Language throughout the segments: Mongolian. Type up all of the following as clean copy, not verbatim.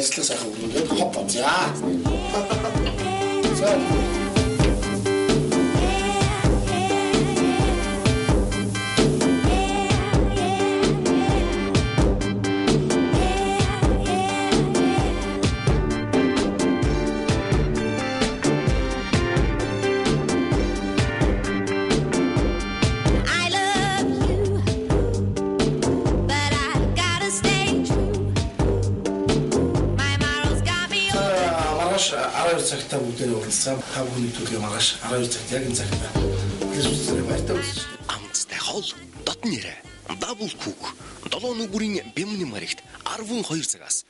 ажлаа сайхан өргөдөө хоп за. За. цагтаа бүгдээ уралсан. Та бүхний төлөө маргааш 12 цагт яг энэ цагт хэлсэн баяртай үзэж. Амцтай хол дотн нэрэ. Дабл кук. 7 нүгүрийн бямны маригт 12 цагаас.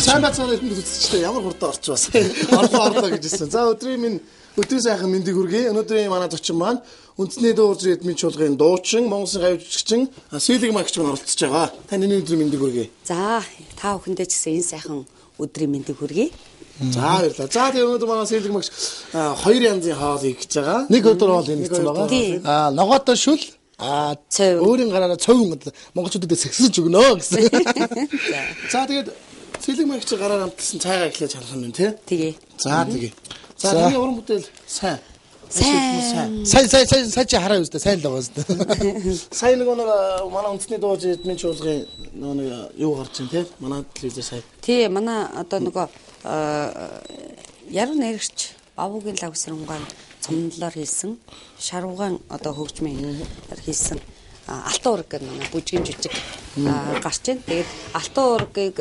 Сайн бацаар хэлбэл үзчихлээ ямар хурдан орч бас. Орлоо гэж хэлсэн. За өдрийн минь Өдрийн сайхан мэндийг хүргэе. Өнөөдрийн манай зочин маань үндэсний дуу хоолой эдмийн чуулгын дуучин, Монголын гавь жүжигчин Сэлэг Магч маань оролцож байгаа. Таны өдрийн мэндийг хүргэе. За, та бүхэндээ ч гэсэн энэ сайхан өдрийн мэндийг хүргэе. За баярлалаа. За тэгээ өнөөдөр манай Сэлэг Магч хоёр янзын хоолыг хийж байгаа. Нэг өдөр хоол хийх байгаа. Ногоотой шүл өөрийн гараараа цовын монголчуудад сэгсэлж өгнө гэсэн. За тэгээд Сэлэг Магч гараар амтсан цайгаа эхлэж харах юм тий. Тэгээ. За тэгээ. За таны уран бүтээл сайн. Сайн чи хараа үстэй сайн л байгаа үстэй. Сайн нэг манай үндэсний дуу эдмийн чуулгын нэг юу гарч ин тий. Манай телевизээр сайн. Тий, манай одоо нөгөө яруу найрагч Авуугийн лавсрангаар цомнолоор хийсэн шарвгаан одоо хөгжмийн хийсэн Алтан ураг гэдэг манай бүжгийн жүжиг гарч ин. Тэгээд Алтан урагыг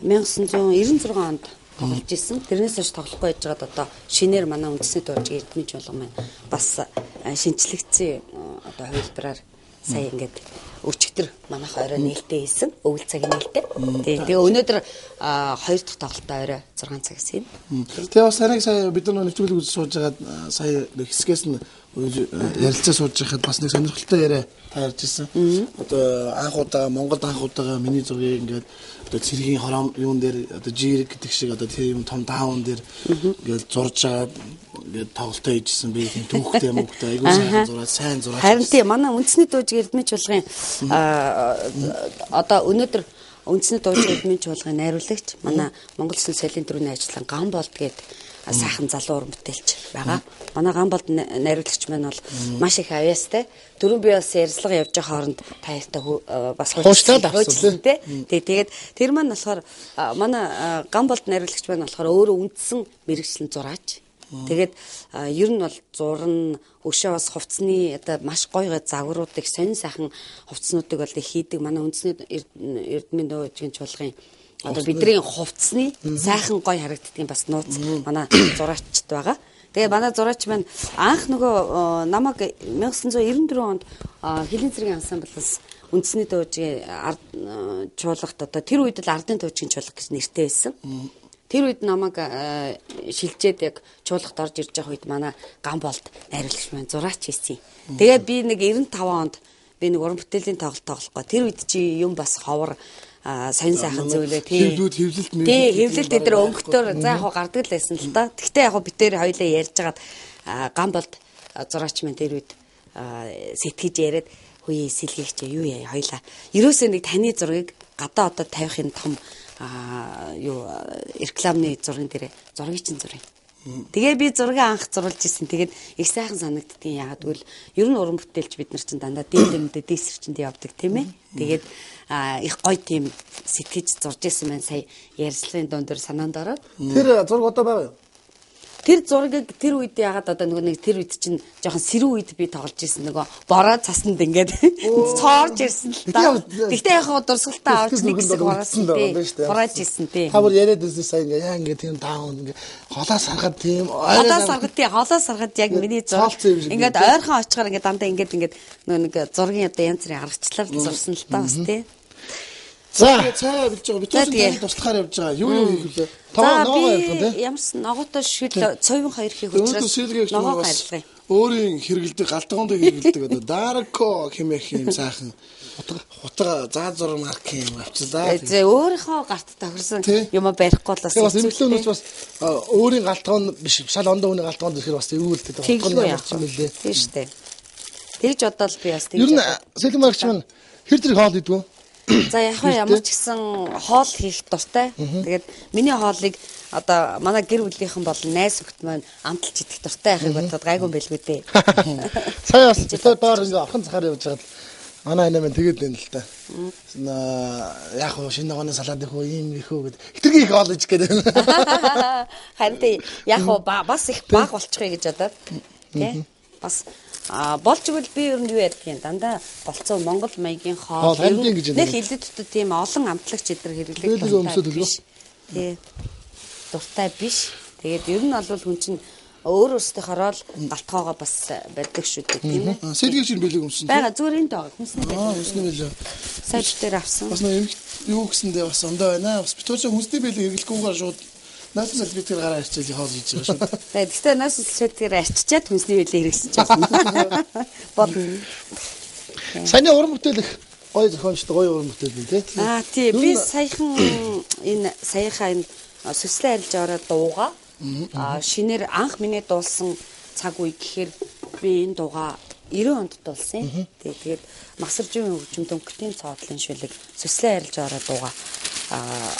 1996 онд тоглож исэн. Тэрнээс хойш тоглохгүй байжгаад одоо шинээр манай үндэсний дуужгийн эдмийн чуулга маань бас шинчлэгдсэн одоо хувилбараар сая ингээд өчигдөр манайх орой нээлттэй хийсэн. Өвөл цагийн нээлттэй. Тэгээ өнөөдөр 2 дахь тоглолтоо орой 6 цагаас юм. Тэгээ бас санааг сая бид нар нэвтрүүлэг үзэж сууж байгаад сая хэсгээс нь ярилцаа сууж байхад бас нэг сонирхолтой яриа та ярьж ирсэн. Одоо анх удаа Монголд анх удаага миний зургийг ингээд одоо цэргийн хором юун дээр одоо жирэг гэдэг шиг одоо тийм том даун дээр ингээд зурж байгаа ингээд тоглолтоо хийжсэн би тийм түүхтэй юм уу айгуу сайн зураад харин тийм манай үндэсний дуужгийн эдмийн чуулгын одоо өнөөдөр үндэсний дуужгийн эдмийн чуулгын найруулагч манай Монгол Улсын соёлын төрөний ажиллагаан Гамболд гээд сайхан залуу уран бүтээлч байгаа. Манай Гамболд найруулагч маань бол маш их авьяастай. Дөрөв би бас ярилцлага явж байгаа хооронд таартай бас хуучтай авсан тий. Тэгээд тэр маань болохоор манай Гамболд найруулагч маань болохоор өөрөө үндсэн мэрэгчлэн зураач. Тэгээд ер нь бол зурн өшөө бас хувцсны одоо маш гоё загваруудыг сонин сайхан хувцснуудыг бол их хийдэг. Манай үндэсний эрдмийн дуужгийн чуулгын одоо бидний хувцсны сайхан гоё харагддгийн бас нууц манай зураачд байгаа. Тэгээ манай зураач маань анх нөгөө намайг 1994 онд Хилийн цэргийн ансамблаас үндэсний дуужгийн чуулгад одоо тэр үед л ардын дуужгийн чуулга гэж нэртэй байсан. Тэр үед намайг шилжээд яг чуулгад орж ирж байгаа үед манай Гамболд найруулагч маань зураач хийсэн. Тэгээ би нэг 95 онд би нэг уран бүтээлийн тоглолт тоглохгүй. Тэр үед чи юм бас ховор сайн сайхан зүйлээ тийм хэвлэлт дээр өнгөтөр за яг гардаг л байсан л да. Гэхдээ яг бид тэр хоёлаа ярьж хагаад Гамболд зураач маань тэр үед сэтгэж яриад хөөе сэлгийгч юу яа хоёлаа. Ерөөсөө нэг таны зургийг гадаа одоо тавихын том юу рекламны зургийн дээр зургийг чинь зуръя. Тэгээ би зургийг анх зурулж ирсэн. Тэгээд их сайхан санагддгийн яагаад гэвэл ер нь уран бүтээлч бид нар чинь дандаа дэмдэмдээ дийсэрчэнд явдаг тийм ээ. Тэгээд их гоё тийм сэтгэж зурж ирсэн маань сая ярьслын дундор санаанд ороод. Тэр зураг одоо байгаа юу? Тэр зургийг тэр үед ягаад одоо нэг тэр үед чинь жоохон сэрүү үед би тоглож ирсэн нөгөө бороо цаснд ингээд цоорж ирсэн л та. Гэхдээ яг дурсгалтаа авч нэг хэсэг боросон тий. Бороож ирсэн тий. Та бүр яриад үзсэн сая ингээ яа ингээ тийм даун ингээ холоос харахад тийм холоос харахад яг миний зураг ингээд ойрхон очихоор ингээ дандаа ингээд нэг зургийн одоо янз бүрийн аргачлалаар зурсан л та бас тий. За цаа билж байгаа. Битүүсийн туслахаар явж байгаа. Юу хийлээ? Ногоо ярих тий. Ямарс ногоотой шил цовын хоёр хийх учраас ногоо харилцгаа. Өөрийн хэрэгэлдэг галтгоонд хэрэгэлдэг одоо Дарко хэмээх юм сайхан хутга заа зур марк юм авчлаа. За өөрийнхөө гарт тохирсон юм барихгүй л бас хэвлэлээс бас өөрийн галтгоон биш шал ондоо хүний галтгоонд ирэхээр бас эвүүлдэг галтгоон явж юм лээ. Тийм шүү дээ. Тэгж бодоод би бас тэгж. Ер нь Сэлэг Магч маань хэр зэрэг хоол идвэ? За яг ямар ч гэсэн хоол хийх дуртай. Тэгээд миний хоолыг одоо манай гэр бүлийнхэн бол найз өхт маань амталж идэх дуртай байхыг бодоод гайгүй байлгүй дээ. Сая бас доор ингээ орхон цахаар явж байгаад манай анаа маань тэгээд байна л та. Яг хоо шинэ ногооны салаад их үү ийм их үү гэдэг. Хитрхи их хоол иж гэдэг. Харин яг хоо бас их баг болчихъя гэж бодоод. Тэ? Бас болж игэл би ер нь юу ярьдгийг дандаа болцоо Монгол маягийн хоол нэг хилэдтэй тийм олон амтлагч эдэр хэрэглэх дуртай. Тий. Дуртай биш. Тэгээд ер нь бол хүн чинь өөр өөрсдийнхоороо л галтгоогоо бас байдаг шүү дээ тийм ээ. Сэлгийн чинь бэлэг өмсөн. Бага зүгээр энд байгаа. Хүнсний бэлэг. Хүнсний бэлэг. Сайж дээр авсан. Бас нэг юу гэсэндээ бас ондоо байна. Бас битүүч хүнсний бэлэг хэрэглэхгүйгээр шууд Надад би тэр гараа арчиж хоол хийж байгаа шүү. Гэхдээ нас үлчээр арчичаад хүнсний үйлээ хэрэгсэж байна. Бодно. Саяны уран бүтээл их гоё зохиолчтой гоё уран бүтээл юм тий. Тий би саяхан саяхан сүслэн арилж аваад дууга шинээр анх миний дуулсан цаг үе гэхээр би энэ дууга 90 онд дуулсан. Тэгээд Масаржийн хөгжим дөнгөтийн цоодлын шүлэг сүслэн арилж аваад дууга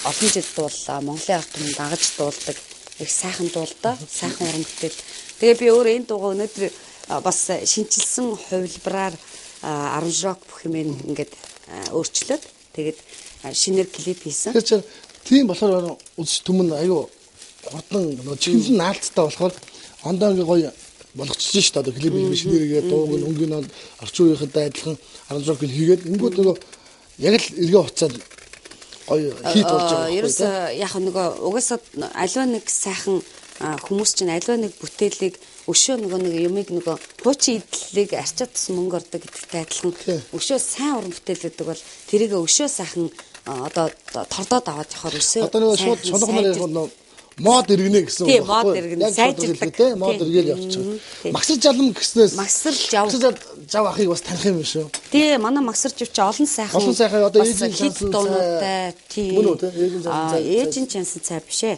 олон жил дууллаа. Монголын ард түмэнд дагаж дуулдаг их сайхан дуулдаа, сайхан уран бүтээл. Тэгээ би өөрөө энэ дууга өнөөдөр бас шинчилсэн хувилбараар аранжрок бүх юм ингээд өөрчлөөд тэгээд шинээр клип хийсэн. Тэгэхээр тийм болохоор үзэж түмэн аюу хурдан чихэнлэн наалттай болохоор ондоо ингээ гоё болгочихсон шүү дээ. Одоо клип шинээрээ дууг нь өнгөний онд орчин үеийнхэнтэй адилхан аранжрок хийгээд ингүүд нөгөө яг л эргээ уцаад гоё хит болж байгаа. Ерөөс яг нөгөө угаасаа аливаа нэг сайхан хүмүүс чинь аливаа нэг бүтээлийг өшөө нөгөө нэг юмыг нөгөө хуучин идэллийг арчаад тус мөнгө ордог гэдэгтэй адилхан өшөө сайн уран бүтээл гэдэг бол тэрийг өшөө сайхан одоо тордоод аваад явахаар өсөө. Одоо нөгөө шууд шулгоноор яг мод иргэнэ гэсэн үг. Тийм, мод иргэнэ. Сайжирдаг тийм мод иргээл явчихсан. Магсар жалам гэснээс магсар жав ахыг бас таних юм шүү. Тийм, манай магсар жив чи олон сайхан одоо ээжийн чансан дуунуудтай тийм. Ээжийн чансан цай биш ээ.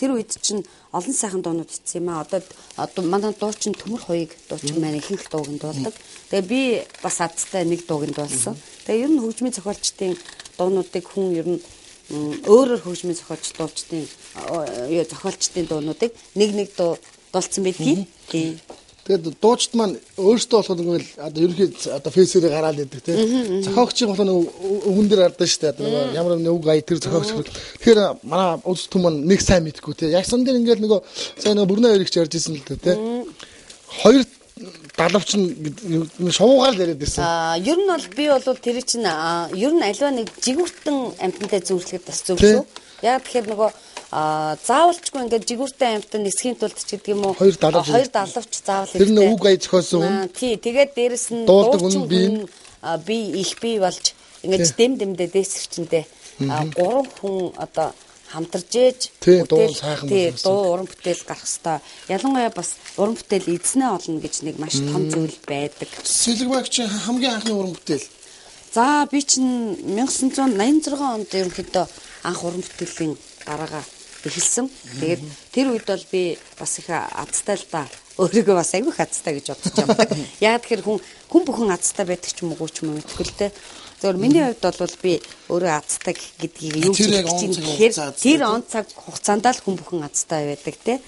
Тэр үед чинь олон сайхан дуунууд ицсэн юм аа. Одоо манай дуучин төмөр хоёыг дуучин маань ихэнх дууг нь дуулдаг. Тэгээ би бас азтай нэг дууг нь дуулсан. Тэгээ ер нь хөгжмийн зохиолчдын дуунуудыг хүн ер нь өөрөөр хөгжмийн зохиолчдын дуунуудыг нэг дуу дуулсан байдгийг. Тийм. Тэгээд дуучид маань өөрсдөө болохоор ингээл одоо ерөнхий одоо фейсээр гараад идэг тийм. Зохиогчийн болохоор өвгөн дээр ардаа штэ одоо ямар нэг үг ая тэр зохиогч. Тэгэхээр манай улс түмэн нэг сайн мэдгүй тийм. Ягсан дээр ингээл нөгөө сайн нөгөө бүрнэ хоёрч ярьж ирсэн л дээ тийм. Хоёр далавч нь шуугаар л яриад ирсэн. Ер нь бол би бол тэр чинь ер нь аливаа нэг жигүүртэн амьтантай зөвлөхөд бас зөв шүү. Яг тэгэхээр нөгөө заавалчгүй ингээд жигүүртэн амьтан нисхийн тулд ч гэдэг юм уу хоёр далавч заавал хэрэгтэй. Тэр нь үг ая зохиосон хүн. Тий, тэгээд дээрэс нь дуучин би их бий болж ингээд дэмдэмдээ дээсэрчэндээ 3 хүн одоо хамтарж ээж дуу уран бүтээл гарах хэвээр. Ялангуяа бас уран бүтээл эзнээ олно гэж нэг маш том зүйл байдаг. Сэлгбайг чи хамгийн анхны уран бүтээл. За би чинь 1986 онд ерөнхийдөө анх уран бүтээлийн гараагаа эхэлсэн. Тэгээд тэр үед бол би бас их азтай л да. Өөрийгөө бас айгүй их азтай гэж бодож байгаа. Яг тэгэхээр хүн бүхэн азтай байдаг ч юм уу ч юм уу мэдгүй л дээ. Зөвхөн миний хувьд бол би өөрөө азтай гэдгийг юу гэж хэлчихээр тэр он цаг хугацаанд л хүн бүхэн азтай байдаг те.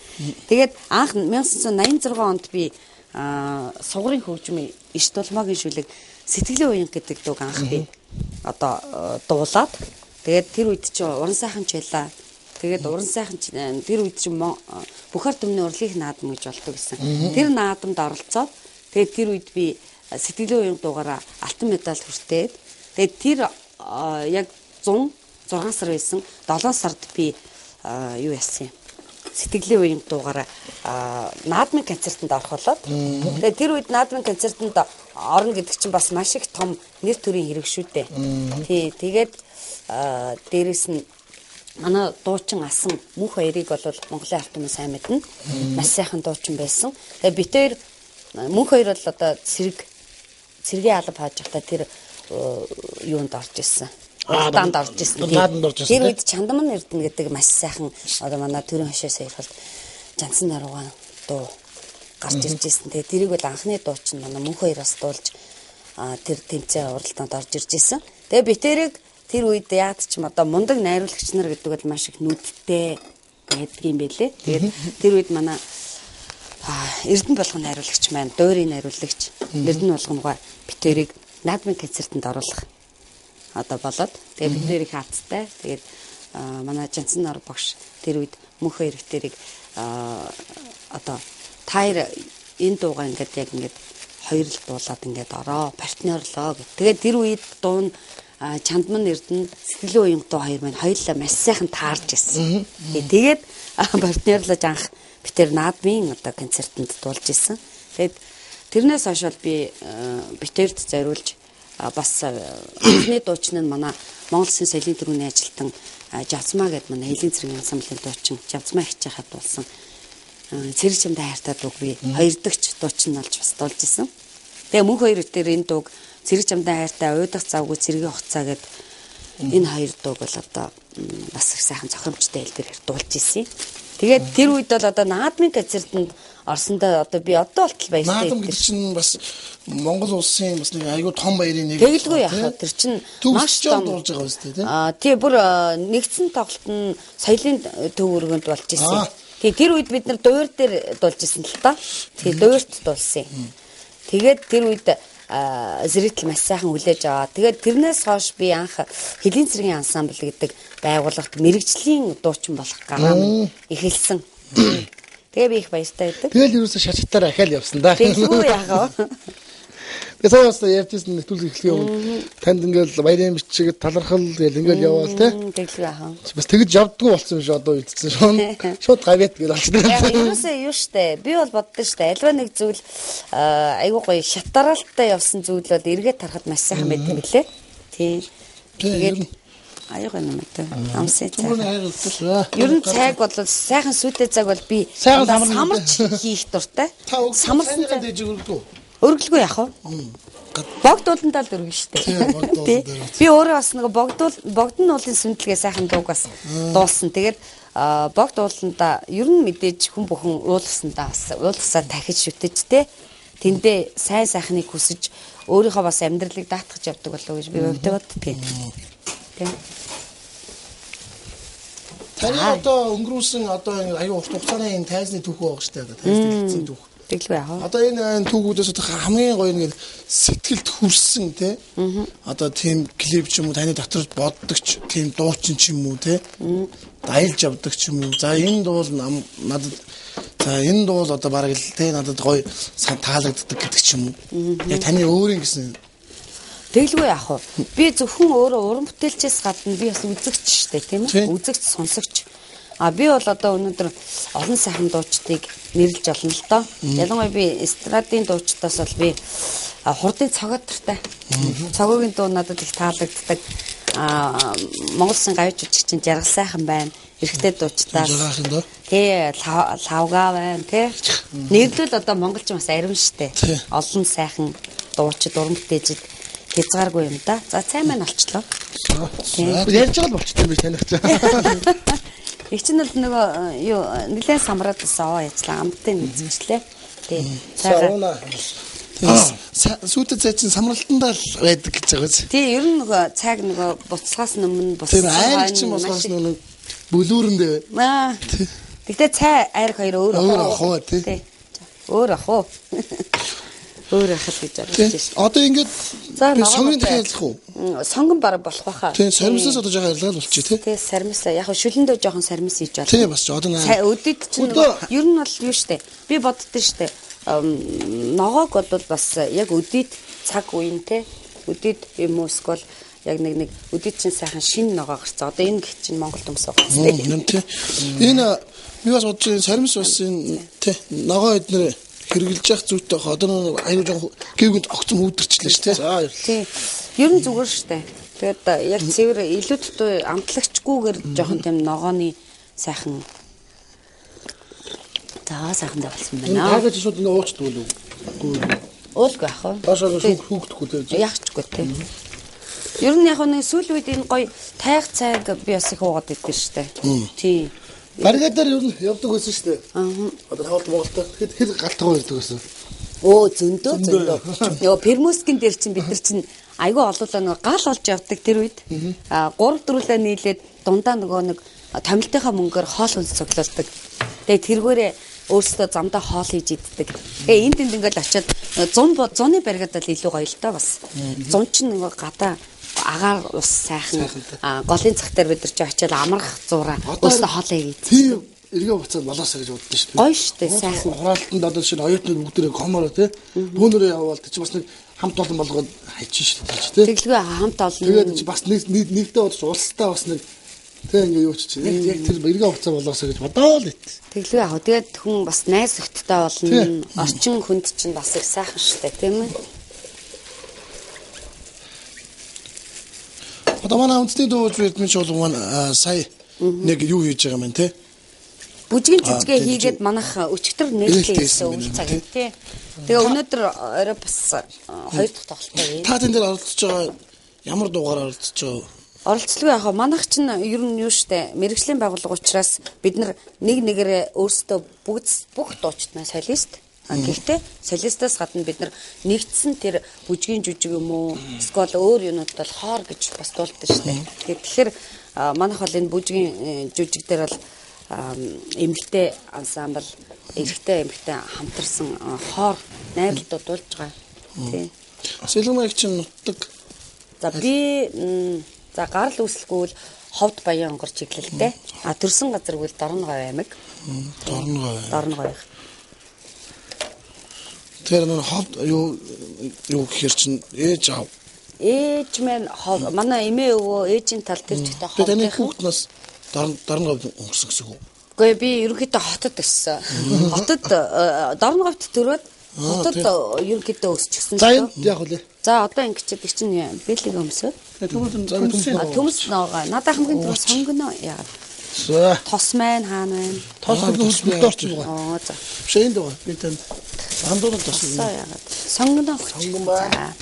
Тэгээд анх 1986 онд би сугарын хөгжмийн иш тулмаагийн шүлэг сэтгэлийн уян гэдэг дууг анх би одоо дуулаад тэгээд тэр үед чи уран сайхан чилаа. Тэгээд уран сайхан тэр үед чи Бүхар түмний урлагийн наадам гэж болдог гэсэн. Тэр наадамд оролцоод тэгээд тэр үед би сэтгэлийн уян дуугаараа алтан медаль хүртээд тэгээд тэр яг 106 сар байсан 7 сард би юу яасан юм. Сэтгэлийн уян дуугаараа наадмын концертанд орох болоод тэгээд тэр үед наадмын концертанд орно гэдэг чинь бас маш их том нэр төрийн хэрэг шүү дээ. Тий, тэгээд дээрэс нь манай дуучин асан мөнх хоёрыг бол Монголын ард түмэн сайн мэднэ. Маш сайхан дуучин байсан. Тэгээд бид хоёр мөнх хоёр бол одоо цэргийн алба хааж байхдаа тэр юунд орж ирсэн. Уралдаанд орж ирсэн. Тэр үед Чандаман Эрдэнэ гэдэг маш сайхан одоо манай төрийн хошоос ярихад Жансан наруугаан дуу гарч ирж ирсэн. Тэгээ тэрийг бол анхны дуучин манай мөнх хоёроос дуулж тэр тэмцээн уралдаанд орж ирж ирсэн. Тэгээ би тэр үед яад ч юм одоо мундаг найруулагч нар гэдэг бол маш их нүдтэй байдаг юм байлээ. Тэгээд тэр үед манай Эрдэнэ болгон найруулагч маань дуурийн найруулагч Эрдэнэ болгонгоо битэрийг наадмын концертанд оруулах одоо болоод тэгээд бид нэр их хацтай. Тэгээд манай Жансан нар багш тэр үед мөнх хоёр битэрийг одоо таяр энэ дуугаа ингээд яг ингээд хоёр л дуулаад ингээд ороо партнерлоо гэх. Тэгээд тэр үед дуун Чандман Эрдэнэ сэтгэлийн уян дуу хоёр маань хоёулаа маш сайхан таарж ирсэн. Тэгээд партнерлаж анх бид тэр наадмын одоо концертанд дуулж ирсэн. Тэгээд тэрнээс хойш би битэрд зориулж бас эхний дуучин нь манай Монгол Улсын соёлын төрөний ажилтан Жавцмаа гэдэг манай хэлийн цэргийн ансамблын дуучин Жавцмаа их чахад болсон цэрэг чамтай хайртай дууг би хоёр дахь дуучин болж бас дуулж исэн. Тэгээ мөнх хоёр дээр энэ дууг цэрэг чамтай хайртай уйдах завгүй цэргийн хугацаа гэдэг энэ хоёр дууг бол одоо бас их сайхан зохиомжтой хэл дээр дуулж исэн. Тэгээд тэр үед бол одоо наадмын концертанд орсондоо одоо би одоо болтол баяртай. Наадам гэдэг чинь бас Монгол улсын бас нэг айгүй том баярын нэг. Тэгэлгүй яхаа тэр чинь маш том дуулж байгаа үстэй тийм. Тий бүр нэгдсэн тоглолт нь соёлын төв өргөнд болж исэн. Тий тэр үед бид нар дуур дээр дуулж исэн л та. Тий дуурт дуулсан. Тэгээд тэр үед зрители маш сайхан хүлээж аваа. Тэгээд тэрнээс хойш би анх хэлийн цэргийн ансамбл гэдэг байгууллагт мэрэгжлийн дуучин болох гараа эхэлсэн. Тэгээ би их баяртай байдаг. Тэгэл юусэн шаталтаар ахаал явсан да. Тэггүй яахаа. Тэгээ саяас ярьжсэн нэвтрүүлэг эхлэхийн өмнө танд ингээл баярын бичиг талархал тэгэл ингээл яваал те. Тэглээ яахаа. Бас тэгж явдггүй болсон юм шиг одоо үлдсэн шууд. Шууд гавьяат гэж болчихсон. Яг юусаа юу штэ. Би бол боддоо штэ. Альва нэг зүйл айгуу гоё шатаралтай явсан зүйл бол эргээд тарахад маш сайхан байт юм билэ. Тий. Тэгээд аяга юм даа. Амсаа цай. Ер нь цайг бол сайхан сүтэ цаг бол би самарч хийх дуртай. Самарсан цай дэж өргөдөө. Өргөлгүй яах вэ? Богдуулантаа л өргөн штэ. Би өөрөө бас нэг богдон уулын сүндлэгээ сайхан дууг бас дуулсан. Тэгээд богдуулантаа ер нь мэдээж хүн бүхэн уулгасандаа бас уулгасаа дахиж шүтэж те. Тэндээ сайн сайхныг хүсэж өөрийнхөө бас амьдралыг даатгах явдаг болов уу гэж би өвдөө боддөг. Тэ. Таны одоо өнгөрүүлсэн одоо аюу урт хугацааны энэ тайзны түүх байгаа штэ. Тайзны хэлцэн түүх. Тэглгүй яах вэ? Одоо энэ түүхүүдээс хамгийн гоё нэг сэтгэлд хүрсэн те. Одоо тийм клип ч юм уу таны дотор боддогч тийм дуучин ч юм уу те. Дайлж авдаг ч юм уу. За энэ дуул надад энэ дуул одоо бараг л те надад гоё таалагддаг гэдэг ч юм уу. Яг таны өөрийн гэсэн. Тэглгүй яах вэ? Би зөвхөн өөрөө уран бүтээлчээс гадна би бас үзэгч штэ тийм ээ. Үзэгч сонсогч. Би бол одоо өнөөдөр олон сайхан дуучдыг нэрлж олно л доо. Ялангуяа би эстрадын дуучдаас бол би хурдын цогоодортай. Цогоогийн дуу надад их таалагддаг. Монгол Улсын гавьч жүжигчин Жаргал сайхан байна. Эрэгтэй дуучдаас. Тий, лавга байна, тий. Нэрлэл одоо монголч бас арим штэ. Олон сайхан дуучид, уран бүтээлчид хязгааргүй юм да. За цай маань олчлоо. Ярьж байгаа л болчтой би таних чаа. Их чинь бол нөгөө юу нэлээд самраад басаа яцлаа амттай нэгзэмжлээ. Тий. Сарууна. Сүйтэй цай чинь самралтандаа л байдаг гэж байгаа үз. Тий, ер нь нөгөө цайг нөгөө буцлагаас өмнө тийм айр чинь болохоос нөгөө бүлүүрэндээ байна. Тэгтээ цай айр хоёр өөр ах уу тий. Өөр ах уу. Өөр ахал гэж бодож байна. Одоо ингээд сонгон дахиад ялах уу? Сонгон бараг болох байхаа. Тийм, сармисаас одоо жоохон ялгаад болчих тий. Тийм, сармис яг шүлэндөө жоохон сармис хийж байна. Тийм, бас одоо өдөд чинь ер нь бол юу штэ. Би боддоо штэ. Ногоог бол бас яг өдөд цаг үеийн те. Өдөд юм уу эсвэл яг нэг өдөд чинь сайхан шин ногоо гарцаа. Одоо энэ гэх чинь Монгол хүмүүс байгаа тий. Энэ би бас бодож байна сармис бас энэ тий. Ногоо эднэр хэрэгжилж явах зүйтэй одоо аюу жоохон гэвгүнд огцом үүдэрчлээ шүү дээ. За тий. Ер нь зүгээр шүү дээ. Тэгээд яг цэвэр илүү дутуу амтлагчгүйгээр жоохон тийм ногооны сайхан сайхан давсан байна. Таагаж шууд ингэ уучдаг үү? Уулгүй ах уу? Доошоо хүүхдэггүй дээ. Яахчгүй тий. Ер нь яг нэг сүүл үед энэ гоё тайг цайг би бас их уугаад идэв шүү дээ. Тий. Баригадаар ер нь явдаг байсан шүү дээ. Одоо хавд Монголд хэл галтгаа ирдэг байсан. Зөндөө. Нөгөө Пермускин дээр чинь бид нар чинь айгүй олоолаа нөгөө гал олж явдаг тэр үед. 3-4 нийлээд дундаа нөгөө нэг томилтынхаа мөнгөөр хоол хүнс цуглуулдаг. Тэгээ тэргээрээ өөрсдөө замдаа хоол хийж иддэг. Тэгээ энд ингээл очиод 100-ны баригадаар илүү гоё л та бас. 100 ч нөгөө гадаа агаар ус сайхан голын цах дээр бид нар чи очиод амрах зураа өөрсдөө хоолоо хийж. Тийм эргээ буцаад болоосаа гэж боддоо шүү дээ. Гоё шүү дээ сайхан. Хураалтанд одоо шинэ оюутнууд бүгдээ комороо тий. Бөөнөрөө явбал чи бас нэг хамт олон болгоод хайчих шүү дээ тий. Тэглгүй хамт олон. Тэгээд чи бас нэгдээ бодож улстай бас нэг тий ингээ юу ч чи яг тэр эргээ буцаа болоосаа гэж бодоо л ит. Тэглгүй яг тэгээд хүн бас найз өхттэй болно. Орчин хүнд чинь бас их сайхан шүү дээ тийм ээ. Одоо манай үндэсний дууж эдмийн чуулган маань сая нэг юу хийж байгаа юм те. Бүжгийн жүжигээ хийгээд манайх өчигдөр нээлттэйсэн үйл цаг тий. Тэгээ өнөөдөр орой бас 2 дахь тоглолттой. Та тэн дээр оролцож байгаа ямар дуугаар оролцож байгаа? Оролцлого яхаа манайх чинь ер нь юу штэ мэрэгжлийн байгууллага учраас бид нар нэг нэгээрээ өөрсдөө бүх дуучдаа солист. Гэхдээ солистаас гадна бид нар нэгдсэн тэр бүжгийн жүжиг юм уу эсвэл өөр юмуд бол хоор гэж бас дуулдаг штэ. Тэгэхээр манайх бол энэ бүжгийн жүжиг дээр бол эмэгтэй ансамбл, эрэгтэй эмэгтэй хамтарсан хоор найруулдууд дуулж байгаа. Тий. Сэлгмайг чинь нутдаг. За би гарал үүсэлгүүл ховд баян онгор чиглэлтэй. Төрсөн газар гүйл Дорногов аймаг. Дорногов. Тэр нэг ховд юу гэхэр чинь ээж аав. Ээж маань манай эмээ өвөө ээжийн тал тэр чигтээ ховд. Таны хүүхднээс Дорногов өнгөрсөн гэсэн үг. Гэхдээ би ерөнхийдөө хотод өссөн. Хотод Дорноговт төрөөд хотод ерөнхийдөө өсчихсэн. За яг үлээ. За одоо ингэчихэд их чинь бэлэг өмсөө. Төмс ногоо. Надад хамгийн түрүү сонгоно яагаад. Тос маань хаана байна? Тос дорч байгаа. Оо за. Шэйнд байгаа. Би танд андуурал тос юм. Яагаад. Сонгоно. Сонгон баа.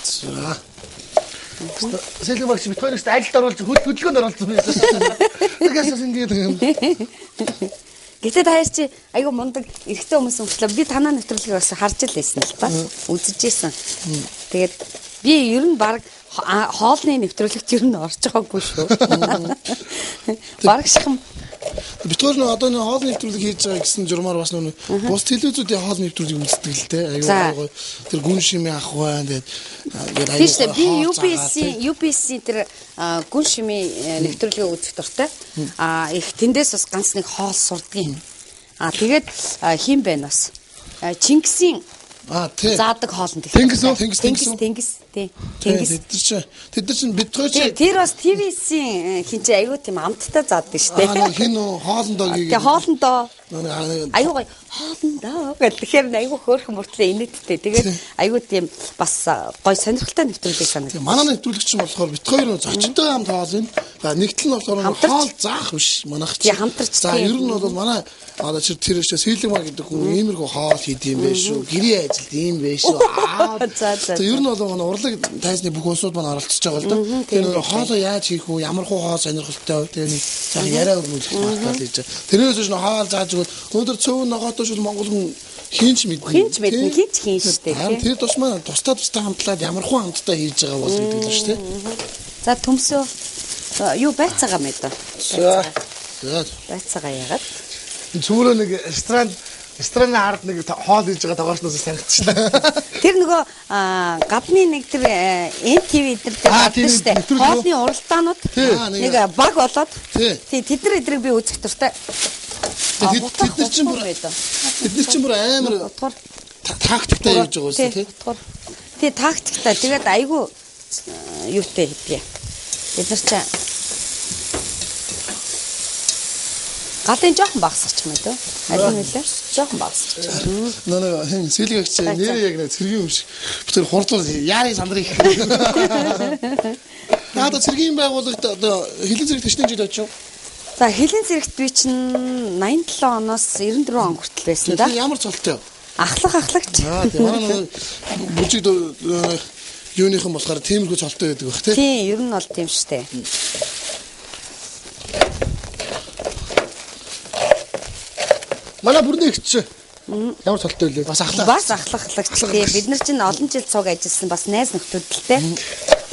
За. Сэлгмайг чи битүүрээс ажилд оруулж хөдөлгөөнд оруулсан байсан. Тэгээс ингэж юм. Гэтэ та яар чи айгу мундаг эрэгтэй хүмүүс өмчлөө. Би танаа нэвтрүүлгийг бас харж л байсан л та. Үзэж исэн. Тэгээд би ер нь баг хоолны нэвтрүүлэгт ер нь орж байгаагүй шүү. Бараг шахам. Битүүр нь одоо нэг хоолны нэвтрүүлэг хийж байгаа гэсэн журмаар бас нэг бус телевизүүдийн хоолны нэвтрүүлэг үздэг л те. Аюу тэр гүн шимээ ах байна. Тэгээд аюу. Би UPC тэр гүн шимээ нэвтрүүлгийг үзэх дуртай. Их тэндээс бас ганц нэг хоол сурдгийн. Тэгээд хин байна бас. Чингисийн заадаг хоолн гэх. Тэнгис. Тэд нар чинь битгой чи. Тэр бас ТV-ийн хинч аюу тийм амттай заадаг штэ. Хин хоолндоо гээ. Тэгээ хоолндоо. Аюу гой хоолндоо гэх тэгэхээр аюу хөөрхөн мөртлөө инээдтэй. Тэгээд аюу тийм бас гой сонирхолтой нэвтрүүлэг санагдав. Манай нэвтрүүлэг чинь болохоор битгой руу зочтой хамт хоол юм. Нэгтэл нь болохоор хоол заах биш. Манайх чи. За ер нь бол манай одоо тэр Сэлгмайг гэдэг хүн иймэрхүү хоол хийдэм байх шүү. Гэрээ ажилд ийм байх шүү. За ер нь бол манай урлаг тайзны бүх улсууд маань оролцож байгаа л да. Тэр хоолоо яаж хийх вэ? Ямар хуу хоол сонирхолтой вэ? Тэр нэг сайхан яриа өгүүлэх магадлал хийж байгаа. Тэрнээс ч хоол зааж өгөөд өнөөдөр цөөн ногоотойш бол Монгол хүн хинч мэднэ. Хинч штэ. Тэр тусмаа тустай хамтлаад ямар хуу хамттай хийж байгаа бол гэдэг л шүү дээ. За төмсөө юу байцаагаа мэд. За. Байцаагаа яагаад? Цөмөрөө нэг рестораны ард нэг хоол хийж байгаа тоглолтноос санагдчихлаа. Тэр нөгөө гадны нэг тэр NTV дээр байсан шүү дээ. Хоолны уралдаанууд нэг баг болоод тэд нар эдрийг би үзэх дуртай. Тэд нар чинь бүр амар тактиктай явж байгаа үстэй тий. Тий тактиктай. Тэгээд айгүй юутай хийдгээ. Бид нар чинь гадын жоохон багсгач юм дөө. Аль нь вэ? Жоохон багсгач. Нөө Сэлгмайг чи нэр яг нэг цэргийн юм шиг. Тэр хурдлал яарын сандрыг. Надад цэргийн байгууллагт одоо хилэн зэрэг төчнөж жил очив. За хилэн зэрэгт би чинь 87 оноос 94 он хүртэл байсан да. Ямар цолтой вэ? Ахлагч. Тийм манай бүжиг юуныхан болохоор тиймэрхүү цолтой байдаг бах тий. Тийм, ер нь бол тийм штэ. Манай бүрний ихч ямар цолтой вэ? Бас ахлагч. Тэгээ бид нар чинь олон жил цуг ажилласан бас найз нөхдөдөлтэй.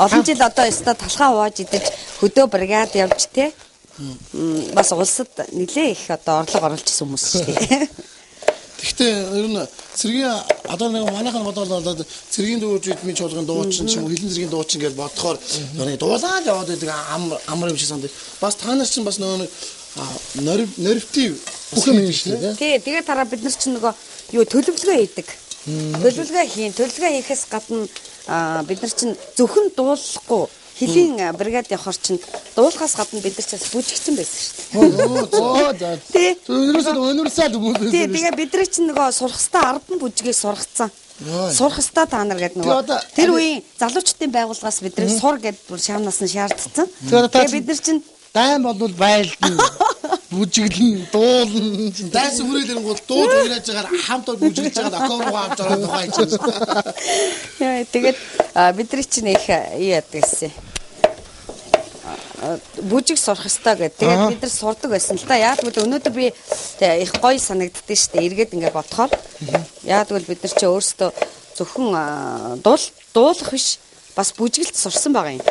Олон жил одоо өстө талхаа хувааж идэж хөдөө бригад явж тий. Бас улсад нэлээ их одоо орлого оруулж ирсэн хүмүүс шүү дээ. Гэхдээ ер нь цэргийн одоо нэг манайхан бодоод цэргийн дууж эдмийн чуулган дуучин ч юм уу хилэн цэргийн дуучин гэж бодохоор нэг дуулаад яваад байдаг амар юм шиг санагдав. Бас та нар чинь бас нэг нервтив бүх юм шүү дээ. Тий, тэгээд тараа бид нар чинь нөгөө юу төлөвлөгөө хийдэг. Төлөвлөгөө хийхээс гадна бид нар чинь зөвхөн дуулахгүй хилийн бригад явахар чинь дуулахаас гадна бид нар ч бүжигчин байсан шүү дээ. Тий. Өнөөсөө хүмүүс байсан. Тий, тэгээ бид нар чинь нөгөө сурах хэвээр 10 бүжгийг сургацсан. Сурах ёстой та нар гэдэг нөгөө. Тэр үеийн залуучдын байгууллагаас бидний сур гэдэг бүр шавнаас нь шаардсан. Тэгээ бид нар чинь дайн болвол байлдна. Бүжиглэн, дуулна. Дайс хүрээлэн гол дууд уурайж байгаа хамт бүжиглэж байгаа аккор руу авч ороод байгаа юм чинь. Яа тэгээд бидний чинь их яадаг гэсэн. Бүжиг сурах ёстой гэдэг. Тэгээд бид нар сурдаг байсан л да. Яг тэгвэл өнөөдөр би их гоё санагддээ шүү дээ. Эргээд ингээд бодохоор. Яг тэгвэл бид нар чи өөрсдөө зөвхөн дуулах биш бас бүжигэлт сурсан байгаа юм.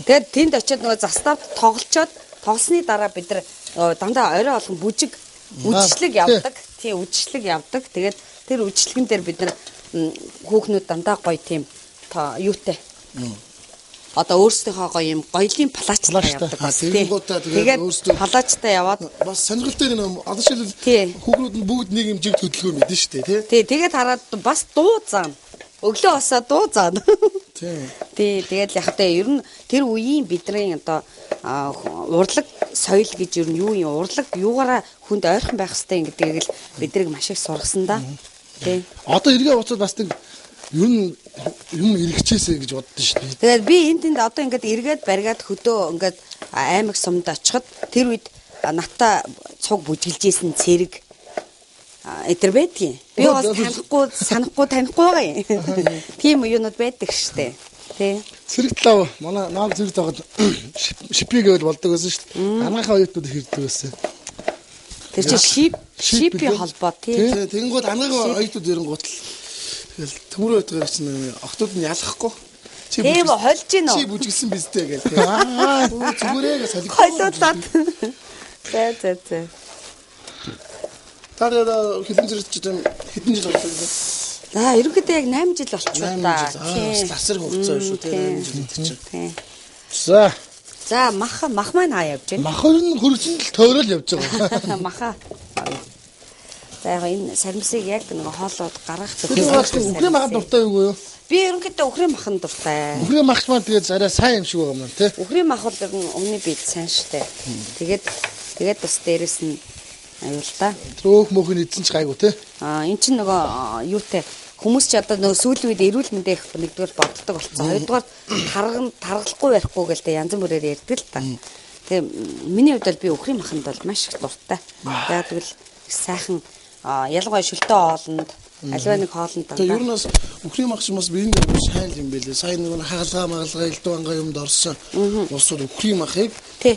Тэгээд тэнд очиод нөгөө заставд тоглолцоод тоглосны дараа бид нар дандаа орой болгон бүжиг үдшилэг явдаг. Тийм үдшилэг явдаг. Тэгээд тэр үдшилгэн дээр бид нар хүүхнүүд дандаа гоё тийм юутай. Одоо өөрсдийнхөө гоё юм гоёлын палачтай явдаг. Тэгээд өөрсдөө палачтай яваад бас сонирхолтой нэг одоо шилбэл хүүхнүүд нь бүгд нэг юм жиг хөдөлгөөн мэдэн шүү дээ тий. Тэгээд хараад бас дуу заана. Өглөө осоо дуу заана. Тий. Тэгээд яг тэ ер нь тэр үеийн бидний одоо урлаг соёл гэж ер нь юу юм урлаг юугаараа хүнд ойрхон байх хэрэгтэй гэдгийг л бидрийг маш их сургасан да. Тий. Одоо эргээ уцаад бас нэг ер нь юм эргэжээсэ гэж боддоо шүү дээ. Тэгээд би энэ тэнд одоо ингээд эргээд баригаад хөдөө ингээд аймаг сумд очиход тэр үед натаа цуг бүжиглжсэн цэрэг эдэр байдгийн. Би бас санахгүй байгаа юм. Тийм юунууд байдаг штэ. Тий. Цэрэг талаа манай нааг цэрэг тагаад шипи гэвэл болдог байсан шүү дээ. Анаахаа оюутнууд хэрдэг байсан. Тэр чинь шипи холбоо тий. Тэгэнгүүт анаахаа оюутнууд ирэнгуут л тэгэл төмөр байтгаар чинь октод нь ялахгүй. Тийм хольж гин үү? Чи бүжгэлсэн биз дээ гэл. Зүгээрээ солих. Хойлуулаад. За. Тараа хэдэн жил болсон юм. За, ерөнхийдөө яг 8 жил болчихлоо да. Тийм. Ласар хугацаа шүү тийм 8 жил гэдэг чинь. За, мах маань хаа явж байна? Мах нь хөргөжөнд л тойрол явж байгаа. Маха. За, яг энэ сармсыг яг нэг хоолоод гаргах үхрийн махад дуртай юу юу? Би ерөнхийдөө үхрийн махан дуртай. Үхрийн махч маань тэгээд арай сайн юм шиг байгаа юм тий. Үхрийн мах бол өмнө бид сайн штэ. Тэгээд бас дээрэс нь аюул та. Трөөх мөхөний эзэн ч гайгүй тий. Эн чинь нөгөө юутай хүмүүс ч одоо нөгөө сүүлийн үед эрүүл мэндийн нэгдүгээр боддог болсон. Хоёрдугаар таргалахгүй барихгүй гэлтэй янз бүрээр ярьдаг л та. Тэгээ миний хувьд бол би үхрийн маханд бол маш их дуртай. Яг тэгвэл сайхан ялангуяа шөлтөө хоолнд альва нэг хоолнд дандаа. Тэгээ ер нь бас үхрийн мах ч бас биеийн дээр сайн юм байлээ. Сайн нэг хагалгаа элдв ангаа юмд орсон. Усууд үхрийн махыг тий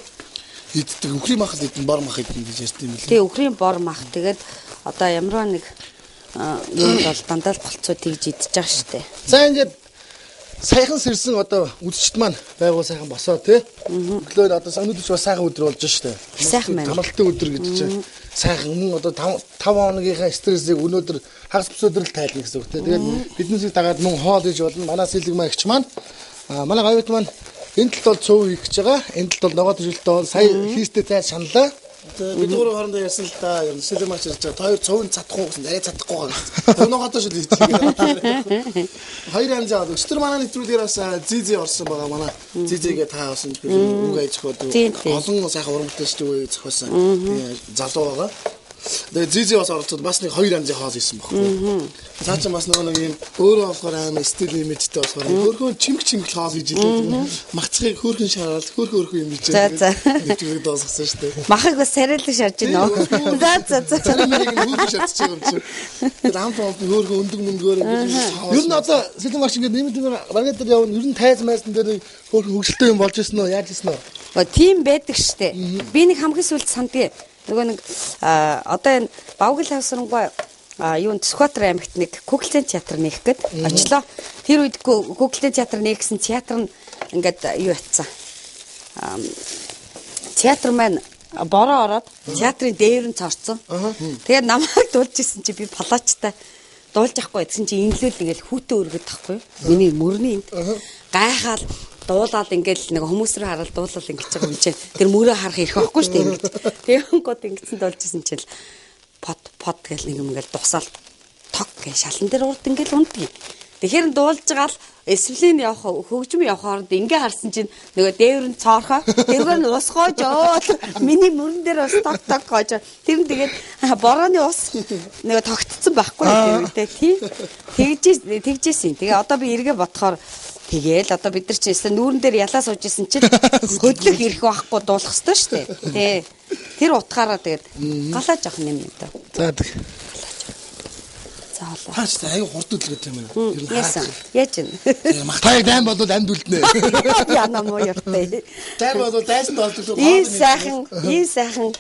иддэг. Үхрийн мах л идэн бор мах идэн гэж ярьд юм билээ. Тий үхрийн бор мах тэгээд одоо ямарваа нэг юм бол дандаа болцоо тэгж идэж байгаа штэ. За ингээд сайхан сэрсэн одоо үдшилт маань байгуул сайхан босоо тий. Өглөө одоо өнөөдөр ч бас сайхан өдөр болж штэ. Сайхан байна. Амралтын өдөр гэж чинь сайхан өмнө одоо 5 хоногийнхаа стрессийг өнөөдөр хагас бус өдөр л тайлна гэсэн үг тий. Тэгээд биднээсийг дагаад мөн хоол гэж болно. Манай сэлэг маагч маань манай говьд маань энэ талд бол цөв хийх гэж байгаа. Энэ талд бол ногоо төжилтөө сая хийстэй цай шаналаа. Бид гурав хоорондоо ярьсан л да. Сэлэг маач ярьж байгаа. Хоёр цовын чадахгүй гэсэн. Арай чадахгүй байгаа. Тоногоодоо шүү дээ. Хоёр анзаа. Өчтөр манай нэвтрүүлгээр бас зизи орсон байгаа. Манай зизигээ та авсан. Үг аяж хөөд. Олон сайхан уран бүтээлчдээ зохиосон. Залуу байгаа. Тэгээ зизи бас оролцоод бас нэг хоёр анзаа хоол хийсэн баггүй. Цаа ч бас нэг юм өөрөө болохоор амар стил имижтэй болохоор хөөхөн чимэг хоол хийж илээ. Махцгийг хөөхөн шараад хөөхөн юм хийж байгаа. Нэвтрүүлэг дуусгасан шүү дээ. Махыг бас сарайлж шарж байна уу? За. Цармыг хөөхөн шатж байгаа юм чи. Тэгээд амт хөөхөн өндөг мөнгөөр ер нь одоо сэлэг маач ингээд нэмэлт маркет дээр явна. Ер нь тайз майсан дээр хөөхөн хөгжилтэй юм болж ирсэн үү? Яаж ирсэн үү? Тийм байдаг штэ. Би нэг хамгийн сүүлд санддаг. Нөгөө нэг одоо энэ Бавгал хавсрангуй юун Сүхбаатар аймагт нэг Куклтын театр нээх гээд очлоо. Тэр үед Куклтын театр нэхсэн театр нь ингээд юу ятсан. Театр маань бороо ороод театрын дээр нь цорцсон. Тэгээд намайг дуулж исэн чи би палачтай дуулж авахгүй гэсэн чи инлүүл ингээл хүүтэ өргөд тахгүй. Миний мөрний энд гайхаал дуулаад ингээл нэг хүмүүс рүү хараад дуулал ингэж байгаа юм чинь тэр мөрөө харах ирэх байхгүй шүү дээ. Тэгэнгүүт ингэсэн дуулжсэн чинь под гэл нэг юм ингээл дусаал тог гэ шалан дээр урд ингээл ундгийг. Тэгэхээр дуулж байгаа л эсвэлийн явах хөгжим явах хооронд ингээ харсан чинь нөгөө дээвэр нь цоорхоо тэргээр нь ус гоож миний мөрөн дээр ус тог гоож тэр нь тэгээд борооны ус нөгөө тогтцсон байхгүй үү тий тэгжсэн. Тэгээ одоо би эргээ бодохоор тэгээл одоо бид нар ч эсвэл нүүрэн дээр ялаа сууж исэн чинь хөдлөх ирэх байхгүй дуулах ёстой шүү дээ. Тий. Тэр утгаараа тэгээд галааж авах юм даа. За тэг. Заалаа. Хаач аюу хурд үдлгээд юм байна. Ер нь Яасан. Яаж юм? Таяг дайм болвол амьд үлднэ. Яна муу явтай. Тайр болоо дайсан болдог. Ийм сайхан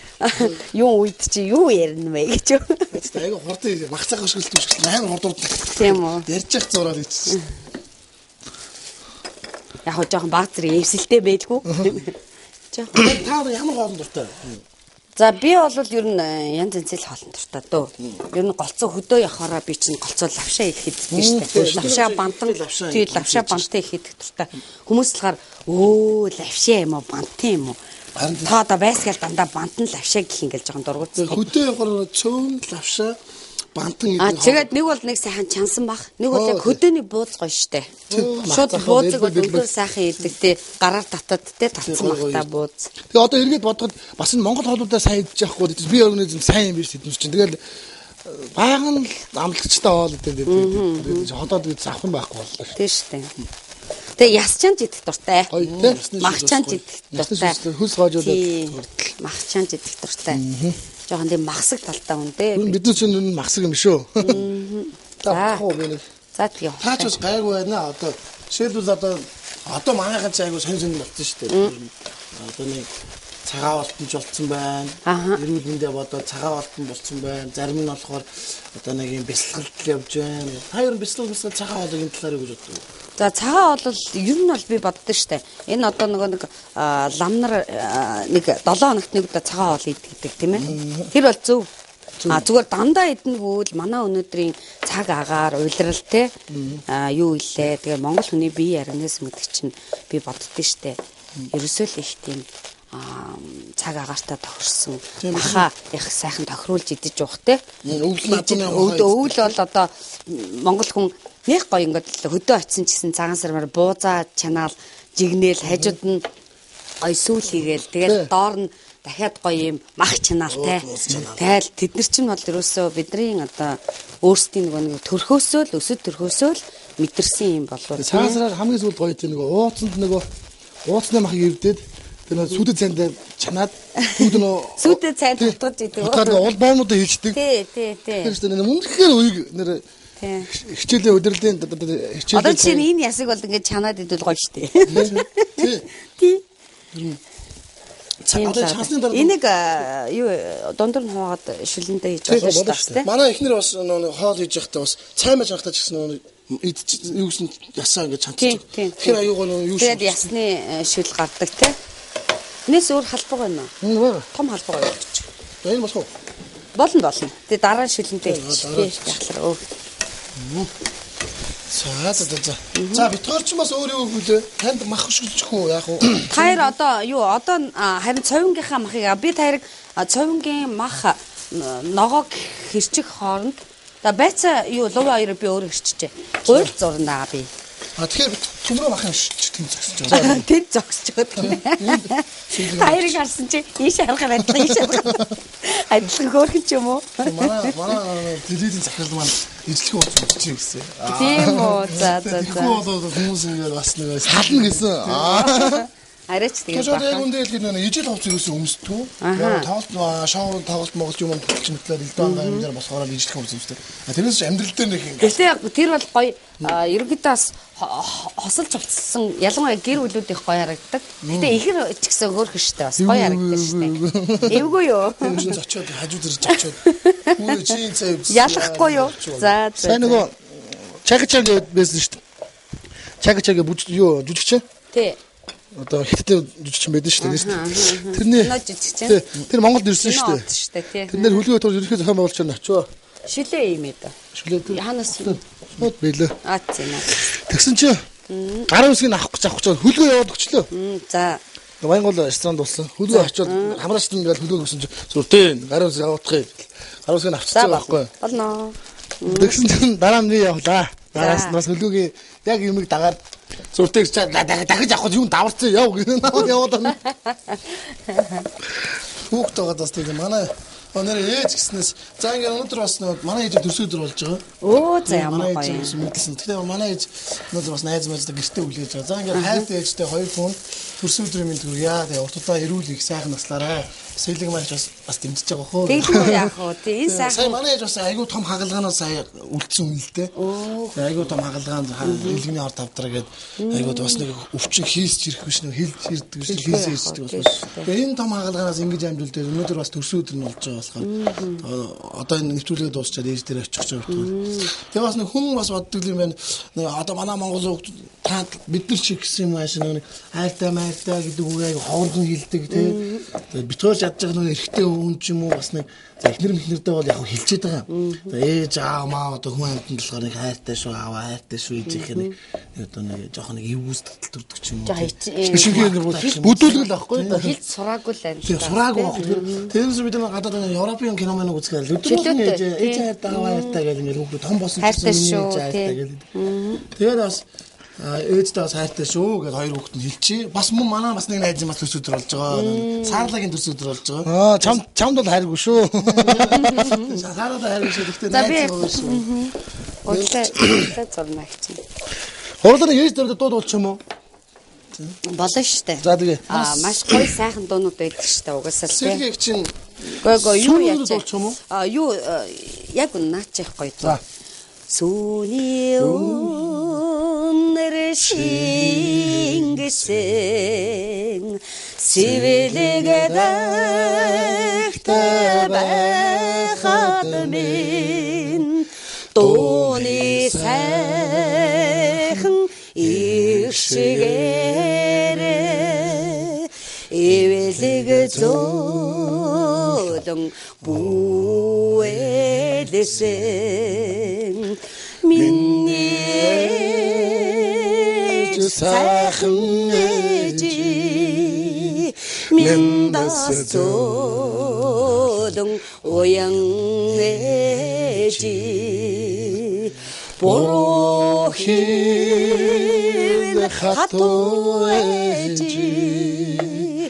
юу үед чи юу ярина вэ гэж. Аюу хурд махцах хөшгөлт амар хурд урд. Тийм үү. Ярьж явах зураад ичсэн. Яг хоо жоохон баг зэрэг эвсэлтэй байлгүй. Жоохон. Та ямар хоолн дуртай? За би бол ер нь янз янзэл хоолн дуртай дөө. Ер нь голцоо хөдөө явахаараа би чинь голцоо лавшаа идэхэд тийм шүү дээ. Лавшаа бантан тий лавшаа бантан идэхэд дуртай. Хүмүүс талаар өө лавшаа юм уу бантан юм уу? Та одоо байсгаал дандаа бантан лавшаа гэх ингээл жоохон дургуутсан. Хөдөө явахаар цөөн лавшаа бантан идэв. Тэгээд нэг бол нэг сайхан чансан баг. Нэг бол яг хөдөөний бууз гоё штэ. Шууд буузыг бол өндөр сайхан идэг тий гараар татад тий татсан багтаа бууз. Тэгээ одоо эргээд бодоход бас энэ Монгол хоолуудаа сайн идэж явахгүй би организм сайн юм биш хэдэн чинь. Тэгэл баян амлагчтай хоол гэдэг. Ходоод бид авах юм байхгүй боллоо шүү. Тий штэ. Тэгээ ясчаанч идэх дуртай. Махчаанч идэх дуртай. Хөлс гоожуудад махчаанч идэх дуртай. Жохон тийм махсаг талтай хүн дээ. Бид нар чинь махсаг юм шүү. За тэгээ. Таач бас гайгүй байна. Одоо жишээлбэл одоо манайхан ч айгүй сонь болсон шүү дээ. Одоо нэг цагаан алтан ч болцсон байна. Эрүүл мэндэ бодоод цагаан алтан болцсон байна. Зарим нь болохоор одоо нэг юм бясалгалт явж байна. Та ер нь бясалгал цагаан хоолыг энэ талаар юу гэж боддог вэ? За цагаан бол ер нь бол би боддоо штэ. Энэ одоо нэг ламнар нэг 7 хоногт нэг удаа цагаан хоол идэх тийм ээ. Тэр бол зөв. Зүгээр дандаа идэнгүй л манай өнөөдрийн цаг агаар уйлрал те юу илээ. Тэгээ Монгол хүний бие организм гэдэг чинь би боддоо штэ. Ерөөсөө л их тийм цаг агаартай тохирсон маха их сайхан тохируулж идэж явах те. Өвөл бол одоо Монгол хүн нэг гоё ингээд хөдөө очисон ч гэсэн цагаан сармаар буузаа чанаал жигнээл хажууд нь ой сүүл хийгээл тэгээд доор нь дахиад гоё юм мах чанаалтай. Тэгэл тэд нар чинь бол ерөөсөө бидний одоо өөрсдийн нэг төрхөөсөө л өсөд төрхөөсөө л мэдэрсэн юм болов. Цагаан сараар хамгийн сүүл гоё тийм ууцанд ууцны махыг ивдээд тэр сүдэд цайнд чанаад сүдэд цайнд тутгаж идэг. Одоо уул боомнуудаа хийждэг. Тий. Тэр чинь мөндөхээр уйг нэр хичээлийн өдрлийн хичээлийн одоо чинь энэ ясыг бол ингээд чанаад идэл гоё штэ. Тий. Энийг юу дундуур нь хуугаад шүлэндээ хийж байгаа шүү дээ. Манай эхнэр бас хоол хийж байхдаа бас цаймаж байхдаа ч гэсэн юу гэсэн ясаа ингэж чанцдаг. Тэгэхээр аюугаа юу шүү. Тэгээд ясны шүл гардаг тий. Энэс өөр халбаг байна уу? Том халбаг байна гэж. Энэ болох уу? Болно. Тэгээд дараа шүлэнтэй хийж яхалаа. За битгаар ч бас өөр юу хүлээ. Танд мах шүлжих үү яах вэ? Таяр одоо харин цовингийнхаа махыг би таяр цовингийн мах ногоог хэрчих хооронд байцаа лув хоёроо би өөрөө хэрчжээ. Гуйл зурнаа би. Тэгэхээр төмрөө мах юм шүү тийм зогсож байгаа. Тэр зогсож байгаа. Таярыг харсан чи ийш харах адилхан ийш харах. Адилхан хөөрхөн ч юм уу? Манай телевизийн захирал маань ижлэх болж чинь гэсэн. Тийм үү. За. Тэгвэл хүмүүс ингээд бас нэг сална гэсэн. Арайч тэгээд баха. Тэгээд үндэ хэлгээд ижил хувц юусэн өмсдөг. Тоглолт шоу тоглолт Монгол юм болчих мэтлэр элдэн гамдэр болохоор ижлэх хувц өмсдөг. Тэрнээс ч амьдрал дээр нэг ингээд. Гэхдээ тэр бол гоё ерөнхийдөө бас хосолж хувцсан ялангуяа гэр бүлүүд их гоё харагддаг. Гэтэ ихэр ч гэсэн хөөрхөн штэ бас гоё харагддаг штэ. Эвгүй юу? Тэр чинь зочоод хажууд ирж очоод. Өөрөө чи цай өвс. Ялахгүй юу? За. Сайн нөгөө чагчаг байсан штэ. Чагчаг бүж юу жүжигч? Тий. Одоо хиттэй жүжигчин байдаг шүү дээ. Тэрний тэр Монголд ирсэн шүү дээ. Тэрнэр хөлгөө төр ерөнхий зохион байгуулалт чинь очив. Шилээ юм ээ да. Шилээ. Яанаас шууд бэлээ. Тийм ээ. Тэгсэн чи гарын үсгийг авах гэж хөлгөө яваад өчлөө. За. Баянгол ресторанд болсон. Хөлгөө очоод хамраач нь ингээл хөлгөө гэсэн чи зүр тийм гарын үсгийг авах гэх. Гарын үсгийг авчихсан байхгүй. Болно. Тэгсэн чи дараа нь явлаа. Нас хөлөөгийн яг юмыг дагаад зуртыг дахиж авах юм даварцсан яв гэнэ наваа яваад байна. Хүүхд байгаа бас тийм манай өнөр ээж гиснээс за ингээ өнөөдөр бас манай ээж төрсөдөр болж байгаа. Оо за ямар гоё. Мэдсэн. Тэгэхээр манай ээж өнөөдөр бас найз найзтай гэртээ үлээж байгаа. За ингээ хайртай ээжтэй хоёр хүн төрсөдрийн мэд хүргье. Тэгээ урт удаа эрүүл их сайхан наслаарай. Сэлэг маань бас дэмжиж байгаа хөө. Тэглүү яах вэ? Энэ Сая сайхан манай ээж бас айгүй том хагалгаанаас сая үлдсэн юм л дээ. Айгүй том хагалгаан хэлгний орд авдраа гээд айгүй бас нэг өвчин хийсч ирэх биш нэг хэлж ирдэг биш хийсэж ирдэг бас. Тэгээ энэ том хагалгаанаас ингэж амжилт дээр өнөөдөр бас төрсөн өдөр нь болж байгаа болохоор одоо энэ нэвтрүүлгээ дуусчаад ээж дээр очих гэж байгаа. Тэгээ бас нэг хүн бас боддог юм байна. Одоо манай Монгол хүмүүс та бид нар шиг гэсэн юм ааш нэг хайртай майртай гэдэг үгийг ховорхон хэлдэг тий. Тэгээ битгүүлж ядж байгаа нэг эрэгтэй хүн ч юм уу бас нэг эхнэр мэхнэрдээ бол яг хэлчихэд байгаа. Ээж аав маа одоо хүн амьтанд болохоор нэг хайртай шүү ааваа хайртай шүү ээж их нэг одоо нэг жоохон нэг эвгүүс татал төрдөг ч юм уу. Бүдүүлгэл байхгүй. хэлж сураагүй л байна. Тэгээ сураагүй байхгүй. Тэрнээс бид нэг гадаад нэг Европын кино мань үзэхээр өдөр болгон ээж хайртай ааваа хайртай гэдэг ингээд хүүхд том болсон ч гэсэн ээж хайртай гэдэг. Тэгээд бас ээжтэй бас хайртай шүү гэж хоёр хүүхэд нь хэлчихээ. Бас мөн манай бас нэг найз юм бас төсөөдөр болж байгаа. Саарлагийн төсөөдөр болж байгаа. Чамд бол хайргүй шүү. Саарлагаа хайргүй шүү. Гэхдээ найз байгаа шүү. Уйлаа зурна гэж. Хурдан ээж дээр дууд болчих юм уу? Болно штэ. За тэгээ. Маш гоё сайхан дуунууд байдаг штэ угаасаа л. Сэлгийг чинь Гоо юу яаж болчих юм уу? Юу яг наачих гоё. За. Сүний өнөр шингэсэн сэвэлэг дахтай байхад минь дууны сайхан иршгээрээ эвэлэг зөөлөн бүэлсэн миний сайхан ээжи миндас зөөлөн уян ээжи бороо хин хатуу ээжи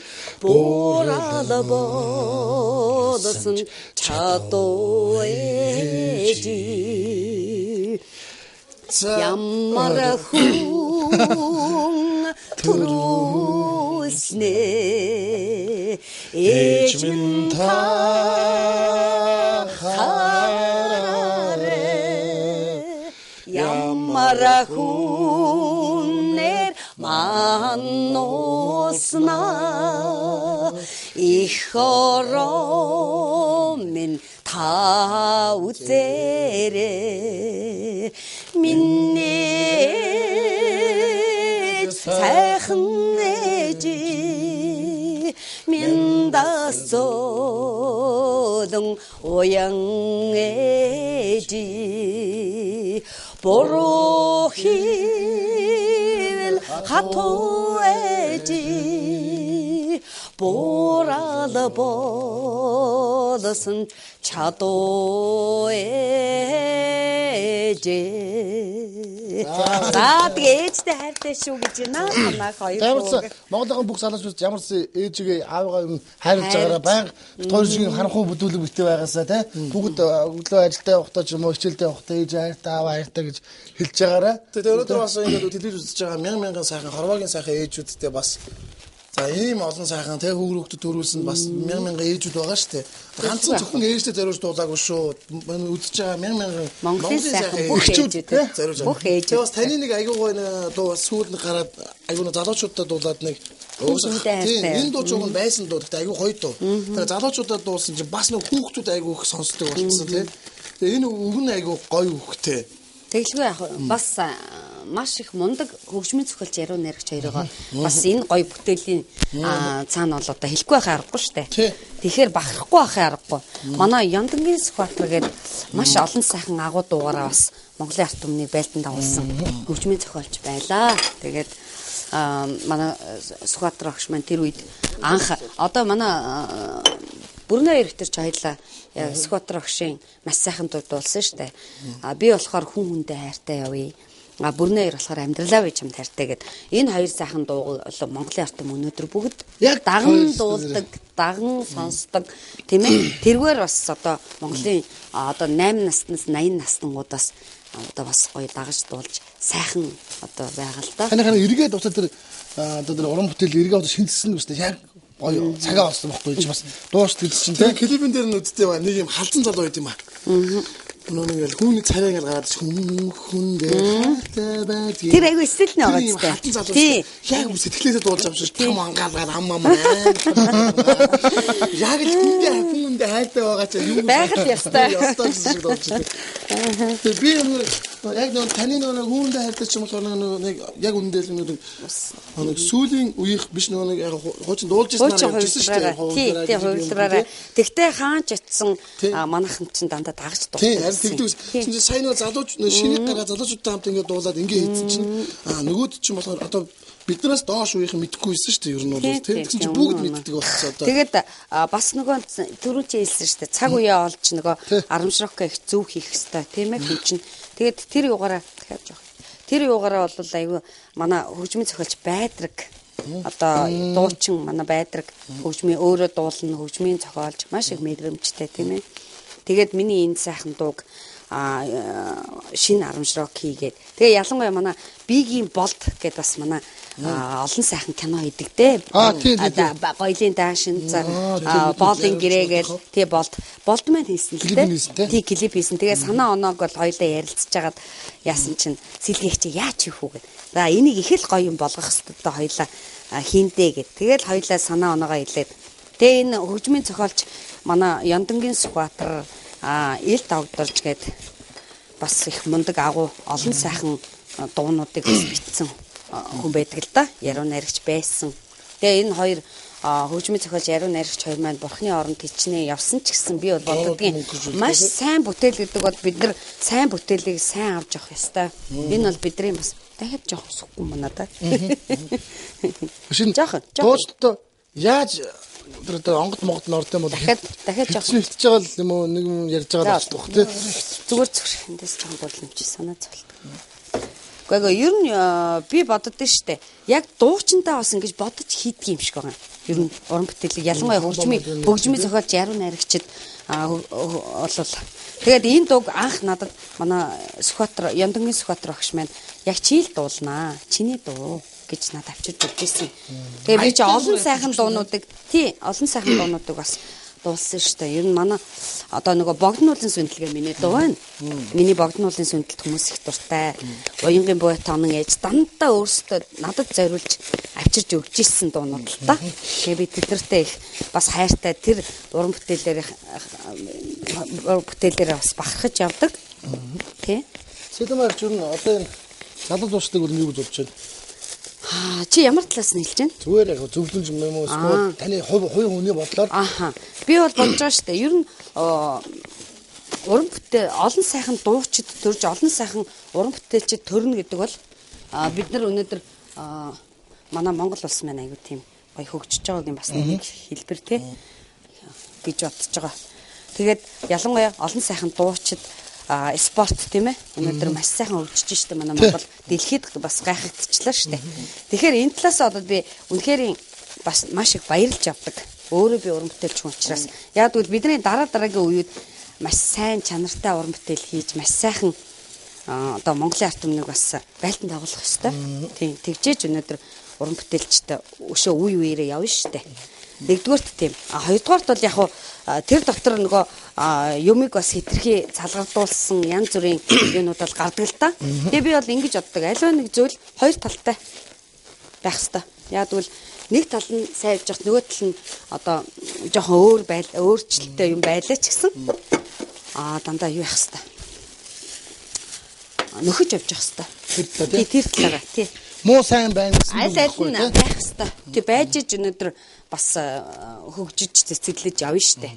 борала бодсон чадуу ээжи ямар хүн төрүүлснэ ээж минь та хараарэ ямар хүнээр мануусна их ороо минь та үзээрэ миний сайхан ээжи миндас зөөлөн уян ээжи бороо хил хатуу ээжи борала бодсон чадуу ээжи. За тэгээ ээжтэй хайртай шүү гэж байна. Хоёр. Ямарсан Монголын бүх залуучууд ямарсан ээжигээ аавгаа хайрлаж байгаараа байнга хоёр шиг харанхуй бүдүүлэг битээ байгаасаа тий. Бүгд өглөө ажилдаа явахдаа ч юм уу хичээлдээ явахдаа ээж хайртай аав хайртай гэж хэлж байгаараа. Тэгээ өнөөдөр бас ингээд телевиз үзэж байгаа мянган сайхан хорвогийн сайхан ээжүүдтэй бас за ийм олон сайхан тэг хүүхдүүд төрүүлсэн бас мянган ээжүүд байгаа шүү дээ. Ганцхан зөвхөн ээжтэй зориулж дуулаагүй шүү. Үзэж байгаа мянган Монголын сайхан бүх ээжүүд зориулж байгаа. Бүх ээжүүд. Тэгээ бас таны нэг айгүй гоё дуу сүүлд нь гараад айгүй залуучуудад дуулаад нэг энэ дуу ч уг нь байсан дуу. Тэгтээ айгүй гоё дуу. Тэгээ залуучуудад дуулсан чинь бас нэг хүүхдүүд айгүй их сонсдог болсон тий. Тэгээ энэ үг нь айгүй гоё үгтэй. Тэглгүй яг бас маш их мундаг хөгжмийн зохиолч яруу найрагч хоёроо бас энэ гоё бүтээлийн цаана бол одоо хэлэхгүй байхаа аргагүй штэ. Тэгэхээр бахархгүй байхаа аргагүй. Манай Яндангийн Сүхбаатар гээд маш олон сайхан агуу дуугаараа бас Монголын арт түмнийг байлдан дагуулсан хөгжмийн зохиолч байлаа. Тэгээд манай Сүхбаатар огш маань тэр үед анх одоо манай Бүрнэ хоёр ихтер ч хоёлаа Скватер огшийн маш сайхан дуулсан шүү дээ. Би болохоор хүн хүндээ хайртай явъя. Бүрнэ хоёр болохоор амьдралаа бий чамд хайртай гэд энэ хоёр сайхан дуу Монголын ард түмэн өнөөдөр бүгд даган дуулдаг, даган сонсдог тийм ээ. Тэргээр бас одоо Монголын одоо 8 наснаас 80 наснуудаас одоо бас гоё дагаж дуулж сайхан одоо байгаа л да. Хана эргээд уцаа тэр одоо тэр уран бүтээл эргээд шинжилсэн үстэй яг гоё цагаа олсон байхгүй чи бас дуушд гэсэн чинь тийм клипэн дээр нь үдтэй ба нэг юм халзан залуу байт юм аа. Нэг хүний царай ингээл гараад хүндээ хайртай. Тэр айгүй стил нэ байгаа ч тийм. Яг сэтгэлээсээ дуулж авсан ш. Там ангаалгаад ам. Яг л хүндээ хайртай байгаа ч юу байгаль ястай. Ястай гэсэн шиг дуулж байна. Тэр би яг нэг таны нэг хүндээ хайртай ч юм болохоор нэг яг үндэл нэг сүүлийн үеих биш нэг яг хуучин дуулж ирсэн юм гэсэн шүү дээ. Тийм хувилбараараа. Тэгтээ хаач ятсан манайхан чинь дандаа дагаж дуулсан. Тэгдэг. Сайн нэг залууч шинэ дараа залуучуудтай хамт ингээд дуулаад ингээд хийсэн чинь нөгөөд чинь болохоор одоо биднээс доош үеийнхэн мэдэхгүй байсан шүү дээ. Ер нь бол тийм чинь бүгд мэддэг болсон одоо. Тэгээд бас нөгөө түрүүн чи хэлсэн шүү дээ. Цаг үеэ олж нөгөө арамшрокко их зөв хийх хэвээр тийм ээ хүн чинь. Тэгээд тэр юугаараа дахиад жоох. Тэр юугаараа бол айгүй манай хөгжмийн зохиолч Байдраг одоо дуучин манай Байдраг хөгжмийн өөрөө дуулна, хөгжмийн зохиолч маш их мэдрэмжтэй тийм ээ. Тэгээд миний энэ сайхан дууг шинэ арамшрок хийгээд тэгээ ялангуяа манай бигийн болд гэдээ бас манай олон сайхан кино хийдэг дээ. Гоёлын даашин боолын гэрээгээл тий болд маань хийсэн л дээ. Тий клип хийсэн. Тэгээ санаа оноог бол хоёлаа ярилцж хагаад яасан чинь сэлгийх чи яач хийх үү гэд. За энийг их л гоё юм болгох хэрэгтэй хоёлаа хийндээ гэд. Тэгэл хоёлаа санаа оноогоо хэлээд тэгээ энэ хөгжмийн зохиолч манай Яндангийн Скватер ил давдарж гээд бас их мундаг агуу олон сайхан дуунуудыг бас бичсэн хүн байдаг л да. Яруу найрагч байсан. Тэгээ энэ хоёр хөгжмийн зохиолч яруу найрагч хоёр маань бурхны оронд хичнээн явсан ч гэсэн би бол боддгийн маш сайн бүтээл гэдэг бол бид нар сайн бүтээлийг сайн авч явах ёстой. Энэ бол бидний бас дахиад жоох сүхгүй манадаа. Жоох. Дуустал яаж тэр онгод монгод норд юм бол дахиад жоох хөвтөж байгаа л юм уу нэг юм ярьж байгаа л байна тий. Зүгээр эндээс жоох бодломж санаа зовлт. Гэхдээ ер нь би боддоо штэ. Яг дуучинтай бас ингэж бодож хийдэг юм шиг байгаа. Ер нь уран бүтээлийг ялангуяа хөгжмийн зохиолч яруу найрагчид болол. Тэгээд энэ дууг анх надад манай Скватер Яндангийн Скватер багш маань яг чийл дуулнаа. Чиний дуу гэж надад авчирч өгсөн. Тэгээ би чи олон сайхан дуунуудыг бас дуулсан шүү дээ. Ер нь манай одоо нөгөө богднуулын сүндлэгээ миний дуу байна. Миний богднуулын сүндлэлд хүмүүс их дуртай. Уянгийн буй тонон ээж дандаа өөрсдөө надад зориулж авчирч өгч ирсэн дуунууд л та. Тэгээ би тэднэртэй их бас хайртай тэр уран бүтээлээрээ бас бахархаж явдаг. Тэ. Сэдэмэр ч ер нь одоо энэ залуу дуустыг юу гэж бодож байна? Чи ямар талаас нь хэлж байна? Зүгээр яг зөвлөмж юм уу? Эсвэл таны хувь хүний бодлоор? Би бол бодож байгаа шүү дээ. Ер нь уран бүтээл олон сайхан дуучид төрж олон сайхан уран бүтээлчид төрнө гэдэг бол бид нар өнөөдөр манай Монгол улс маань аягүй тийм гоё хөгжиж байгааг юм бас нэг хэлбэр тий гэж бодож байгаа. Тэгээд ялангуяа олон сайхан дуучид спорт тийм ээ өнөөдөр маш сайхан хөгжиж штэ манай Монгол дэлхийд бас гайхагдчихлаа штэ. Тэгэхээр энэ талаас одоо би үнэхээр бас маш их баярлж авдаг. Өөрөө би уран бүтээлч хүн учраас яг тэгвэл бидний дараагийн үеуд маш сайн чанартай уран бүтээл хийж маш сайхан одоо Монголын ард түмнийг бас байлдан дагуулах ёстой. Тийм тэгжээж өнөөдөр уран бүтээлчтэй өшөө үе үеэрээ явна штэ. Нэгдүгээрт тийм. Хоёрдугаарт бол яг тэр дотор нөгөө юмыг бас хитрхи цалгардуулсан янз бүрийн юмнууд бол гардаг л та. Тэгээ би бол ингэж боддог. Аливаа нэг зүйл хоёр талтай байх хэвээр. Яг тэгвэл нэг тал нь сайжж явах, нөгөө тал нь одоо жоохон өөрчлөлттэй юм байлаа ч гэсэн дандаа юу явах хэвээр. Нөхөж явж явах хэвээр. Тэр талаараа тий. Муу сайн байна гэсэн үг байхгүй тий. Байх хэвээр. Тий байж өнөөдөр бас хөгжиж цэцэглэж явна штэ.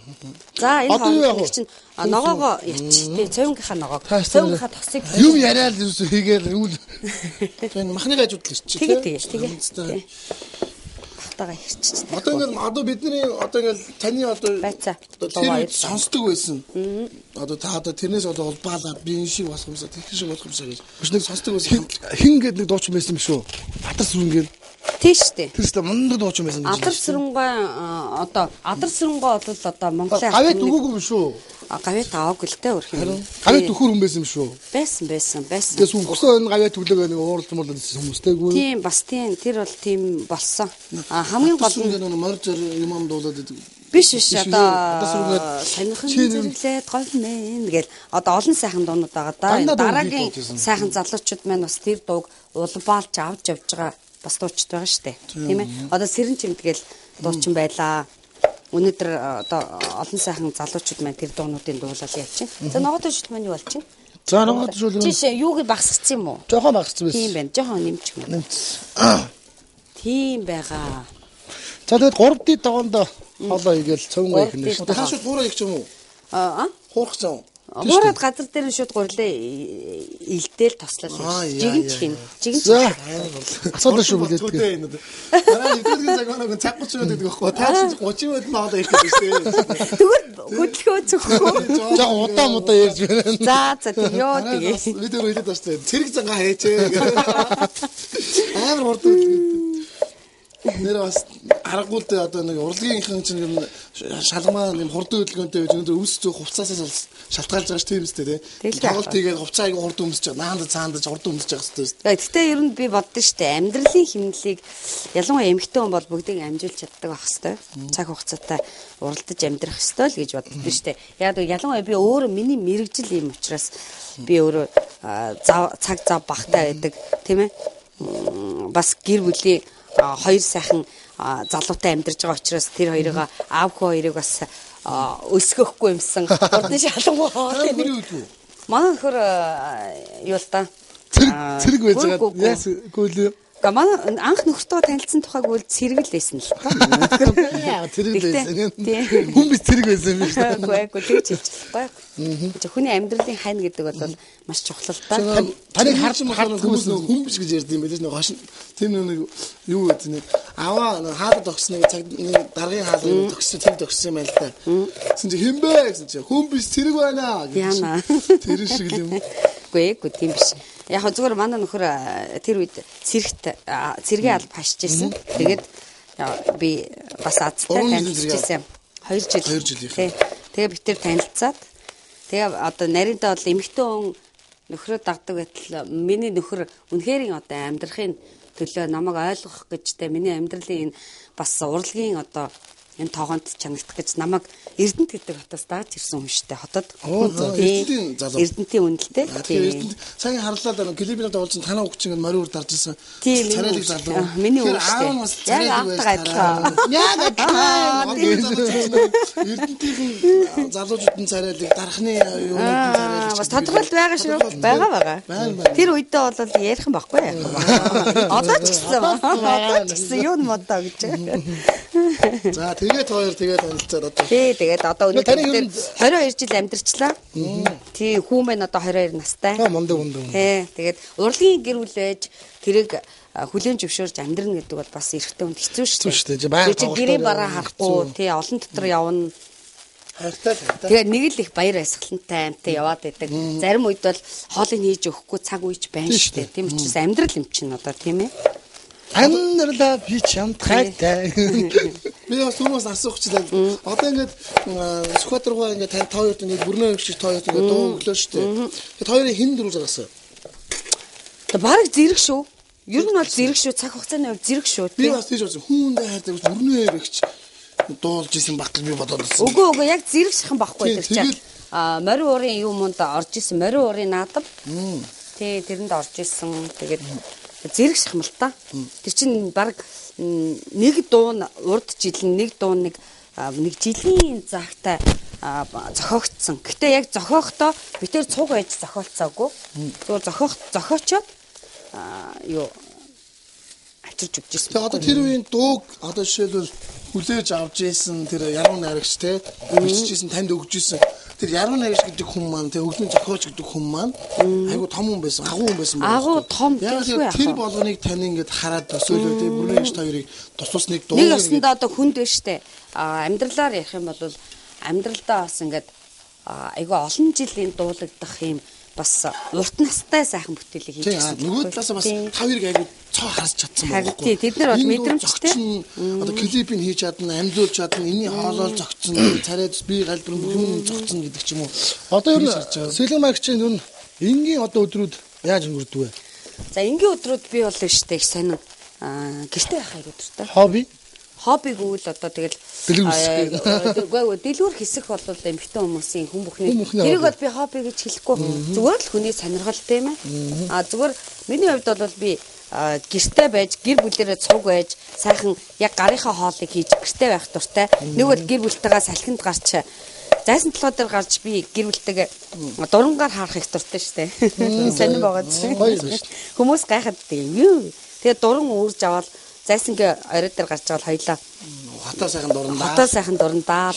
За энэ хоолны чинь ногоогоо яч тий цовингийнхаа ногоог цовингийнхаа тосыг юм яриад хийгээл үл энэ махны гажууд л чи тэгээ багтаага хэрччихсэн. Одоо бидний таны Байцаа. тэр сонсдог байсан. Та тэрнээс улбаалаад би энэ шиг болох юмсаа тэр шиг болох юмсаа гэж. Биш нэг сонсдог байсан. Хин гэдэг нэг дуучин байсан юм шүү. Атар сүрэн гээд. Тийш үү. Тэр ч мундаг дуучин байсан. Адар сүрэнгой адар сүрэнгой бол одоо Монголын гавьт өгөөгүй юм шүү. Гавьт аваагүй л дээ өөр юм. Гавьт өхөр хүн байсан юм шүү. Байсан. Тэгээс өсөө энэ гавьт төглөөгөө нэг ууралж хүмүүстэйгүй. Тийм бас тийм тэр бол тийм болсон. Хамгийн гол нь морж юм дуулаад идэг. биш одоо санийхан зэрэглээд говьмэн гэл одоо олон сайхан дуунууд байгаа да. Дараагийн сайхан залуучууд маань бас тэр дууг улбаалж авч явж байгаа бас дуучид байгаа штэ. Тийм ээ. Одоо сэрэн чимдгээл дуучин байлаа. Өнөөдөр одоо олон сайхан залуучууд маань тэр дуунуудын дуулал явчихна. За ногоон төшөлт маань юу болчихно? За ногоон төшөлт жишээ юуг багсгсан юм уу? Жохон багссан байсан. Тийм байна. Жохон нэмчих юм. Тийм байгаа. За тэгээд 3D дагонд хоолоо игээл цөөнгөө ихнэ шүү. Хаашаа хуураа их ч юм уу? Хуурах зам. Хуураад газар дээр нь шууд гурлаа илдээл тослоо. Жигэнч. Асуудал шүү бүлээд. Дараа нэгдүгээр цаг оног цаг 30 минут гэдэг байхгүй. Таач 30 минут хоолоо их гэдэг шүү. Тэгвэл хөдөлгөө зөвхөн. Жаа удаа ярьж байна. За тийм ёо тэгээ. Би тэр хэлээд байна. Цэрэг зангаа хээчээ. Амар хурдан. Нэр бас аргагүй л одоо нэг урлагийнхэн чинь шалгамаа юм хурдан хөдөлгөөнтэй байж өнөөдөр өмс зөх хувцаасаас шалтгаалж байгаа ш тийм үстэй тий. Тоглолт хийгээд хувцаа айгу хурдан өмсөж байгаа. Наанд цаандаж хурдан өмсөж байгаа хэвчээ. Гэхдээ ер нь би боддоо штэ амьдралын хэмнэлийг ялангуяа эмэгтэй хүн бол бүгдийг амжуулж чаддаг байх хэвээр. Цаг хугацаатай уралдаж амьдрах хэвээр л гэж боддоо штэ. Яг ялангуяа би өөрөө миний мэрэгжил юм учраас би өөрөө цаг зав багтаа байдаг тийм ээ. Бас гэр бүлийн хоёр сайхан залуутай амьдарч байгаа учраас тэр хоёрыг аав хөө хоёрыг бас өсгөхгүй юмсан. Урдны шалангуй хоолой. Манай нөхөр юу л та цэрэг байж байгаа. Яас гүйлээ. Манай анх нөхөртөө танилцсан тухайг бол цэрэг л байсан л та. Яа цэрэг л байсан. Хүн би цэрэг байсан юм шиг. Үгүй тэгж хэлчихгүй. Хүний амьдралын хань гэдэг бол маш чухал л та. Таныг харж хүмүүс хүн биш гэж ярьд юм байлээ нэг хошин. Тэр нэг юу гэдэг нэг аваа хаалт огсныг цаг нэг даргын хаалт тогссон тэр тогссон юм байна л та. Гэсэн чи хэмбэ гэсэн чи хүн биш цэрэг байна гэж. Тэр шиг л юм. Үгүй тийм биш. Яг зүгээр манай нөхөр тэр үед цэргийн алба хашиж ирсэн. Тэгээд би бас азтай танилцчихсан. 2 жил. Тэгээ бид тэр танилцаад тэгээ одоо нарийнтаа бол эмэгтэй хүн нөхрөө дагдаг байтал миний нөхөр үнэхээр одоо амьдрахын төлөө намайг ойлгох гэжтэй миний амьдралын энэ бас урлагийн одоо энэ тоогонд чанагдах гэж намайг Эрдэнэт гэдэг хотоос дааж ирсэн хүн штэ хотод. Эрдэнэтийн үнэлтэй. Сайн харлаад клипээр дуулсан танаа өгч ингэ мориор дарж ирсэн. Царайлаг залуу. Миний үг штэ. Яг автаа адилхан. Яг адилхан. Эрдэнэтийн залуучуудын царайлаг дарахны юунуудын царайлаг. Бас тодорхойл байгаа шүү. Байгаа. Тэр үедээ бол ярих юм баггүй яах вэ? Одоо ч гэсэн юу модоо гэж. За тэгээд танилцаад одоо. Тэгээд одоо өнөөдөр 22 жил амьдарчлаа. Тий хүүмэн одоо 22 настай. Мундаг. Тэгээд урлагийн гэр бүл байж тэрийг хүлээн зөвшөөрж амьдрна гэдэг бол бас эрэгтэй хүнд хэцүү шүү дээ. Чи гэрээ бараа харахгүй тий олон дотор явна. Хайртай. Тэгээд нэг л их баяр баясгалантай амтай яваад байдаг. Зарим үед бол хоолыг хийж өгөхгүй цаг үеч байна шүү дээ. Тийм учраас амьдрал юм чинь одоо тийм ээ. Амьдралаа би чамд хайртай. Би бас хүмүүс асуучихлаа. Одоо ингээд Сүхбаатаргаа ингээд тань тооёрт ингээд бүрнөө шиг тооёрт ингээд дуу өглөө шүү дээ. Тэгээд хоёрын хин дөрөв гаргасан. Тэг бараг зэрэг шүү. Ер нь бол зэрэг шүү. Цаг хугацааны хувьд зэрэг шүү. Би бас тийж бодсон. Хүүндээ хайртай бүрнөө эрэгч дуулж исэн багтал би бодоод байсан. Үгүй яг зэрэг шихэн баггүй тэр чинь. Морин уурын юмд орж исэн. Морин уурын наадам. Тий тэрэнд орж исэн. Тэгээд зэрэг шахам л та. Тэр чинь баг нэг дуун урд жил нэг дуун нэг жилийн загтай зохиогдсон. Гэтэ яг зохиохдоо би тэр цуг байж зохиолцоогүй. Зүгээр зохиочоод юу ачирч өгч ирсэн. Тэгээ одоо тэр үеийн дууг одоо жишээлбэл хүлээж авч ийсэн тэр яруу найрагч те бичиж ийсэн танд өгч ийсэн. тэр Яруу Найгш гэдэг хүн маань тэг өвгний зохиолч гэдэг хүн маань айгу том хүн байсан, агуу хүн байсан байна. Агуу том яг тэр болгоныг тань ингээд хараад төсөөлөө тэг бүрэн гэж хоёрыг тусусныг дуу. Нэг өсөндөө одоо хүнд байна штэ. Амьдралаар ярих юм бол амьдралдаа бас ингээд айгу олон жилийн дуулагдах юм бас урт настай сайхан бүтээлийг хийж байгаа. Нөгөө талаас бас та хоёрыг айгу цоо харж чадсан байна. Харин тэд нар бол мэдрэмжтэй. Одоо клипийг хийж чадна, амжуулж чадна, энэний хоолол зөгцсөн, царайд би галбар бүхэн зөгцсөн гэдэг ч юм уу. Одоо ер нь Сэлэн Маркчийн ер нь энгийн одоо өдрүүд яаж өнгөрдөг вэ? За энгийн өдрүүд би бол штэ их сонин гэртээ байх айгу өдөртэй. Хоббиг үйл одоо тэгэл дэлгүүр хэсэх бол эмэгтэй хүмүүсийн хүн бүхний тэрийг бол би хобби гэж хэлэхгүй зүгээр л хүний сонирхолтой юм аа. Зүгээр миний хувьд бол би гэртээ байж гэр бүлээрээ цуг байж сайхан яг гарынхаа хоолыг хийж гэртээ байх дуртай. Нэг бол гэр бүлтэйгээ салхинд гарч зайсан толгой дээр гарч би гэр бүлтэйгээ дурангаар харах их дуртай штэ. Сонир байгаа чинь. Хүмүүс гайхаад тийм. Тэгээ дуран уурж аваад зайсангийн орой дээр гарч байгаа хоёлаа хатаа сайхан дурандаа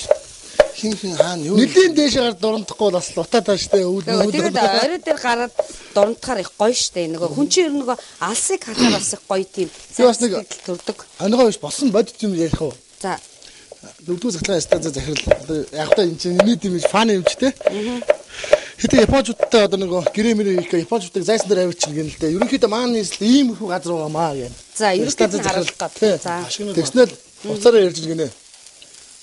хин хаана юу нэлийн дээшээр дурандахгүй бас утаатай штэ тэгээд орой дээр гараад дурандахаар их гоё штэ нөгөө хүн чинь ер нь нөгөө алсыг харахаар бас их гоё тийм бас нэг төрдөг ангаа биш болсон бодит юм ярих уу за дөрөвдүгээр цаглаа станц захирал яг та энэ чинь нийт юм фан юм ч те хэдий японочдтой одоо нөгөө гэрэмэр их японочдыг зайсан дээр авчих гэнэ л дээ ерөнхийдөө маань нийслэл ийм их газар байгаамаа гэн за ерөнхийдөө харуулах гэдэг за тэгснээр уцаараа ярьж гинэ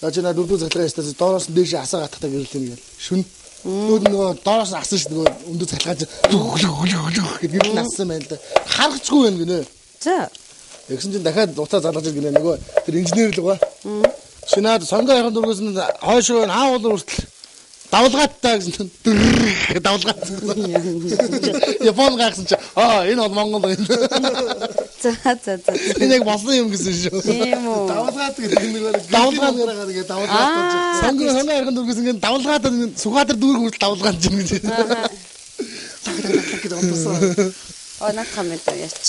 Нажина дөрөвдүгээр цаглаа станц доороос нь дээш асаа гатахтаа гэрэлтэнэ гэл шүн нөгөө доороос асан ш нөгөө өндөр цалгааж гэдэг гэрэл нассан байна л да харахчгүй байна гинэ за тэгсэн чинь дахиад уцаа залгаж гинэ нөгөө тэр инженер л байгаа шинаад сонгоо яхан дөргөөс нь хойшоо хаавал үртэл давлгааттай гэсэн давлгаат. Япон гайхсан чи энэ бол Монгол юм. За. Энэ яг болсон юм гэсэн шүү. Тийм үү. Давлгаат гэдэг нэг давлгаат гэдэг давлгаат. Сонгоо яхан дөргөөс ингэ давлгаатад Сүхбаатар дүүрэг хүртэл давлгаат юм гэж. гэдэг онцсон. Наад коммент яач.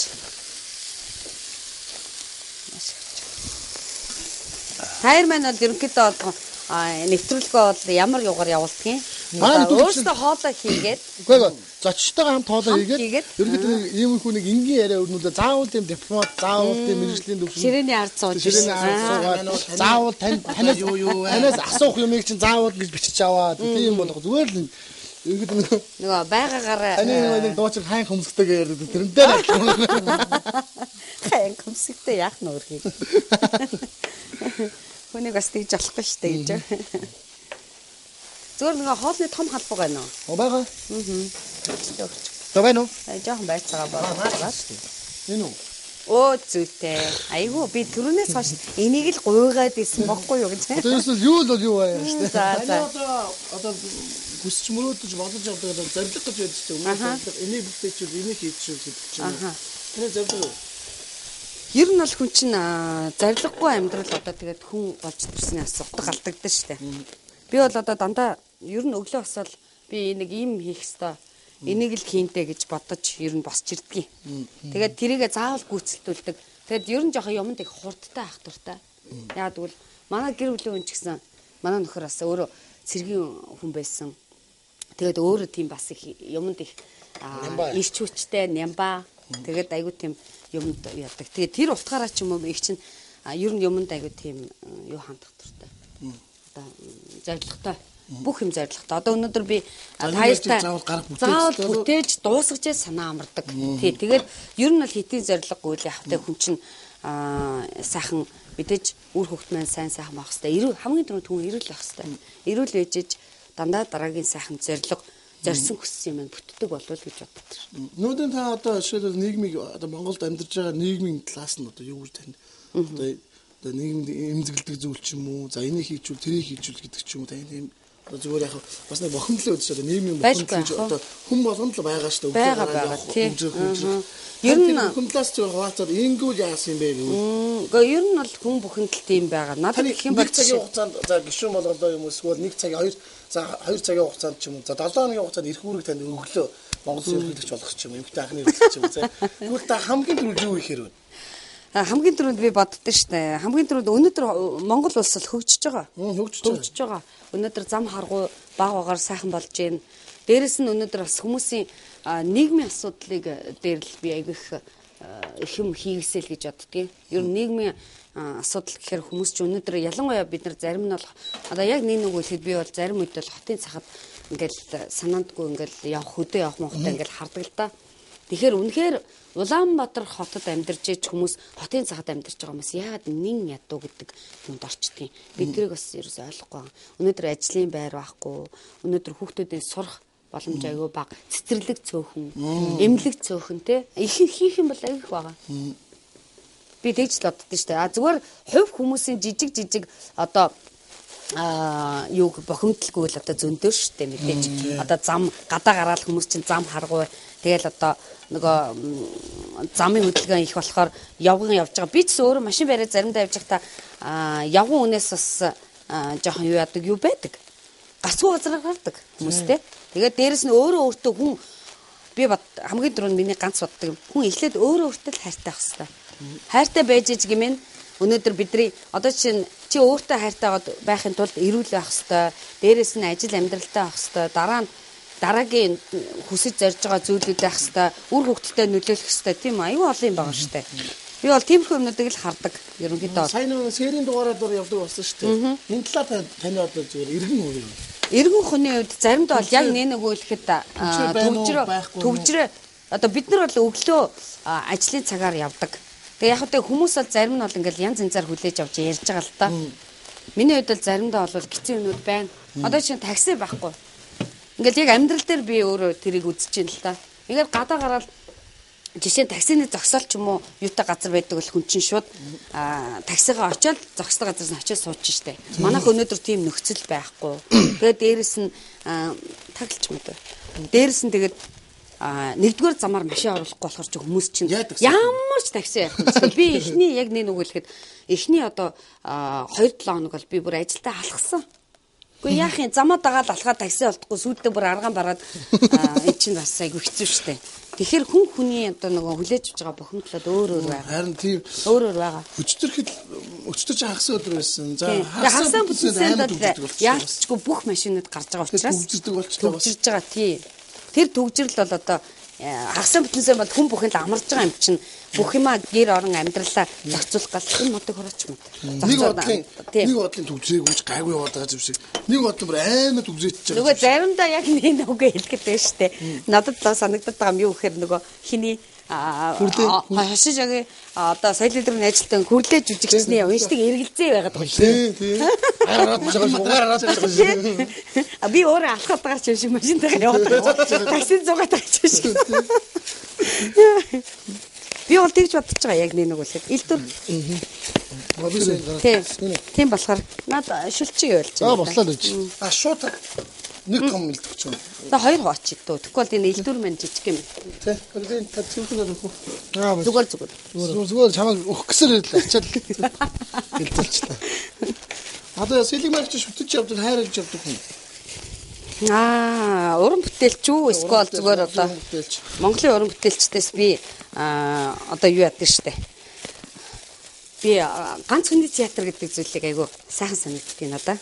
Хайр маань бол ерөнхийдөө нэвтрүүлгээ бол ямар югаар явуулдгийг өөрөөсөө хоолой хийгээд үгүй зочдтойгоо хамт хоолой хийгээд ерөнхийдөө ийм хүн нэг энгийн яриа өрнүүлээ заавал тийм дипломат заавал тийм мэрэгжлийн төвшин ширээний ард сууж заавал танаас асуух юмыг чинь заавал гэж бичиж аваад тийм болох зүгээр л ерөнхийдөө нөгөө байгаагаараа нэг дуучир хайн хөмсгтэйгээ ярьдаг тэрнтэй хайн хөмсгтэй яах нь өөрхийг хүнийг бас тэгж болохгүй шүү дээ гэж. Зүгээр нэг хоолны том халбаг байна уу? Байгаа. Байна уу? Жоохон байцаага байгаа шүү дээ. Энэ үү? Оо зүйтэй. Айгу би түрүүнээс хойш энийг л гуйгаад исэн бохгүй юу гэж. Тэрээс юу л юу байна шүү дээ. За. Одоо хүсч мөрөөдөж бодож явдаг зориг гэж байдаг шүү дээ. Энийг бүтээчүүл энийг хийчихвэл гэдэг чинь. Тэр зориг. Ер нь бол хүн чинь зориггүй амьдрал одоо тэгээд хүн болж төрсний асуудаг алдагдсан шүү дээ. Би бол одоо дандаа ер нь өглөө босвол би нэг юм хийх ёстой. Энийг л хийнтэй гэж бодож ер нь босч ирдгийг. Тэгээд тэрийгэ заавал гүйцэлдүүлдэг. Тэгээд ер нь жоохон юмд их хурдтай ах дуртай. Яагаад гэвэл манай гэр бүлийн хүн ч гэсэн манай нөхөр бас өөрөө цэргийн хүн байсан. Тэгээд өөрөө тийм бас их юмд их ирч хүчтэй нямба. Тэгээд айгуу тийм юмд яадаг. Тэгээд тэр утгаараа ч юм уу их чинь ер нь юмд айгуу тийм юу хандах дуртай. Одоо зоригтой. Бүх юм зоригтой. Одоо өнөөдөр би таяастай заавал бүтээж дуусгаж санаа амардаг. Тий. Тэгээд ер нь бол хитийн зориггүй л явахтай хүн чинь сайхан мэдээж үр хөвгт маань сайн сайхан байх хэвээр. Хамгийн түрүүнд хүн эрүүл байх хэвээр. Эрүүл ээжиж дандаа дараагийн сайхан зориг зорьсон хүссэн юм бүтдэг болов уу гэж боддог. Нүүдэн та одоо жишээлбэл нийгмийг одоо Монголд амьдарч байгаа нийгмийн талаас нь одоо юу гэж тань. Одоо нийгэмд эмзэглэдэг зүйл ч юм уу. За энийг хийчихвэл тэрийг хийчихвэл гэдэг ч юм уу. Тийм одоо зүгээр яг бас нэг бохомдлоо үзэж одоо нийгмийн бохомдол одоо хүн болгонд л байгаа шүү дээ. Байгаа тийм. Ер нь бохомдлоос зүгээр хаваацаад ингэвэл яасан юм бэ гэвэл. Гэхдээ ер нь бол хүн бохомдол тийм байгаа. Надад их юм бол цагийн хугацаанд за гişүн болгондоо юм эсвэл нэг цагийн 2 цагийн хугацаанд ч юм уу. За 7 хоногийн хугацаанд ирэх үүрэг танд өглөө Монгол ерөнхийлөгч болох ч юм уу. Эмэгтэй анхны ерөнхийлөгч юм уу. Тэгвэл та хамгийн түрүүнд юу хийхээр вэ? Хамгийн түрүүнд би боддоо штэ. Хамгийн түрүүнд өнөөдөр Монгол улс л хөгжиж байгаа. Хөгжиж байгаа. Өнөөдөр зам харгуй баг багаар сайхан болж байна. Дээрэс нь өнөөдөр бас хүмүүсийн нийгмийн асуудлыг дээр л би айгүйх их юм хийгээсэй л гэж боддгийг. Ер нь нийгмийн асуудал гэхээр хүмүүс ч өнөөдөр ялангуяа бид нар зарим нь бол одоо яг нэг үгэлэхэд би бол зарим үед бол хотын цахад ингээл санаандгүй ингээл явах хөдөө явах мохтой ингээл хардаг л да. Тэгэхээр үнэхээр Улаанбаатар хотод амьдарч иж хүмүүс хотын цагт амьдарч байгаа хүмүүс яагаад нин ядуу гэдэг юмд орчдгийг бид тэрийг бас ерөөс ойлгохгүй байгаа. Өнөөдөр ажлын байр байхгүй, өнөөдөр хүүхдүүдийн сурах боломж аягүй бага, цэцэрлэг цөөхөн, эмнэлэг цөөхөн те их юм бол аягүй их байгаа. Би тэгж л боддоо шүү дээ. Зүгээр хувь хүмүүсийн жижиг одоо юу бохимдлгүй л одоо зөндөр шүү дээ мэдээж. Одоо зам гадаа гараад хүмүүс чинь зам харгуй. Тэгэл одоо нөгөө замын хөдөлгөөн их болохоор явган явж байгаа. Би ч өөрөө машин бариад заримдаа явж байхдаа явган үнээс бас жоохон юу яадаг юу байдаг. Гацгүй газар гардаг хүмүүстэй. Тэгээд дээрэс нь өөртөө хүн би хамгийн түрүүнд миний ганц боддог хүн эхлээд өөртөө л хайртай байх хэрэгтэй. Хайртай байж иж гэмээр өнөөдөр бидний одоо чи өөртөө хайртайгаад байхын тулд эрүүл байх хэрэгтэй. Дээрэс нь ажил амьдралтай байх хэрэгтэй. Дараагийн хүсэж зорж байгаа зүйлүүд байх хэрэгтэй. Үр хөвгөлтэй нөлөөлөх хэрэгтэй. Тийм аюу олон юм байгаа шүү дээ. Би бол тиймэрхүү юмнуудыг л хардаг. Ерөнхийдөө сайн нэг сэрийн дугаараар явдаг болсон шүү дээ. Энэ талаар таны одоо зүгээр иргэн үү? Иргэн хүний хувьд заримдаа бол яг нэг үйлэхэд төвжрээ одоо бид нар бол өглөө ажлын цагаар явдаг. Тэгээ яг хөө хүмүүс бол зарим нь бол ингээл янз янзаар хүлээж авч ярьж байгаа л та. Миний хувьд бол заримдаа бол хэцүү юмуд байна. Одоо чинь такси байхгүй. Ингээл яг амьдрал дээр би өөрөө тэрийг үзэж байна л та. Ингээд гадаа гараад жишээ нь таксины зогсоол ч юм уу юутай газар байдаг бол хүн чинь шууд таксигаа очиод зогсдог газраас нь очиод сууж штэ. Манайх өнөөдөр тийм нөхцөл байхгүй. Тэгээд дээрэс нь таглч юм даа. Дээрэс нь тэгээд нэгдүгээр замаар машин оруулахгүй болохоор ч хүмүүс чинь ямар ч такси явах юм. Би эхний яг нэг үгэлэхэд эхний одоо 2-7 хоног бол би бүр ажилдаа алхсан. Гэхдээ яах юм замаа дагаад алхаад такси олдохгүй сүйдээ бүр аргаан бараад эн чинь бас айгу хэцүү штэ. Тэгэхээр хүн хүний одоо нөгөө хүлээж авч байгаа бохимдлоод өөр байгаа. Харин тийм өөр байгаа. Өчтөр чи хагас өдөр байсан. За хагасаа бүтээсэнд яалтчгүй бүх машинууд гарч байгаа учраас төгжирж байгаа тий. Тэр төгжрөл бол одоо хагасаа бүтээсэнд бол хүн бүхэн л амарч байгаа юм чинь бүх юмаа гэр орон амьдралаа зохицуулах гал энэ модыг хорооч юм. Нэг бодлын төгжрийг үүж гайгүй яваад байгаа юм шиг. Нэг бодлоо бүр аймаа төгжөөж байгаа. Нөгөө заримдаа яг нэг үгээ хэлгээд байна штэ. Надад л санагдаад байгаа юм юу гэхээр нөгөө хиний хашиж яг одоо соёлын өдрийн ажилтан хүрлээ жүжигчний уншдаг эргэлзээ байгаад байгаа шүү. Тийм. Гараад байгаа. Би өөрөө алхаад байгаа ч юм шиг машинтайгаа яваад такси зугаад байгаа ч шиг. Би бол тэгж бодож байгаа яг нэг үгэлээ. Илдүр. Тийм болохоор над шүлчиг явуулж байна. Бослоо л гэж. Шууд нэг том илдвч юм. За хоёр хооч дөө. Тэгвэл энэ илдүр мэн жижиг юм. Тэ. Гэрдэн тацуулах уу? Зүгээр. Чамайг өгөх гэсээр ачаал илдүүлчихлаа. Одоо сэлгмагч шүтэж явдаг хайрлаж явдаг хүн. Уран бүтээлч үү? Эсвэл зүгээр одоо Монголын уран бүтээлчдээс би одоо юу яадаг штэ. Би ганц хүний театр гэдэг зүйлийг айгүй сайхан санагддаг надаа.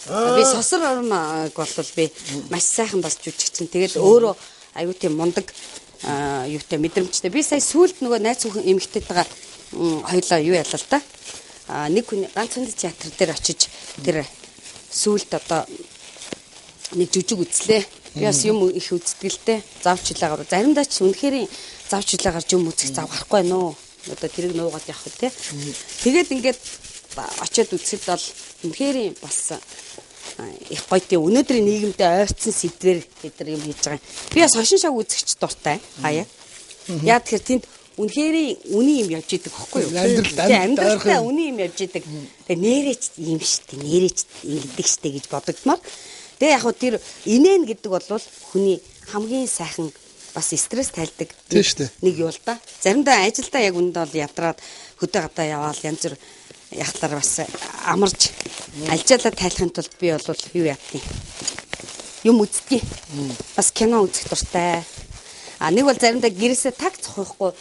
Би сосор урмаг бол би маш сайхан бас жүжигчин. Тэгээд өөрөө айгүй тийм мундаг юутай мэдрэмжтэй. Би сая сүүлд нөгөө найз хүүхэн эмэгтэйтэйгээ хоёлаа юу ялаа л та. Нэг хүн ганц хүний театр дээр очиж тэр сүүлд одоо нэг жүжиг үзлээ. Би бас юм их үзтгэлтэй. Завч хилаагаар заримдаа ч үнэхээр завч хилаагаар юм үзэх зав гарахгүй байна уу? Одоо тэрийг нуугаад явах үү те. Тэгээд ингээд очиод үзэхэд бол үнэхээр бас их гоё тийм өнөөдрийн нийгэмдээ ойрцсон сэдвэр бид нар юм хийж байгаа. Би бас хошин шог үзэгч дуртай. Хаяа. Яа тэгэхээр тэнд үнэхээр үний юм явж идэг байхгүй юу? Амьдралдаа үний юм явж идэг. Тэгээ нэрээч юм штэ, нэрээч ингэдэг штэ гэж бодогдмоор. Тэгээ яг хөө тэр инээн гэдэг бол хүний хамгийн сайхан бас стресс тайлдаг нэг юу л да. Заримдаа ажилдаа яг үндэ бол ядраад хөдөө гадаа яваал янз бүр яхалаар бас амарч альжаалаа тайлахын тулд би бол юу яатгийг юм үзтгий. Бас кино үзэх дуртай. Нэг бол заримдаа гэрээсээ таг цохихгүй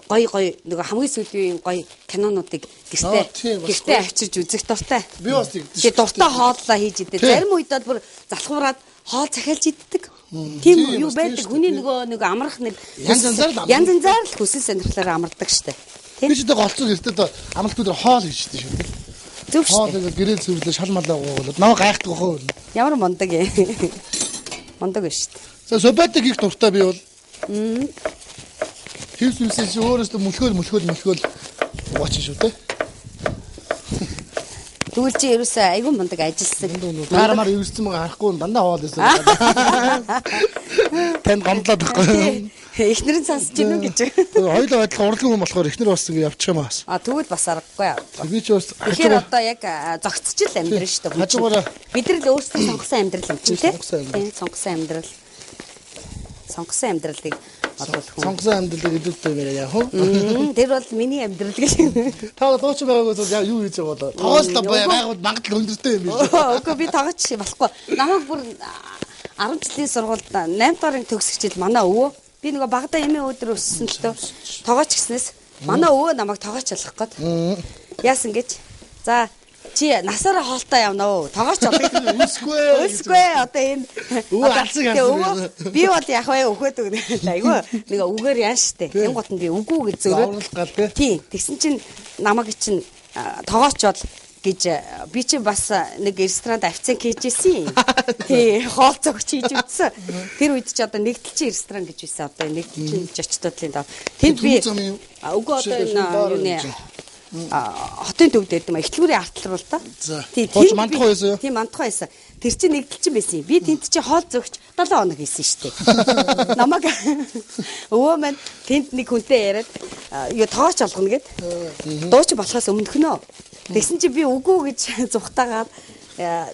гоё нөгөө хамгийн сүүлийн гоё кинонуудыг гэртээ авчирж үзэх дуртай. Би бас тэгдэж. Тэгээ дуртай хооллоо хийж идэ. Зарим үед бол бүр залхуураад хоол захиалж иддэг. Тийм юу байдаг. Хүний нэг амрах нэг янз янзаар л хүсэл сонирхлоор амардаг штэ. Би ч одоо голцоо эртэд амралт өдөр хоол хийж дээ шүү. Зөв штэ. Хоол ингээ гэрэл сүрлээ шал малаа гоолоод намайг гайхдаг хөө. Ямар мундаг юм. Мундаг биш штэ. За собатик их дуртай би бол. Хэвс үсэж өөрөөсөө мөлхөөл уучин шүү дээ. Тэгвэл чи ерөөсөө айгүй мундаг ажилласан. Таарамаар ерөөсөн мөн харахгүй дандаа хоол байсан. Танд гомдлоод байхгүй. Эхнэрийн сонсож гинүү гэж. Хоёулаа адилхан урлагийн хүн болохоор эхнэр бас ингээ явчих юм аас. Тэгвэл бас аргагүй. Би ч бас тэгэхээр одоо яг зогцчихл амьдрын шүү дээ. Хажуугаараа бид нар л өөрсдөө сонгосон амьдрал юм чинь тийм. Сонгосон амьдралыг олвол хүн. Сонгосон амьдралыг идэвхтэй мэрэ яах вэ? Тэр бол миний амьдрал гэж. Та дуучин байгаагаас юу хийж байгаа болоо? Тоолтой байгууд магадлал өндөртэй юм биш. Үгүй би тоглож болохгүй. Намайг бүр 10 жилийн сургуульд 8 дугаарыг төгсгчил манай өвөө би нөгөө багада эмээ өдөр өссөн ч тоо тоогооч гиснээс манай өвөө намайг тоогооч болох гээд. Яасан гэж. За чи насаараа хоолтой явна уу? Тоогооч болох. Үсгүй. Одоо энэ өвөө алсаг алсаг. Би бол яг бай өгөөд өгнө. Айгүй нэг үгээр яан штэ. Энэ гот нь би үгүй гэж зөрөө. Тийм. Тэгсэн чинь намайг чинь тоогооч бол гэж би чи бас нэг ресторанд официант хийжсэн. Тий, хоол зогч хийж үзсэн. Тэр үед чи одоо нэгдэлчин ресторан гэж байсан. Одоо нэгдэлчин жочдодлын доо. Тэнд би үгүй одоо энэ юуны хотын төвд байдаг ма ихтлгүүрийн артлал бол та. Тий, тэр мандахаа байсан юу? Тийм, мандахаа байсан. Тэр чинь нэгдэлчин байсан юм. Би тэнд чи хоол зогч 7 хоног хийсэн шүү дээ. Намайг өвөө маань тэнд нэг хүнтэй яриад юу тоогооч олгоно гэд. Дууч болохоос өмнөхнөө. Тэгсэн чи би үгүй гэж зүхтаагаад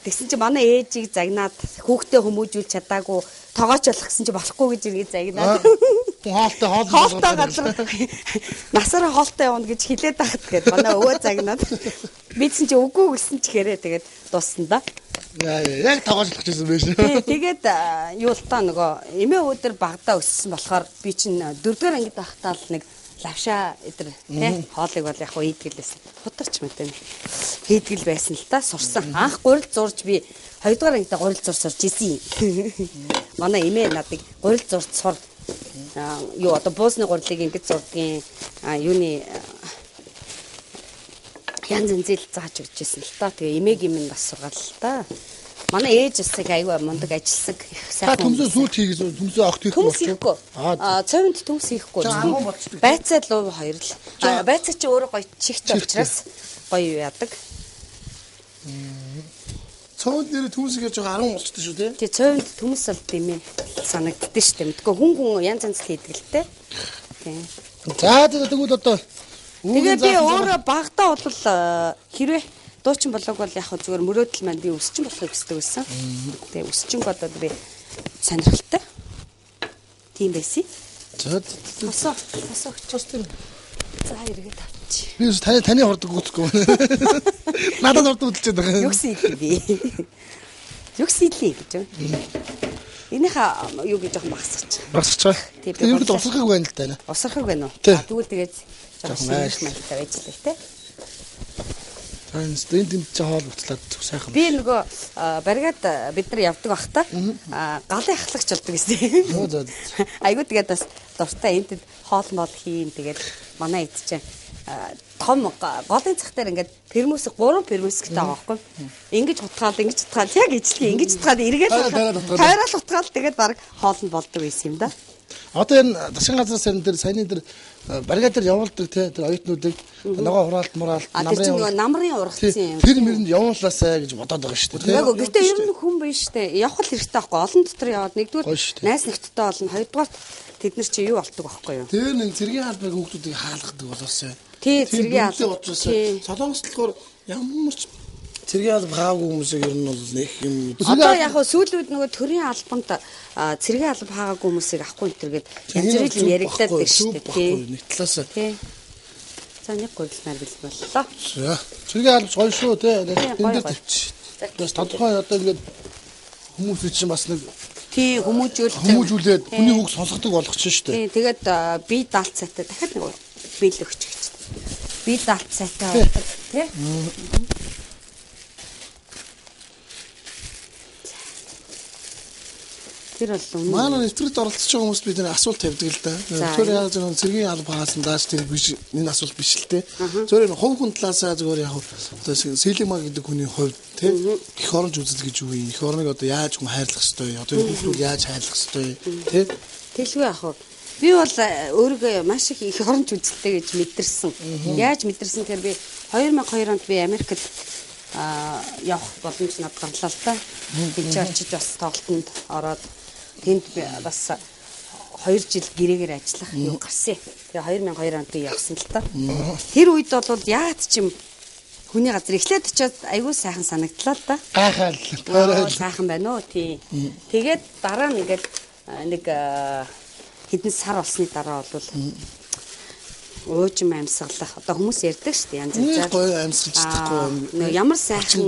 тэгсэн чи манай ээжийг загнаад хүүхдээ хүмүүжүүлж чадаагүй тоогооч болох гэсэн чи болохгүй гэж иргээ загнаад хоолтой газар насаараа хоолтой явна гэж хэлээд тахад гээд манай өвөө загнаад бидсэн чи үгүй гэсэн чи хэрэг тэгээд дууссан да. Яг тоогоочлох гэсэн байж. Тэгээд юу л та нөгөө эмээ өдөр багада өссөн болохоор би чинь 4-р ангид байхдаа л нэг лавшаа эдэр тий хоолыг бол яг хийдгэл байсан. Хутарч мэдэн хийдгэл байсан л та сурсан. Анх гурил зурж би 2-р ангид гурил зурж сурж исэн. Манай эмээ надыг гурил зурж сур юу одоо буусны гурилыг ингэж зурдгийн юуны янз янзэл зааж өгч ирсэн л та. Тэгээ эмээгийн минь бас сургаал л та. Манай ээж бас айгүй мундаг ажилласан их сайхан. Төмсөө сүлт хийгээс төмсөө огт хийхгүй болчихгүй. Цовинд төмс хийхгүй. Байцаа луу хоёр л. Байцаа чи өөрөө гоё чихтэй учраас гоё яадаг. Цовинд нэр төмс хийж байгаа 10 болчтой шүү тий. Тий цовинд төмс бол димээ санагддээ шүү дээ. Мэдгүй хүн янз янз хийдэг л те. Тий. За тэгвэл одоо тэгээ би өөрөө багтаа бол хэрвээ дуучин болоог бол яг зүгээр мөрөөдөл маань би өсчин болохыг хүсдэг байсан. Тэгээ өсчинг одоо би сонирхолтой. Тийм байсан. За хосоо өчөөс тийм. За эргээд авчи. Би таны хордог үзэхгүй. Надад хордог үзэлж байгаа. Юкс ийлээ би. Юкс ийлээ гэж байна. Энийхээ юу гэж жоохон багсгач. Багсгач. Тийм юу гэдэг усрахыг байна л таа. Усрахыг байна уу? Тэгвэл тэгээд жоохон майтай байж л те. Энд чи хоол буцлаад сайхан. Би нөгөө баригад бид нар явдаг бахта галын ахлагч болдог гэсэн. Айгуу тэгээд бас дуртай энтэд хоол мол хийн тэгээд манай эд чинь том голын цах дээр ингээд пермус 3 пермус гэдэг байгаа байхгүй. Ингэж утгаал яг ижлээ ингэж утгаад эргээд тайраал утгаал тэгээд баг хоол нь болдог байсан юм да. Одоо энэ засгийн газар сарын дээр саяны дээр барига дээр явуулдаг те тэр оюутнуудыг ногоо хураалт мураалт намрын ургацсан юм. Тэр мэрэнд явуулаасаа гэж бодоод байгаа шүү дээ. Яг гэхдээ ер нь хүн биш дээ. Явах хэрэгтэй байхгүй. Олон дотор яваад нэгдүгээр найс нөхдөдтэй болно. Хоёрдугаар тэд нар чи юу болдог байхгүй юу? Тэр нэг цэргийн албаг хүүхдүүдийг хаалгадаг болоосаа. Тий цэргийн албаг. Солонгост болохоор ямар ч цэргийн алба хаагүй хүмүүсийг ер нь бол нэг юм. Одоо яг сүүлүүд нөгөө төрийн албанд цэргийн алба хаагаагүй хүмүүсийг авахгүй энэ төргээд янз бүрийн яриглаад байна шүү дээ. Тий. Нэг талаас. Тий. За нэг гурилмаар бил боллоо. За. Цэргийн алба гоё шүү те. Энд дээр тавьчих. Бас тодорхой одоо ингээд хүмүүс чинь бас нэг тий хүмүүжүүлээд хүний үг сонсгодог болгоч шүү дээ. Тий. Тэгээд бие даалт цайтай дахиад нэг биел өгч гэж. Бие даалт цайтай болдог тий. Тэр бол үнэн. Манай нэвтрэлд оролцож байгаа хүмүүст бид асуулт тавьдаг л да. Тэр яг зөвхөн цэргийн алба хаасан дааш тэр биш энэ асуулт биш л те. Зөвхөн хувь хүн талаасаа зөвхөн яг одоо Сэлимаа гэдэг хүний хувьд те эх оронч үзэл гэж юу юм? Эх ороныг одоо яаж хүн хайрлах ёстой? Одоо энэ хүмүүс яаж хайрлах ёстой те? Тэлгүй ах уу. Би бол өөрийгөө маш их эх оронч үзэлтэй гэж мэдэрсэн. Яаж мэдэрсэн тэгэхээр би 2002 онд би Америкт явах боломж надад гарлаа л та. Энд ч очиж бас тоглолтод ороод тэнд би бас 2 жил гэрээгээр ажиллах юу гарсан. Тэгээ 2002 онд би явсан л та. Тэр үед бол яад ч юм хүний газар эхлээд очиод айгүй сайхан санагдлаа л да. Гайхал. Сайхан байна уу тий. Тэгээд дараа нь ингээд нэг хэдэн сар болсны дараа бол уужим амьсгалах одоо хүмүүс ярьдаг шүү дээ янз янзаар гоё амьсгалж чадахгүй ямар сайхан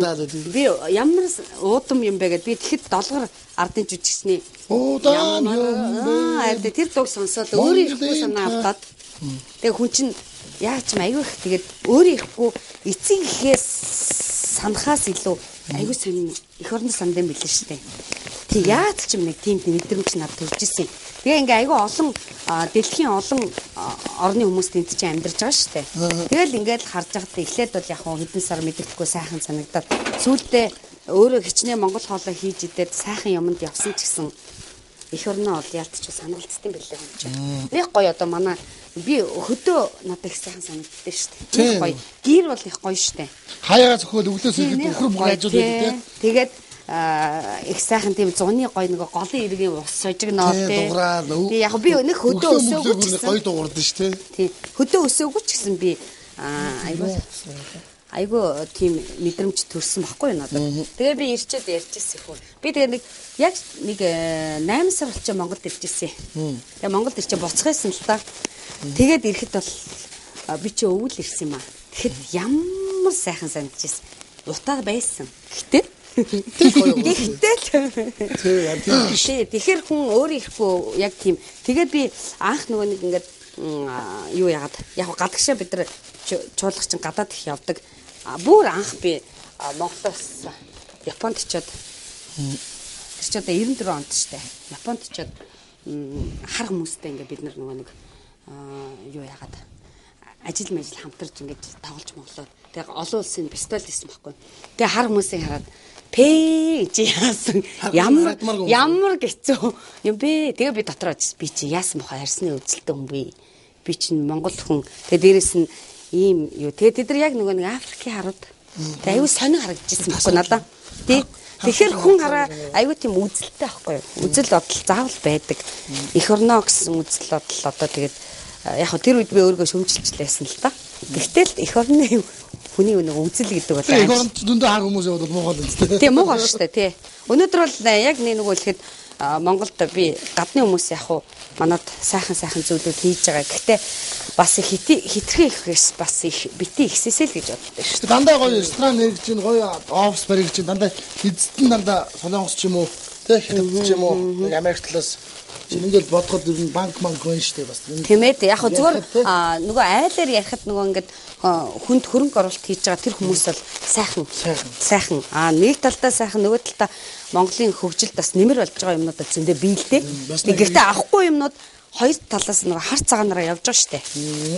би ямар уудам юм бэ гэд би тэгэхэд долгор ардын жүжигчний тэр дуу сонсоод өөрөө ихгүй санаа автаад тэгээ хүн чинь яаж ч аягүй их тэгээд өөрөө ихгүй эцэг ихээс санахаас илүү аягүй сонь эх орны сандын билээ шүү дээ. Тэг яаж ч юм нэг тийм мэдрэмж надад төрж ирсэн. Тэгээ ингээ айгүй олон дэлхийн олон орны хүмүүс тэнд чинь амьдарч байгаа шүү дээ. Тэгэл ингээл харж байгаад эхлээд бол яг хэдэн сар мэдрэхгүй сайхан санагдаад сүүлдээ өөрөө хичнээн монгол хоолой хийж идээд сайхан юмд явсан ч гэсэн эх орноо бол яалтч санаалцсан билээ юм чинь. Нэг гоё одоо манай би хөдөө надад их сайхан санагддаг шүү дээ. Гоё. Гэр бол их гоё шүү дээ. Хаяа зөвхөн өглөөс ихэд өхөр бүр ажил байдаг тийм. Тэгээд их сайхан тийм зуны гоё нэг голын иргэний ус сожигноо тийм. Би яг би нэг хөдөө өсөөгүй ч гэсэн гоё дуурдсан шүү тийм. Хөдөө өсөөгүй ч гэсэн би айгүй тийм мэдрэмж төрсэн баггүй надад. Тэгээ би ирчээд ярьжсэн хөө. Би тэгээ нэг яг нэг 8 сар болчихсон Монголд иржсэн. Тэгээ Монголд ирчээ буцхайсан л та. Тэгээд ирэхэд бол би чи өвөл ирсэн юм аа. Тэгэхэд ямар сайхан санагдчихсэн. Утаа байсан. Гэтэ тэгэхээр хүн өөр ирэхгүй яг тийм. Тэгээд би анх нөгөө нэг ингээд юу яагаад яг гадагшаа бид нар чуулгах чинь гадаад их явдаг. Бүр анх би Монголоос Японд очиод тэр ч одоо 94 онд штэ. Японд очиод хар хүмүүстэй ингээд бид нар нөгөө нэг юу яагаад ажил хамтарч ингээд тоглож моглоод тэгээ олон улсын фестивал хийсэн байхгүй. Тэгээ хар хүмүүсийг хараад гэж яасан ямар гэцүү юм бэ. Тэгээ би дотроо би чи яасан бохоо харсны үзэлтэй хүн бэ. Би чинь Монгол хүн. Тэгээ дээрэс нь ийм юу. Тэгээ тэд нар яг нөгөө нэг Африкийн харууд. Тэгээ аюу сонир харагдчихсан байхгүй надаа. Тий. Тэгэхээр хүн хараа аюу тийм үзэлтэй байхгүй юу. Үзэл бодол заавал байдаг. Эх орноо гэсэн үзэл бодол одоо тэгээд яг тэр үед би өөрийгөө шөмжилчлээсэн л та. Гэхдээ эх орны хүний нэг үзэл гэдэг бол эх оронд дүндээ хар хүмүүс яваад муухай л үстэй. Тийм муухай шүү дээ тий. Өнөөдөр бол яг нэг үлэхэд Монголд би гадны хүмүүс яг уу манад сайхан зүйлүүд хийж байгаа. Гэхдээ бас хитрхи ихээс бас их бити ихсэсэл гэж боддог шүү дээ. Дандаа гоё ресторан нэрж чинь гоё офс барих чинь дандаа эзэдэн дандаа солонгос ч юм уу тий хятад ч юм уу нэг Америк талаас ингээл бодоход ер нь банк байна шүү дээ бас. Тийм ээ яг хөө зүгээр нөгөө айлаар ярихад нөгөө ингээд хүнд хөрөнгө оруулалт хийж байгаа тэр хүмүүс бол сайхан нэг талдаа сайхан нөгөө талдаа Монголын хөгжилд бас нэмэр болж байгаа юмнууд зөндөө биелдэг. Гэхдээ авахгүй юмнууд хоёр талаас нөгөө хар цагаанаараа явж байгаа шүү дээ.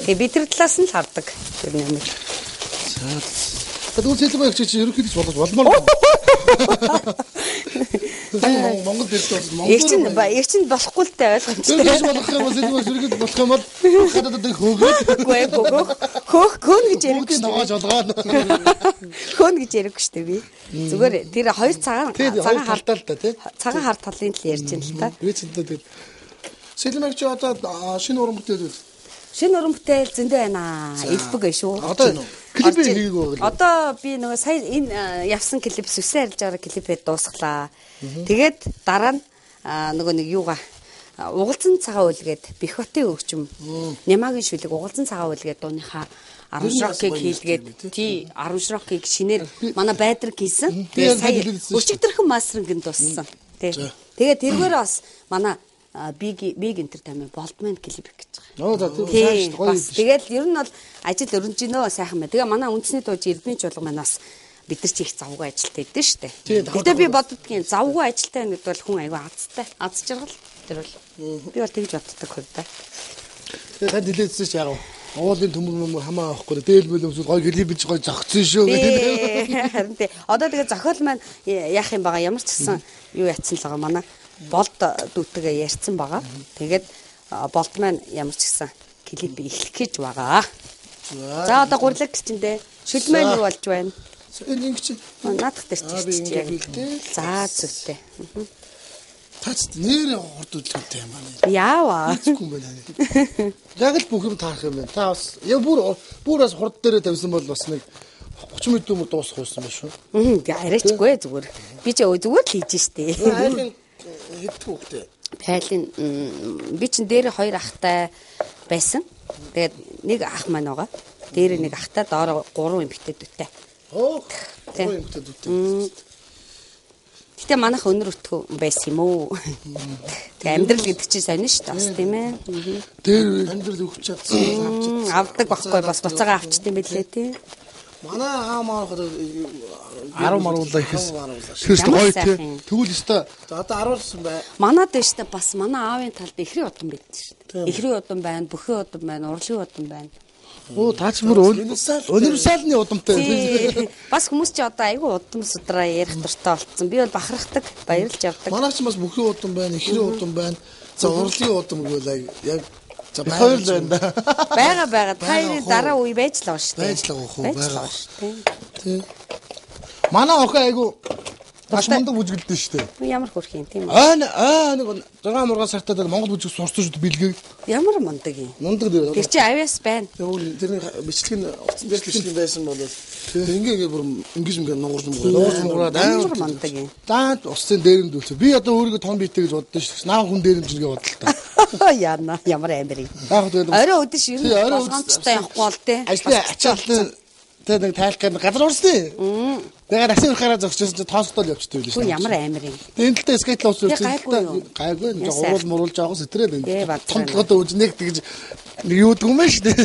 Тэгээ би тэр талаас нь л хардаг. Тэр нэмэр. Тэгвэл Сэлимаа чи ерөнхийдөө болгож болмоор Монгол дэвтэр Монгол их чинь болохгүй л дээ ойлгомжтой. Тэрс болох юм бол Сэлимаа ерөнхийдөө болох юм бол хадад хөөгөө хөөн гэж ярихгүй шүү дээ. Жолгоод хөөн гэж ярихгүй шүү дээ би. Зүгээр тэр хоёр цагаан хартаа л да тий. Цагаан хар талын тал ярьж байна л та. Би зөндөө тэр Сэлимаа чи одоо шинэ уран бүтээлүүд шинэ уран бүтээл зөндөө байна. Элбэг ээ шүү. Одоо клип хийгээгүй. Одоо би нөгөө сая энэ явсан клип сүсээ арилж байгаа клипээ дуусглаа. Тэгээд дараа нь нөгөө нэг юугаа угалзан цагаан үлгээд Бэхбатын өвчм Нямагийн шүлэг угалзан цагаан үлгээд дууныхаа 10 шрокийг хийлгээд тий 10 шрокийг шинээр манай байдраг хийсэн. Тэгээд сая өчигдөрхөн масрангийн дууссан. Тий. Тэгээд тэргээр бас манай биг энтертайнмент болдмент клип гэж байгаа. Тэгээд ер нь бол ажил өрнөж гинөө сайхан байна. Тэгээ манай үндэсний дууж Эрдэнэ чуулга манаас бид нар ч их завгүй ажилтаа идэв штэ. Гэтэ би боддгийн завгүй ажилтаа гэдэг бол хүн айгүй азтай. Аз жаргал тэр бол би бол тэгж боддог хувьдаа. Тэгээ тань хэлээдсэн ч яг уулын төмөр хамаа авахгүй дээлбэл өмсөд гой клипж гой зогцсон шүү гэдэг. Харин тий. Одоо тэгээ зохиол маань яах юм байгаа ямар ч гэсэн юу ятсан л байгаа манай болд дүүтэйгээ ярьсан байгаа. Тэгээд болд маань ямар ч гэсэн клипийг эхлэх гэж байгаа. За одоо гурлаг гिचэндээ шүлмэн юу болж байна? Энэ чи наадах дээр чи яг. За зүгтээ. Тац нэр хорд үлдэлтэй юм аа. Яава. Хэцгүй юм байна. Яг л бүх юм таарах юм байна. Та бас яг бүр бас хурд дээрээ тавьсан бол бас нэг 30 минут юм дуусах байсан байх шүү. Арайчгүй зүгээр. Би ч зүгээр л хийж штэ. Айлын хэдэн хүүхдээ. Айлын би чин дээр 2 ахтай байсан. Тэгээд нэг ах маань байгаа. Дээр нэг ахтай доор 3 эмэгтэй дүүтэй. Оо. 3 эмэгтэй дүүтэй. Гэтэ манайх өнөр өтгөө байсан юм уу? Тэг амьдрал гэдэг чинь сонин шүү дээ бас тийм ээ. Дээр амьдрал өгч чадсан. Авдаг байхгүй бас буцаага авчдсан байлээ тий. Манай аа маа 10 маруулаа ихээс. Тэр ч гоё тий. Тэгвэл өстой. За одоо харуулсан бай. Манад дээ шүү дээ бас манай аавын талд ихрийн удам байдаг шүү дээ. Ихрийн удам байна, бүхэн удам байна, урлагийн удам байна. Оо таач бүр универсалны удамтай. Бас хүмүүс чи одоо айгүй удам судраа ярих дуртай болцсон. Би бол бахархдаг, баярлж явдаг. Манайч бас бүхэн удам байна, ихрийн удам байна. За урлагийн удам гэвэл яг за хоёр л байна да. Бага. Таны дараа үе байж л байгаа шүү дээ. Байж л байгаа хөө байгаа шүү. Тий. Манай охин айгүй маш мундаг бүжгэлдэн шүү дээ. Ямар хөрх юм тийм үү? Нэг 6 мургаан сартаа монгол бүжиг сурсан шүү дээ бэлгээ. Ямар мундаг юм. Мундаг дээ. Тэр чи авиас байна. Тэрний бичлэг нь утсан дээр бичлэг байсан бол ингээ бүр ингэж нуурж Ямар мундаг юм. Даад усын дээрэмд үлээ. Би одоо өөрийгөө том биетэй гэж боддоо шүү. Наа хүн дээрэмжлэгээ бодлоо. Яна ямар амир юм. Яг тэгээд Орой өдөш ер нь болгоомжтой явахгүй бол тээ. ажлын ачаалал тэгээд нэг тайлах гэдэг газар уурсны. Тэгээд асар хараа зогсчихсон чи тоосдол явчихдаг билээ шүү. Ямар амир юм. Тэгээд энэ талаа скейт лоус Гайгүй гайгүй нэг уруул жаахан сэтрээд Дээ, энэ. бацраа. Томтлогоо үз нэг тэгж нэг юу дгүмэн шүү дээ.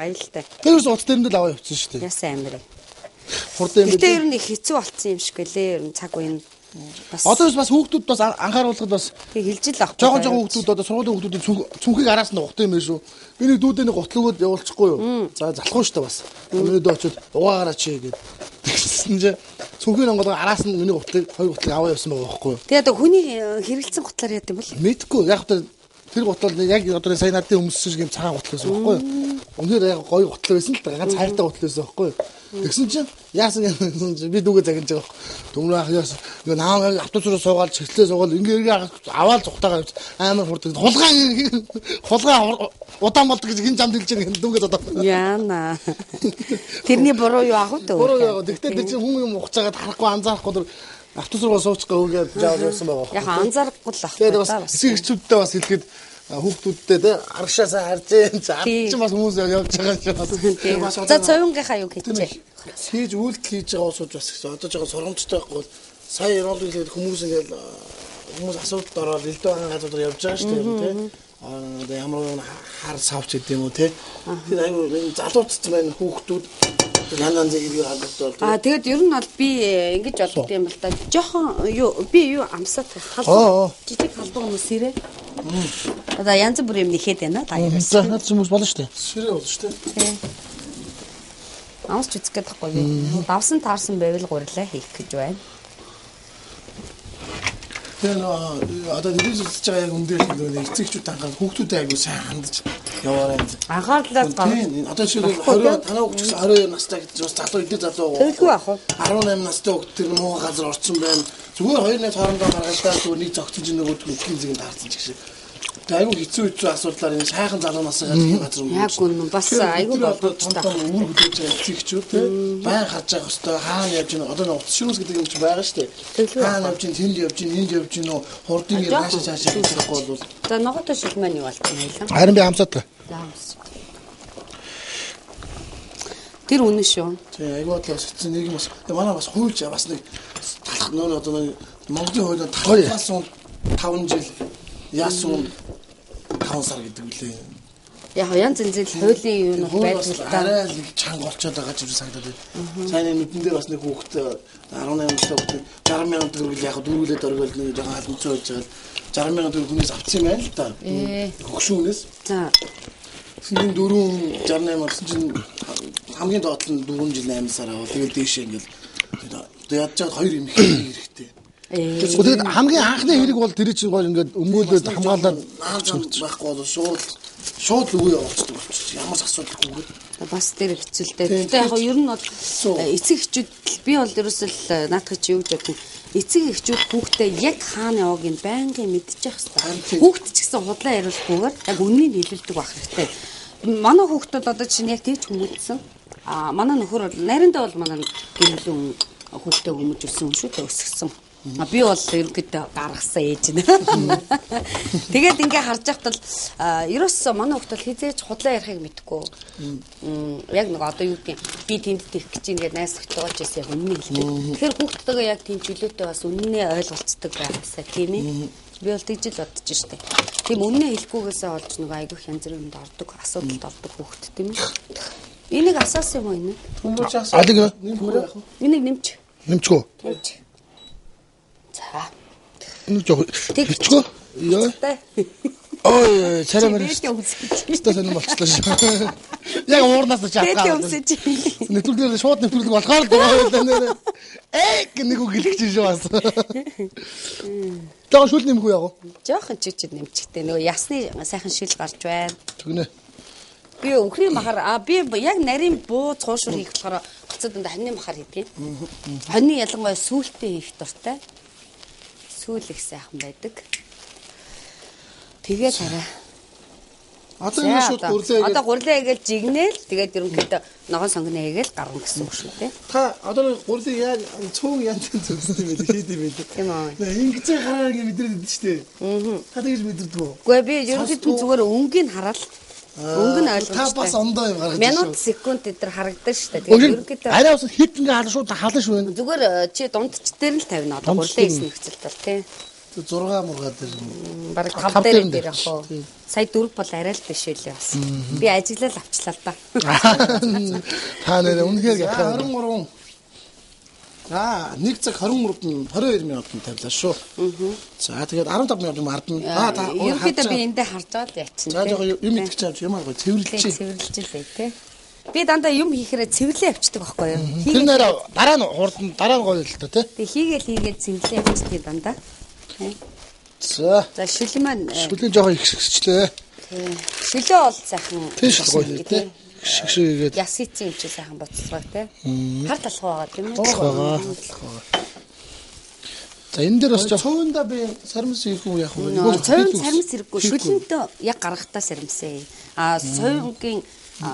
Аюултай. Тэрс утас дэрэндэл аваа явчихсан шүү дээ. Ясаа амир юм. Хурдан юм. Гэтэ ер нь их хэцүү болцсон юм шиг гэлээ. Ер нь цаг үе нь бас Одоо бас хүүхдүүд бас анхааруулахад бас тэг хэлж л авах. жоохон хүүхдүүд одоо сургуулийн хүүхдүүдийн цүнхийг араас нь ухдаг юм байна шүү. Би нэг дүүдээ нэг гутлгууд явуулчихгүй юу. За залахгүй шүү дээ бас. Миний дөө очиод угаагаараа чи гэдэг. Тэгсэн чинь цүнхийн онгод араас нь миний гутлыг 2 гутлыг аваа явсан байгаа байхгүй юу. Тэгээ одоо хүний хэрэгэлцэн гутлаар яд юм бол Мэдгүй яг та тэр гутал яг одоо сая надын өмссөн шиг юм цагаан гутал байсан байхгүй юу. Үнээр яг гоё гутал байсан л да. Ганц хайртай гутал байсан байхгүй юу. Тэгсэн чинь яасан юм би дүүгээ загинж байгаа. Төмөр ах яас ингээ наав автобусруу суугаад чиглэлээ суугаад ингээ аваад зүхтагаа амар хурдаг. Хулгай удаан болдог гэж хин зам дэлж байгаа дүүгээ одоо. яана. Тэрний буруу юу ах вэ? Буруу яа. Тэгтээ тэр чинь хүн юм ухцаагаад харахгүй анзаарахгүй тэр автобус руу суучихгаа үгээд жаал явсан байгаа. Яг анзаарахгүй л ах. Тэгээд бас эсэгчүүдтэй бас хэлэхэд хүүхдүүдтэй те аргашаасаа харж чинь бас хүмүүс явж байгаа шүү. За цовингийнхаа юу хийчихэ. хийж үйлдэл хийж байгаа усуд бас одоо жоохон сургамжтай байхгүй бол сая ерөнхийдөө хэлээд хүмүүс ингээл хүмүүс асуудалд ороод элдв ангийн газар явж байгаа шүү дээ тий. Одоо ямар нэгэн хар савч гэдэг юм уу тий. Тэр аюу залууцсан байна хүүхдүүд янз хэлээр хадгалдаг. Тэгээд ер нь бол би ингэж боддог юм бол та жоохон юу би юу амсаад халдвар жижиг халдвар хүмүүс ирээ. Одоо янз бүр юм нэхэд байна та яарас. За наад хүмүүс болно шүү дээ. Ширээ болно шүү дээ. Амсч үзэх гээд байхгүй би. Давсан таарсан байвал гурилаа хийх гэж байна. Тэр одоо дэрэлж байгаа яг өндөр хэлбэрээр эцэгчүүд анхаарал хүүхдүүдэд айгуу сайн хандаж яваарай. Анхаарлаа гав. Одоо жишээлбэл 20 танаа хүүхд ч 22 настай гэж бас залуу эдгээр залуу. Тэгэлгүй ах уу? 18 настай хүүхд тэр муу газар орсон байна. Зүгээр хоёр нэг хоорондоо маргаалтаа зүгээр нэг зогцож нөгөө төлөвлөгийн зэг таарсан ч гэсэн. Айгуу хэцүү асуудлаар энэ сайхан залуунаас гадна газар юм. Яг үнэн бас айгуу болчихтой. Үүр хөдөлж байгаа эцэгчүүд те баян харж байгаа хөстой хаана явж гин одоо нэг утас ширүүс гэдэг юм чи байгаа шүү дээ. Хаана явж гин тэнд явж гин энд явж гин нөө хурдын яаш цаашаа хийхгүй бол. За ноготой шилмэн юу болчих юм хэлээ. Харин би хамсаад та. За амс. Тэр үнэн шүү. Тий айгуу л өссөн нэг юм бас манай бас хуульч бас нэг талах нөө одоо нэг Монголын хуулиар талхаас 5 жил яасан 5 сар гэдэг үлээ. Яг янз янзын хуулийн юм бол байдаг л та. Арай л чанга болчиход байгаа ч юм санагдаад байна. Сайн нүдэн дээр бас нэг хүүхэд 18 настай хүүхэд 60,000 төгрөг яг дөрвөлээд оргиол нэг жоохон халдцсан байж байгаа. 60,000 төгрөг хүнээс авчихсан юм байна л та. Хөгшүүнээс. За. Сүүлийн 68 болсон чинь хамгийн доод нь 4 жил 8 сар аваа. Тэгээд дээшээ ингээл яаж чад 2 юм хэрэгтэй. Тэгээд хамгийн анхны хэрэг бол тэр чинь гол ингээд өмгөөлөд хамгаалаад байхгүй бол шууд үгүй явуулдаг болчих. Ямар ч асуудалгүйгээр. Бас тэр хэцүүлтэй. Гэтэ яг ер нь бол эцэг эхчүүд би бол ерөөсөл наадах чи юу гэдэг нь эцэг эхчүүд хүүхдээ яг хаана явааг нь байнгын мэдчих хэвээр. Хүүхд ч гэсэн худлаа яриулахгүйгээр яг үннийг хэлүүлдэг байх хэрэгтэй. Манай хүүхдүүд одоо чинь яг тийч хүмүүжсэн. Манай нөхөр бол найрандаа бол манай гэрэлэн хүүхдээ хүмүүж өссөн юм шүү дээ өсгсөн. Би бол ерөнхийдөө гаргасан ээж нэ. Тэгээд ингээ харж байхад л ерөөсөө манай хүүхд бол хизээж худлаа ярихыг мэдэхгүй. Яг нэг одоо юу гэдгийг би тэнд тэрх гэж ингээд найс өгтөгөөч гэсэн яг үннийг хэлдэг. Тэгэхээр хүүхдтэйгээ яг тийм чөлөөтэй бас үннээ ойлголцдог байгаасаа тийм ээ. Би бол тэгж л бодож штэ. Тийм үннээ хэлэхгүйгээсээ олж нэг айгүйх янз бүрийн юмд ордог, асуудалд ордог хүүхд тийм ээ. Энийг асаасан юм уу энэ? алиг Энийг нэмч. нэмчгөө. За. Энэ жоо тэгчгөө. Яа. Ой, царай мэрэж. Өстө сонирм болчихлоо шүү. Яг уурнаас ч авгаа. Нэвтрүүлгээр шууд нэвтрүүлэг болохоор л байгаа. Нэг үг гэлж шүү бас. Жоо шүл нэмэхгүй яг. Жохон чичэд нэмчихтэй. Нөгөө ясны сайхан шил гарч байна. Тэгнэ. Би өхрийн махаар би яг нарийн буу цуушур хийх болохоор гоцод энэ хоньны махаар хийдэг. Хоньны ялангуяа сүүлтэй хийх дуртай. Сүүл их сайхан байдаг. Тэгээд хараа. Одоо энэ шууд гурлаа. Одоо гурлаа гээл жигнээл тэгээд ерөнхийдөө ногоон сонгоно гээл гарна гэсэн үг шүү дээ. Та одоо гурлыг яг цөөн янз зүгсдэг юм байл хийд юм байл. Тийм үү. Ингэж гараад мэдрээд идэв шүү дээ. Та тэгж мэдэрдэг үү? Үгүй би ерөнхийдөө зүгээр өнгийг хараад өнгө нь ойлгомжтой. Та бас ондоо юм гаргаж байна. Минут секунд дээр харагдаж шүү дээ. Тэгээд ерөнхийдөө арай ус хит ингээ халан шууд халан шүү. Зүгээр чи дундч дээр л тавина. Одоо гурлаа хийсэн нөхцөлт бол тий. 6 мургаа дээр бараг 5 дээр яг хоо. Сая 4 бол арай л биш үлээ бас. Би ажиллаад авчлаа л да. Та нэр үнэхээр 23. Нэг цаг 23-нд 22 минутанд тавилаа шүү. За тэгээд 15 минут юм ардна. Та ерөнхийдөө би эндээ харж байгаа л ячсан. За жоо юм идэх чамч ямар гоё цэвэрлжээ тий. Би дандаа юм хийхээрээ цэвэрлээ авчдаг байхгүй юу? Тэр нэр дараа нь хурдан дараа нь гоё л та тий. Тэг хийгээл цэвэрлээ авчдаг дандаа. За шүлэн маань шүлэн жоохон ихсгчлээ. Шүлээ бол сайхан тийш гоё тий. Шигшээгээд ясицэн юм чи сайхан боцолгоо тий. Хар талах байгаа тийм үү? Байгаа. За энэ дээр бас цовонда би сармс хийхгүй яах вэ? Цовон сармс хэрэггүй шүлэнтэй яг гаргахтаа сармсээ. Цовонгийн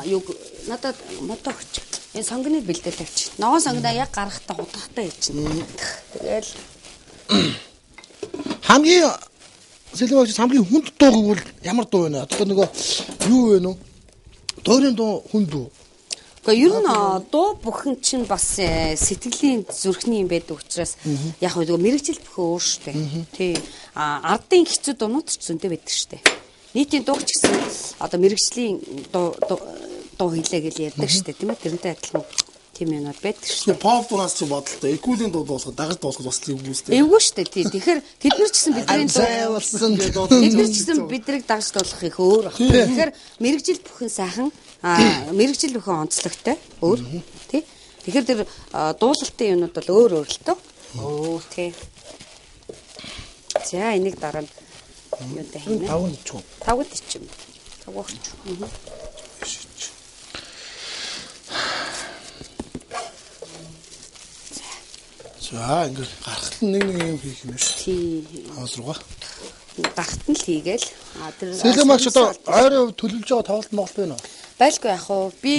юу надад мото өгч. Энэ сонгоны бэлдэл тавьчих. Ногоон сонгоноо яг гаргахтаа хутгахтаа хийчихнэ. Тэгэл хамгийн сэлмэгч хамгийн хүнд дууг бол ямар дуу вэ? Одоо нөгөө юу вэ нөө? Доорын дуу хүнд дуу. Гэхдээ ер нь дуу бүхэн чинь бас сэтгэлийн зүрхний юм байдаг учраас яг нөгөө мэрэгжил бүхэн өөр штэ. Тий. Ардын хэцүү дуунууд ч зөндөө байдаг штэ. Нийтийн дууч гэсэн одоо мэрэгжлийн дуу хийлээ гэж ярьдаг штэ тийм ээ. Тэрнтэй адилхан тийм юмнууд байдаг шүү дээ. Pop дуураас чи бодолтой. Экулийн дуу дуусах, дагаж дуусах бас эвгүй шүү дээ. Эвгүй шүү дээ. Тэгэхээр тэд нар ч гэсэн бидний дуу тэд нар ч гэсэн бидрийг дагаж дуулах их өөр баг. Тэгэхээр мэрэгжил бүхэн сайхан, мэрэгжил бүхэн онцлогтой өөр тий. Тэгэхээр тэр дуулалтын юмнууд бол өөр өөр л тоо. Оо тий. За энийг дараа нь юутай хийнэ. Тавгад ичим. Тавгаач. За ингээд гарахт нэг юм хийх юм шүү. Тий. Хоол руугаа. Гарахт нь л хийгээл. Тэр Сэлэмагч одоо ойрын төлөвлөж байгаа тоглолт Монгол байна уу? Байлгүй яах вэ? Би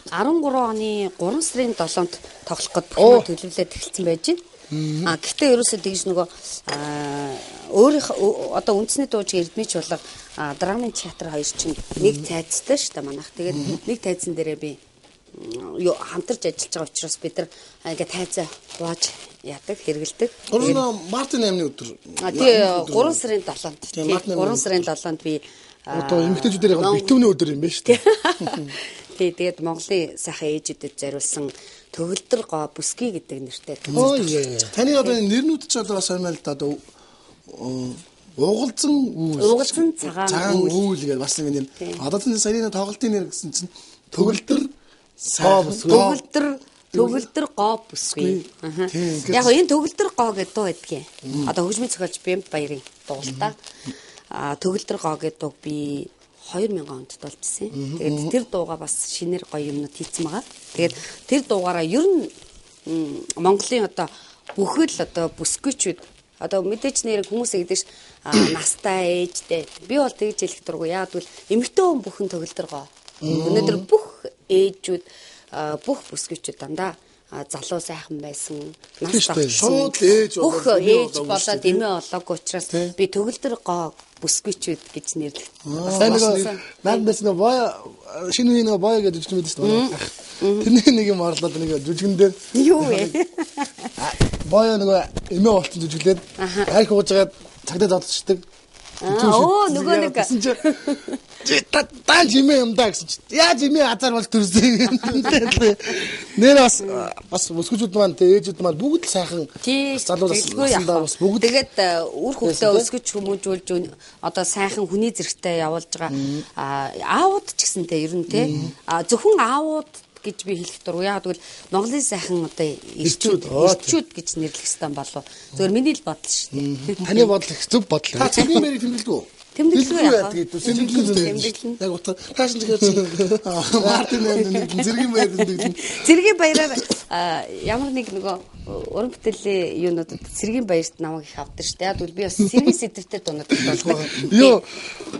13 оны 3 сарын 7-нд тоглох гээд бүх төлөвлөлээд эхэлсэн байж байна. Гэхдээ ерөөсөө тэгж нөгөө өөрийнхөө одоо үндэсний дууч эрдмийч болго драмын театр хоёр чинь нэг цайцтай шүү дээ манайх. Тэгээд нэг тайзан дээрээ би хамтарч ажиллаж байгаа учраас бид нар ингээ тайзаа хувааж яадаг, хэрэгэлдэг. Мартин 8-ны өдөр. Тий 3 сарын 7-нд. 3 сарын 7-нд би Одоо эмэгтэйчүүдээр яг битүүний өдөр юм байна шүү дээ. Тэгээд Монголын сайхан ээжүүдэд зориулсан төгөлдөр гоо бүсгүй гэдэг нэртэй. Таны одоо нэрнүүд ч одоо сайн мэл да одоо Угалзан цагаан үйл гэдэг бас нэг юм. Одоо энэ саяны тоглолтын нэр гэсэн чинь төгөлдөр төгөлдөр гоо бүсгүй. Яг энэ төгөлдөр гоо гэдэг дуу байдгийг. Одоо хөгжмийн зохиолч Бямб Баярын дуулалтаа. Төгөлдөр гоо гэдэг дуу би 2000 онд дуулжсэн. Тэгээд тэр дууга бас шинээр гоё юмнууд хийцэн байгаа. Тэгээд тэр дуугаараа ер нь Монголын одоо бүхэл одоо бүсгүйчүүд одоо мэдээж нэр хүмүүс гэдэг настай ээжтэй. Би бол тэгж хэлэх дурггүй. Яг бол эмэгтэй хүн бүхэн төгөлдөр гоо. Өнөөдөр бүх ээжүүд бүх бүсгүйчүүд дандаа залуу сайхан байсан. Нас шууд ээж бүх ээж болоод эмээ олоогүй учраас би төгөлдөр гоо бүсгүйчүүд гэж нэрлэх. Наад дэс нэг боё шинэ нэг боё гэж үгч мэдсэн шүү дээ. Тэрний нэг юм орлоод нэг жүжигэн дээр юу вэ? Боё нэг эмээ болчихсон жүжиглээд хайх уужгаад цагдаа задлцдаг. Нөгөө нэг Даан жимээ юм да гэсэн чинь яаж имээ азар бол төрсөн. Нэр бас өсгөжүүд маань ээжүүд маань бүгд л сайхан залуусандаа бас бүгд тэгээд үр хөвгтөө өсгөж хүмүүжүүлж одоо сайхан хүний зэрэгтэй явуулж байгаа аауд ч гэсэнтэй ер нь те зөвхөн аауд гэж би хэлэх дургүй. Яг тэгвэл Монголын сайхан одоо ирчүүд гэж нэрлэх хэвээр болов. Зөвхөн миний л бодол шүү дээ. Таны бодол их зөв бодол. Цэргийн мэрийг тэмдэглэв үү? Тэмдэглэв яах вэ? Тэмдэглэн. Яг утга таашин тэгэхээр Мартин нэг цэргийн мэр тэмдэглэн. Цэргийн баяраар ямар нэг нөгөө уран бүтээлийн юунуудад цэргийн баярт намайг их авдаг шүү дээ. Яг тэгвэл би бас цэргийн сэдвтэй дунаад болдог. Йоо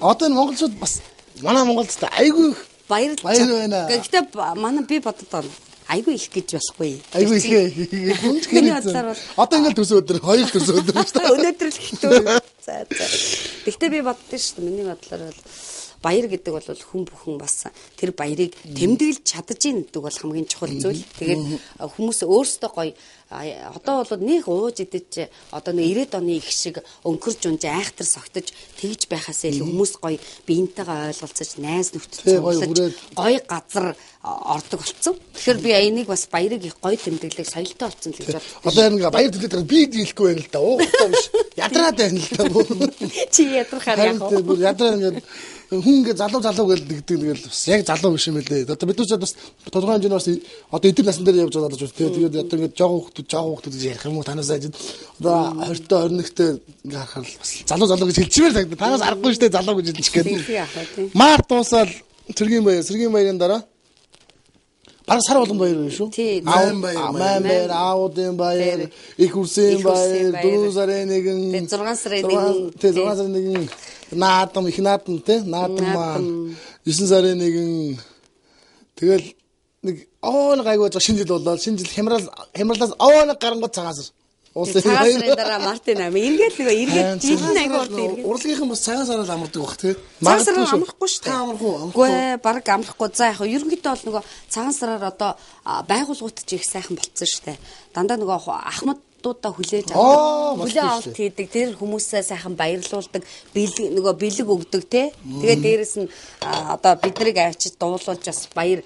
одоо энэ монголчууд бас манай монголд айгүй баяр байна. Гэхдээ манай би бодод байна. Айгүй их гэж болохгүй. Айгүй их. Миний бодлоор бол одоо ингээл төсөө өдөр, хоёр төсөө өдөр шүү дээ. Өнөөдөр л ихтэй. За. Гэхдээ би боддоо шүү дээ. Миний бодлоор бол баяр гэдэг бол хүн бүхэн бас тэр баярыг тэмдэглэж чадаж ийн гэдэг бол хамгийн чухал зүйл. Тэгээд хүмүүс өөрсдөө гоё одоо бол нэг ууж идэж одоо нэг 90-ад оны их шиг өнгөрч унж айхтар согтож тэгж байхаас илүү хүмүүс гоё биентэйгээ ойлголцож найз нөхдөд гоё газар ордог болсон. Тэгэхээр би энийг бас баярыг их гоё тэмдэглэх соёлтой болсон л гэж боддог. Одоо нэг баяр төлөд би дийлэхгүй байна л да. Уугтай биш. Ядраад байна л да. Чи ядрахаар яг уу. Ядраа ингээд хүн ингээ залуу гэж нэгдэг нэгэл бас яг залуу биш юм лээ. Одоо бид нар бас тодорхой хэмжээний бас одоо эдгээр насн дээр явж байгаа даа. Тэгээд одоо ингээ жоохон хүүхдүүд гэж ярих юм уу танаас ажид одоо 20-т 21-т ингээ харахаар бас залуу гэж хэлчихмээр санагдав. Танаас аргагүй штэ залуу гэж хэлчих гээд. Март дуусаад цэргийн баярын дараа бараг сар болгон баяр байна шүү. Аавын баяр, аавуудын баяр, их үрсийн баяр, 4 сарын 1, 6 сарын 1, наадам их наадам те наадам маань 9 сарын 1 тэгэл нэг нэг айгуу шинэ жил болоод шинэ жил хямралаас нэг гарангууд цагаасар Цагаан сарын дараа Мартин ам эргээд нөгөө эргээд жилэн айгуу эргээд урлагийнхан бас цагаан сараас амардаг бах тий. Цагаан сараар амрахгүй шүү дээ. Амархгүй. Үгүй баг амрахгүй. За яг ерөнхийдөө бол нөгөө цагаан сараар одоо байгууллагууд ч их сайхан болцсон шүү дээ. Дандаа нөгөө ахмадуудаа хүлээж авдаг. Хүлээ авалт хийдэг. Тэр хүмүүсээ сайхан баярлуулдаг. Нөгөө бэлэг өгдөг тий. Тэгээд дээрэс нь одоо биднийг авчиж дуулуулж бас баяр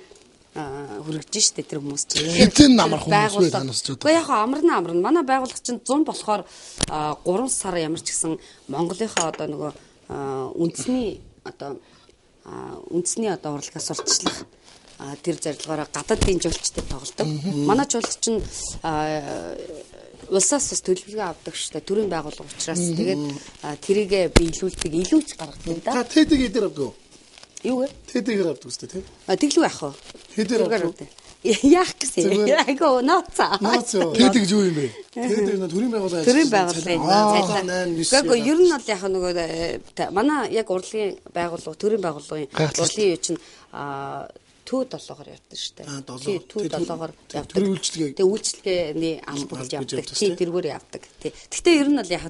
хүргэж штэ тэр хүмүүс чинь. Хэзээ амар хүмүүс вэ танаас ч одоо. Уу яг амарна. Манай байгууллага чинь 100 болохоор 3 сар ямар ч гэсэн Монголынхаа одоо нөгөө үндэсний урлагаас сурталчлах тэр зорилгоор гадаадын жуулчдад тоглодог. Манай жуулч чинь улсаас бас төлөвлөгөө авдаг штэ төрийн байгууллага учраас тэгээд тэрийгэ биелүүлдэг илүүч гаргадаг да. Та тэдэг эдэр авдаг. Юу вэ? Тэдгээр авдаг үстэй тий. Тэглүү яах вэ? Хэдэр авдаг. Яах гэсэн. Айгоо нооцоо. Тэдэг юу юм бэ? Тэдэг төрийн байгууллага. Төрийн байгууллага. Гэхдээ ер нь бол яг нөгөө манай яг урлагийн байгууллага, төрийн байгууллагын урлагийн юу чинь төв долоогоор явдаг шүү дээ. Төв долоогоор явдаг. Тэр үйлчлэгээ. Тэгээ үйлчлэгээний албад явдаг. Тэргээр явдаг. Гэхдээ ер нь бол яг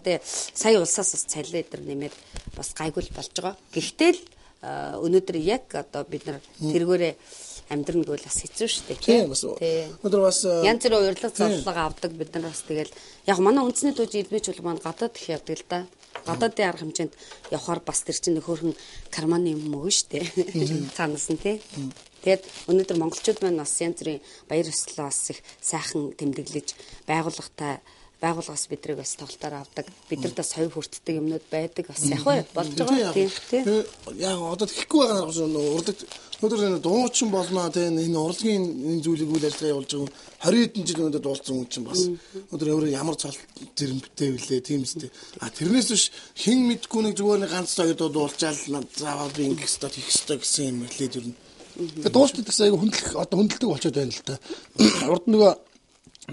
сая улсаас бас цалин эдэр нэмээд бас гайгүй болж байгаа. Гэхдээ л өнөөдөр яг одоо бид нар тэргээрээ амьдрна гэвэл бас хэцүү шүү дээ. Тийм бас. Өнөөдөр бас янз бүрийн урилга цоллого авдаг бид нар бас тэгэл яг манай үндэсний тууж элбэч бол маань гадаад их явдаг л да. гадаадын арга хэмжээнд явахаар бас тэр чинь нөхөрхөн карманы юм мөгөн штэ. Цаанаас нь тий. Тэгээд өнөөдөр монголчууд маань бас янз бүрийн баяр ёслолоо бас их сайхан тэмдэглэж байгууллагаас бидрийг бас тоглолтоор авдаг. Бидэрт бас хувь хүртдэг юмнууд байдаг. Бас яг болж байгаа тийм. Яг одоо тэгэхгүй байгаа урлагт өнөөдөр дуучин болно тийм энэ урлагийн энэ зүйлийг үйл ажиллагаа явуулж байгаа 20 хэдэн жил өнөөдөр дуулсан хүн чинь бас өнөөдөр өөрөө ямар цалт зэрэмтэй вүлээ тийм үстэй. Тэрнээс биш хэн мэдгүй нэг зүгээр нэг ганц соёдоо дуулчаал заавал би ингэх ёстой хийх ёстой гэсэн юм хэлээд ирнэ. Тэгээд дуустал гэсэн айгу хүндэлдэг болчиход байна л та. Урд нөгөө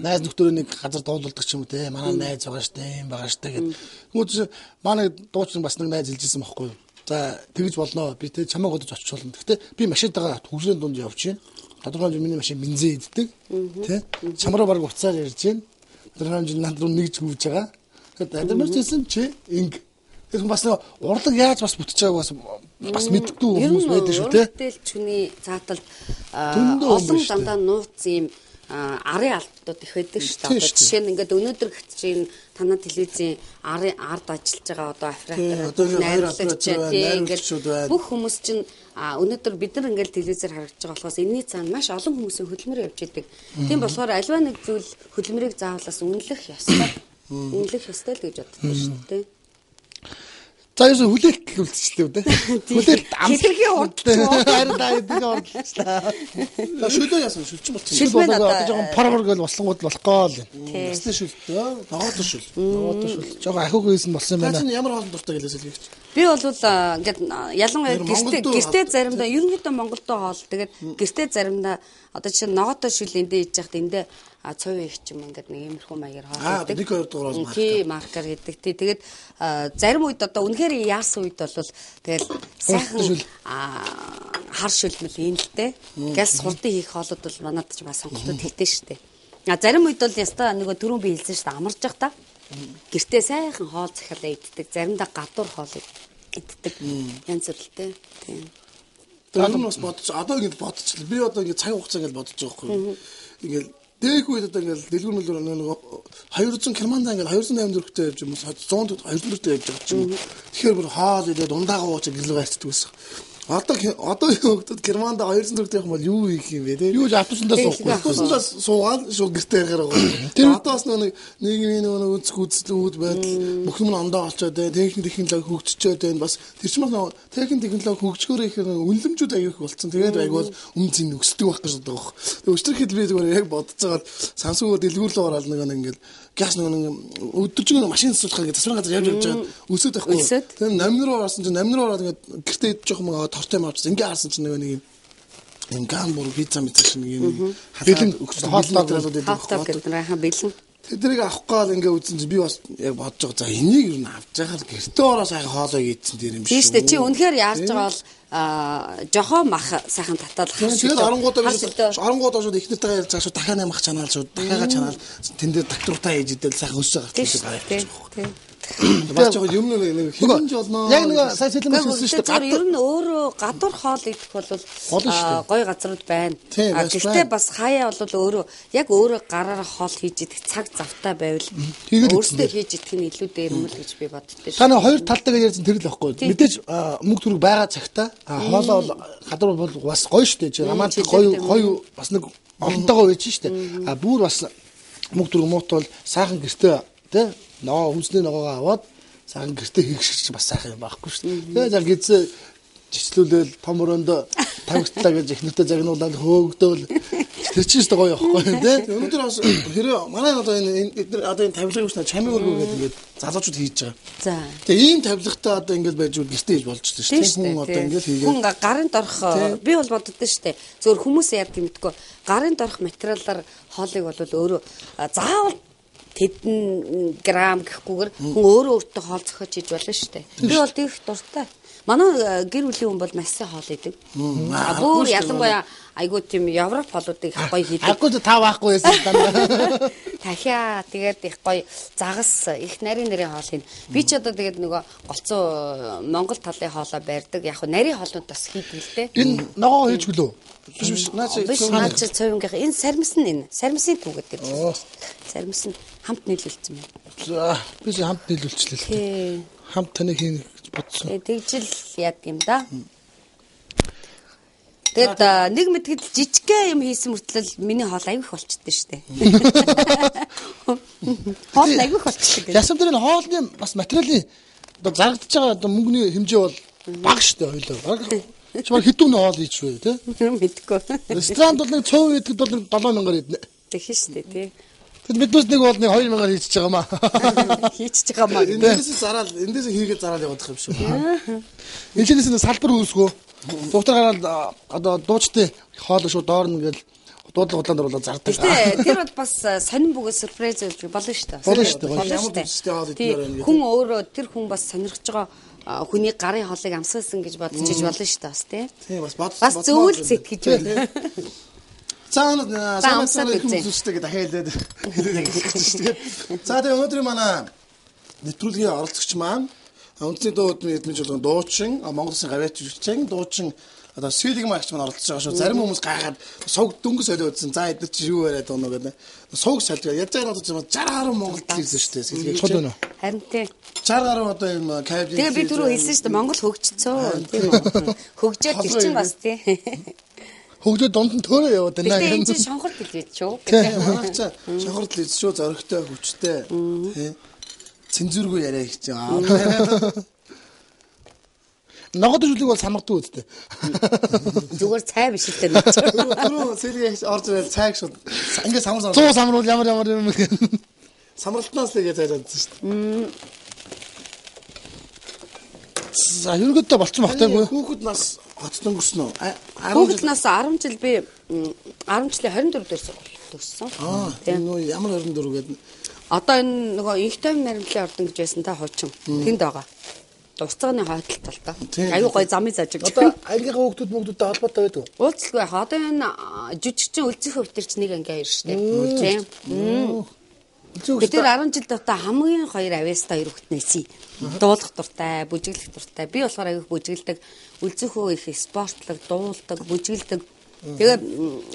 найз нөхдөөрөө нэг газар дуулдаг ч юм уу те манай найз байгаа штэ юм байгаа штэ гэдэг. Хүмүүс манай дуучин бас нэг найз хэлжсэн байхгүй юу. За тэгж болно. Би те чамайг удаж очих болно. Гэхдээ би машинтайгаа төгсрийн дунд явж байна. Тодорхой миний машин бензин иддэг. Тэ? Чамраа баг уцаар ярьж байна. Тодорхой над руу нэгж хөвж байгаа. Тэгээд адимэрчсэн чи инг. Тэр бас урлаг яаж бас бүтэж байгааг бас мэддэггүй хүмүүс байдаг шүү те. Урлагтэл чүний зааталд олон дандаа нууц юм арын алдтууд их байдаг шүү дээ. Жишээ нь ингээд өнөөдөр гэх чинь танаа телевизийн ард ажиллаж байгаа одоо оператор найруулагч ингээд бүх хүмүүс чинь өнөөдөр бид нар ингээд телевизээр харагдаж байгаа болохоос энэний цаана маш олон хүмүүсийн хөдөлмөр явж идэг. Тийм болохоор альва нэг зүйл хөдөлмөрийг заавалаас үнэлэх ёстой. Үнэлэх ёстой л гэж боддог шүү дээ. За ерөөсө хүлээлт үлдчихлээ үү те. Хүлээлт амжилтын урдчлаа. Харин эдгээр урдчлаа. Шүлөө яасан шүлчин болчихсон. Шүл одоо жоохон парвар гэл болсонгууд болохгүй л. Басны шүлтэй. Ногоотор шүл. Ногоотор шүл. Жоохон ахиугүйсэн болсон юм байна. Та ямар хоолн дуртай гэлээс хэлгээч. Би бол ингээд ялангуяа гэртээ заримдаа ерөнхийдөө Монголдоо хоол тэгээд гэртээ заримдаа одоо чинь ногоотор шүл эндээ хийж яхад эндээ цов их ч юм ингээд нэг иймэрхүү маягаар хоол гэдэг. 1-2 дугаар бол маркер гэдэг. Тэгээд зарим үед одоо үнэхээр яасан үед бол тэгэл сайхан хар шүлмэл юм л те. Газ хурдан хийх хоолууд бол манад ч бас сонголтууд хэлдэг штэ. Зарим үед бол яста нөгөө түрүүн би хэлсэн штэ амарч явах та. Гэртээ сайхан хоол захиалаа иддэг. Заримдаа гадуур хоол иддэг. Янз бүрэлтэй. Тийм. Тэр нь бас бодож одоо ингэж бодчихлаа. Би одоо ингэ цаг хугацаа гэж бодож байгаа байхгүй. Ингээл дээх үед одоо ингээл дэлгүүр мэлгүүр нэг 200 германдаа ингээл 280 төгрөгтэй явж юм уу 100 200 төгрөгтэй явж байгаа ч юм уу. Тэгэхээр бүр хоол идээд дундаагаа ууч гэрлэг хайрцдаг байсан. Одоо хөөдөд германдаа 200 төгрөгтэй явах юм бол юу хийх юм бэ те? Юу ч автобусандаа суухгүй. Автобусандаа суугаад шууд гэртээ гаргаа. Тэр одоо бас нэг нэг үзлүүд байдал бүх юм ондоо олцоод байна. Технологи хөгжчөөд байна. Бас тэр ч маань технологи хөгжгөөрөө их үнэлэмжүүд аяг их болцсон. Тэгээд аяг бол өмнө зин өсдөг байх гэж боддог. Өчтөрхэд би зүгээр яг бодож байгаа Samsung дэлгүүр рүү ороод нэг ингээд газ нэг өдөржингөө машин суулгахаар ингээд засвар газар явж байгаа өсөд байхгүй. Тэр намн руу орсон чинь намн руу ороод ингээд гэртээ идэж жоох тортой мавчсан. Ингээ харсан чинь нэг юм гамбур пицца мэтч нэг юм бэлэн хоолтой гэдэг нэрхэн бэлэн. Тэдрийг авах гал ингээ үзсэн чинь би бас яг бодож байгаа. За энийг юу авч яхаар гэртээ ороо сайхан хоолой ийдсэн тэр юм шиг. Тийм шүү дээ. Чи үнэхээр яарч байгаа бол жохоо мах сайхан татаад хаш. Тэгээд оронгуудаа шууд их нэртэйгээ ярьж байгаа шүү. Дахиад нэмах чанаал шууд дахиагаа чанаал тэн дээр доктортай хийж идэл сайхан өсөж байгаа. Тийм. Бас жоо юм нэг хэмж болно. Яг нэг сая сэлмэс хэлсэн шүү дээ. Ер нь өөрөө гадуур хоол идэх бол гоё газрууд байна. Гэхдээ бас хаяа бол өөрөө яг өөрөө гараараа хоол хийж идэх цаг завтай байвал өөртөө хийж идэх нь илүү дээр юм л гэж би боддоо. Та нэг хоёр талтай гэж ярьсан тэр л байхгүй. Мэдээж мөнгө төрөг байгаа цагта хоолоо бол гадуур бол бас гоё шүү дээ. Намаад гоё бас нэг олонтойгоо үйж шүү дээ. Бүр бас мөнгө төрөг муут бол сайхан гэртээ тэ ноо хүнсний ногоогоо аваад сайхан гэртээ хийх шиг бас сайхан юм байхгүй шүү дээ. Тэгээд яг гизээ жичлүүлэл том өрөөндөө тавигтлаа гэж ихнэртэй загнуулаад хөөгдөөл тэр чинь ч гоё явахгүй тий. Өнөөдөр бас хэрэг манай одоо энэ тавилгын хүчнээ чамиг өргөө гэдэг ингээд залуучууд хийж байгаа. За. Тэгээ ийм тавилгатай одоо ингээд байж гэртээ хийж болж шүү дээ. Хүн одоо ингээд хийгээд хүн гарын дорх би бол боддоо шүү дээ. Зөвхөн хүмүүс яадаг юм гэдэггүй. Гарын дорх материалаар хоолыг бол өөрөө заавал тэдэн грамм гэхгүйгээр хүн өөрөө хоол зохиож хийж болно шүү дээ. Би бол тийх дуртай. Манай гэр бүлийн хүн бол маш сайн хоол идэг. Бүр ялангуяа айгуу тийм Европ хоолуудыг их гоё хийдэг. Агуу та байхгүй байсан даа. Дахиа тэгээд их гоё загас их нарийн хоол хийн. Би ч одоо тэгээд нөгөө голцоо Монгол талын хоолоо барьдаг. Яг хөө нарийн хоолнууд бас хийдэг л дээ. Энэ ногоо хийжгүй лөө. Биш наач цовингийн энэ сармсын түүх гэдэг. Сармс нь хамт нийлүүлсэн байна. За би хамт нийлүүлчихлээ. хамт таныг хийнэ гэж бодсон. Тэгжил яадаг юм да. Тэгэд нэг мэдгэд жижигхэн юм хийсэн мөртлөө миний хоол аяг их болчихдээ штэ. Хоол аяг их болчихдээ. Ясам дээр нь хоолны бас материалын одоо зарагдаж байгаа одоо мөнгөний хэмжээ бол бага штэ хоёлоо. Чамаар хэдүүн хоол ийч вэ те? Мэдгүй. Ресторанд бол нэг цөөн идэхэд бол 7,000-аар иднэ. Тэгэх штэ тий. Тэгэд биднээс нэг бол нэг 2,000-аар хийчихэж байгаа маа. Хийчихэж байгаа маа. Эндээс хийгээд зараад явах юм шүү. Энд чинь салбар үүсгөө. Доктор гараад одоо дуучтай хоол шүү доорно гэл дуудлага худлаанд оруулаад зардаг. Гэтэ тэр бол бас сонин бүгэ сюрприз болж болно шүү дээ. Болно шүү дээ. Ямар дэжтэй хоол идмээр байна гэдэг. Хүн өөрөө тэр хүн бас сонирхож байгаа хүний гарын хоолыг амсгаасан гэж бодож иж болно шүү дээ бас тий. Тийм бас бодсон. Бас зөвл сэтгэж байна. Цаана хүмүүстэй дахиад хэлээд. За тэгээ өнөөдрийн манай нэвтрүүлгийн оролцогч маань үндэсний дуу эдмэж болгон дуучин Монгол Улсын гавьяач жүжигчин дуучин одоо Сэлэг магч маань оролцож байгаа шүү. Зарим хүмүүс гайхаад сувг дөнгөс солио үзсэн. За эдгээр чи юу яриад байна гэдэг. Сувг солио яаж байгаа нь 60 гаруй Монголд ирсэн шүү дээ. Сэлэг чод байна. Харин тий. 60 гаруй одоо юм кабин. Тэгээ би түрүү хэлсэн шүү дээ Монгол хөгжцөө. Тийм үү. Хөгжөөд тэр чинь бас тий. Хөгжөө донд нь төөрөө яваад байна. Тэгээ энэ чинь шонхорт хэлээд шүү. Манайх ч шонхорт л шүү зоригтой хүчтэй. Тий. Цензургүй яриа гэж байгаа. Ногод жүлэг бол самардгүй үстэй. Зүгээр цай биш л дээ. Түрүү Сэлэг орж ирэл цайг шууд ингээ самар 100 самруул ямар юм бэ? Самралтнаас л гэж яриадсан шүү дээ. За ерөнхийдөө болцсон багтайгүй. Хүүхэд нас хотод өнгөрсөн үү? Хүүхэд нас 10 жил би 10 жилийн 24 дээрс төгссөн. Тийм нөө ямар 24 гэдэг. Одоо энэ нөгөө их тайм наримтлын ордон гэж байсан та хуучин. Тэнд байгаа. Уццааны хойдолт бол та. Аюу гой замын зажиг. Одоо ангийнхаа хүүхдүүд мөнгөдтэй холбоотой байдаг уу? Ууцлгүй яах. Одоо энэ жүжигчин үлзэх хөвтөр чи нэг анги 2 штэ. Тийм. Тэр 10 жилд одоо хамгийн хоёр авьяастай хоёр хүүхэд нээсэн. Дуулах дуртай, бүжиглэх дуртай. Би болохоор аяг бүжиглдэг, үлзэхөө их спортлог, дуулдаг, бүжиглдэг. Тэгээ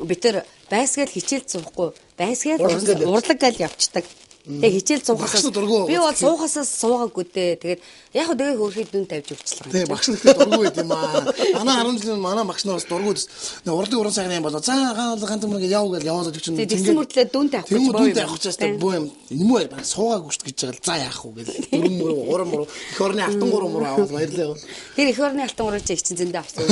би тэр байсгээл хичээл зуухгүй, байсгээл урлаг гал явцдаг. Тэгээ хичээл суухаас би бол суухаас суугаагүй дээ. Тэгээд яг хөө тэгээ хөрхий дүн тавьж өгчлээ. Тэгээ багш нэгтэй дургүй байт юм аа. Манай 10 жилийн манай багш нараас дургүй дэс. Урлагийн уран сайхны юм болоо. За ганц мөнгө яв гэж явуулаад өгч юм. Тэгсэн мөртлөө дүн тавих гэж боо. Дүн тавих учраас боо юм. Энэ мөр баг суугаагүй шүү гэж байгаа. За яах вэ гэл. Дөрөв мөр уран мөр их орны алтан гурван мөр аваад баярлаа. Тэр их орны алтан гурван чи чинь зөндөө авсан.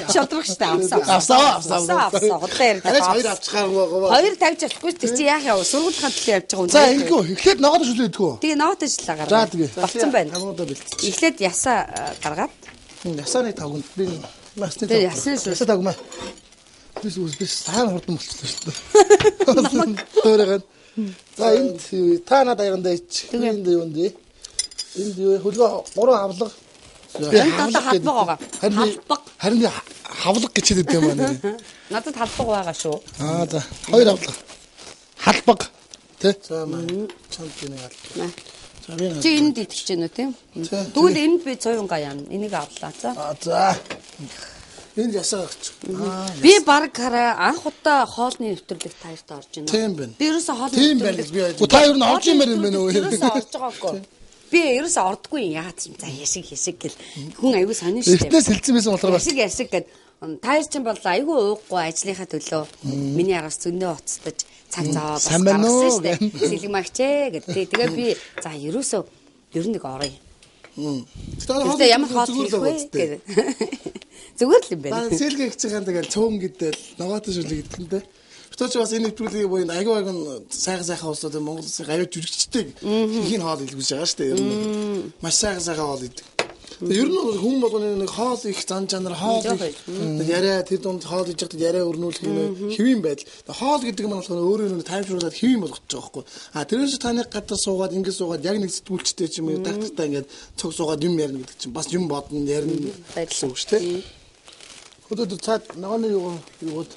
Шодрох штэ авсан. Хотлоо ярьдаг. Хоёр авчихаагүй. Хоёр тавьж авахгүй чи чи яах яв. Сургууль хандлын явж байгаа юм. За ингэв. Эхлээд ногоод шүлээдгүү. Тэгээ ногоод ажиллаа гаргаад. За тэгээ. Болцсон байна. Хамуудаа бэлтсэн. Эхлээд ясаа гаргаад. Ясааны тавганд би масны Тэгээ ясны тагмаа. Би сайн хурдан болчихлоо шүү дээ. Төөрөг. За энд та надад ягандаа ич. Энд юу нэ? Энд юу хөлгөө 3 хавлага. Надад халбаг байгаа. Харин хавлага гэж хэлдэг юм байна. Надад халбаг байгаа шүү. За 2 хавлага. Халбаг. Тэ? За чамд нэг аль. Чи энд идэж гэнэ үү тийм? Тэгвэл энд би 100 яана. Энийг авлаа. За. Энд ясаа гарч. Би баг анх удаа хоолны нэвтрүүлэг таярт орж байна. Тийм байна. Би ерөөсө хоолны тийм байна гэж би ойлгоо. Та ер нь орж юм байна уу? Ерөөсө орж байгаагүй. Би ерөөсө ордгүй яагаад юм. За яшиг гэл. Хүн аягүй сонин шүү дээ. Эхнээс хэлсэн байсан болохоор бас яшиг гэд таяр чинь бол аягүй ууггүй ажлынхаа төлөө миний араас зөндөө уцтаж цаг зав бас гаргасан шүү дээ. Сэлэг магчээ гэдэг. Тэгээ би за ерөөсө ер нь нэг орё. Тэгээ ямар хоол хийх вэ гэдэг. Зүгээр л юм байна. Сэлэг гэж байгаа тэгэл цөөн гэдэл ногоотой шүлэг гэдэгтэй. Битүүч бас энэ нэвтрүүлгийн буйн аягүй сайхан улсууд Монгол улсын гавьяа жүжигчтэй хийх хоол илгүүлж байгаа шүү дээ. Ер нь маш сайхан хоол идэг. Ер нь хүн болгоны нэг хоол их зан чанар хоол яриа тэр дунд хоол хийж байхдаа яриа өрнүүлэх юм хэвэн байдал. Хоол гэдэг нь болохоор өөрөө таймшруулаад хэвэн болгож байгаа байхгүй. Тэрээс таны гадаа суугаад ингэ суугаад яг нэг сэтгүүлчтэй ч юм уу тактиктай ингээд цог суугаад юм ярина гэдэг чинь бас юм бодно ярина байдал шүү дээ. Хөдөө цаад ногооны юугод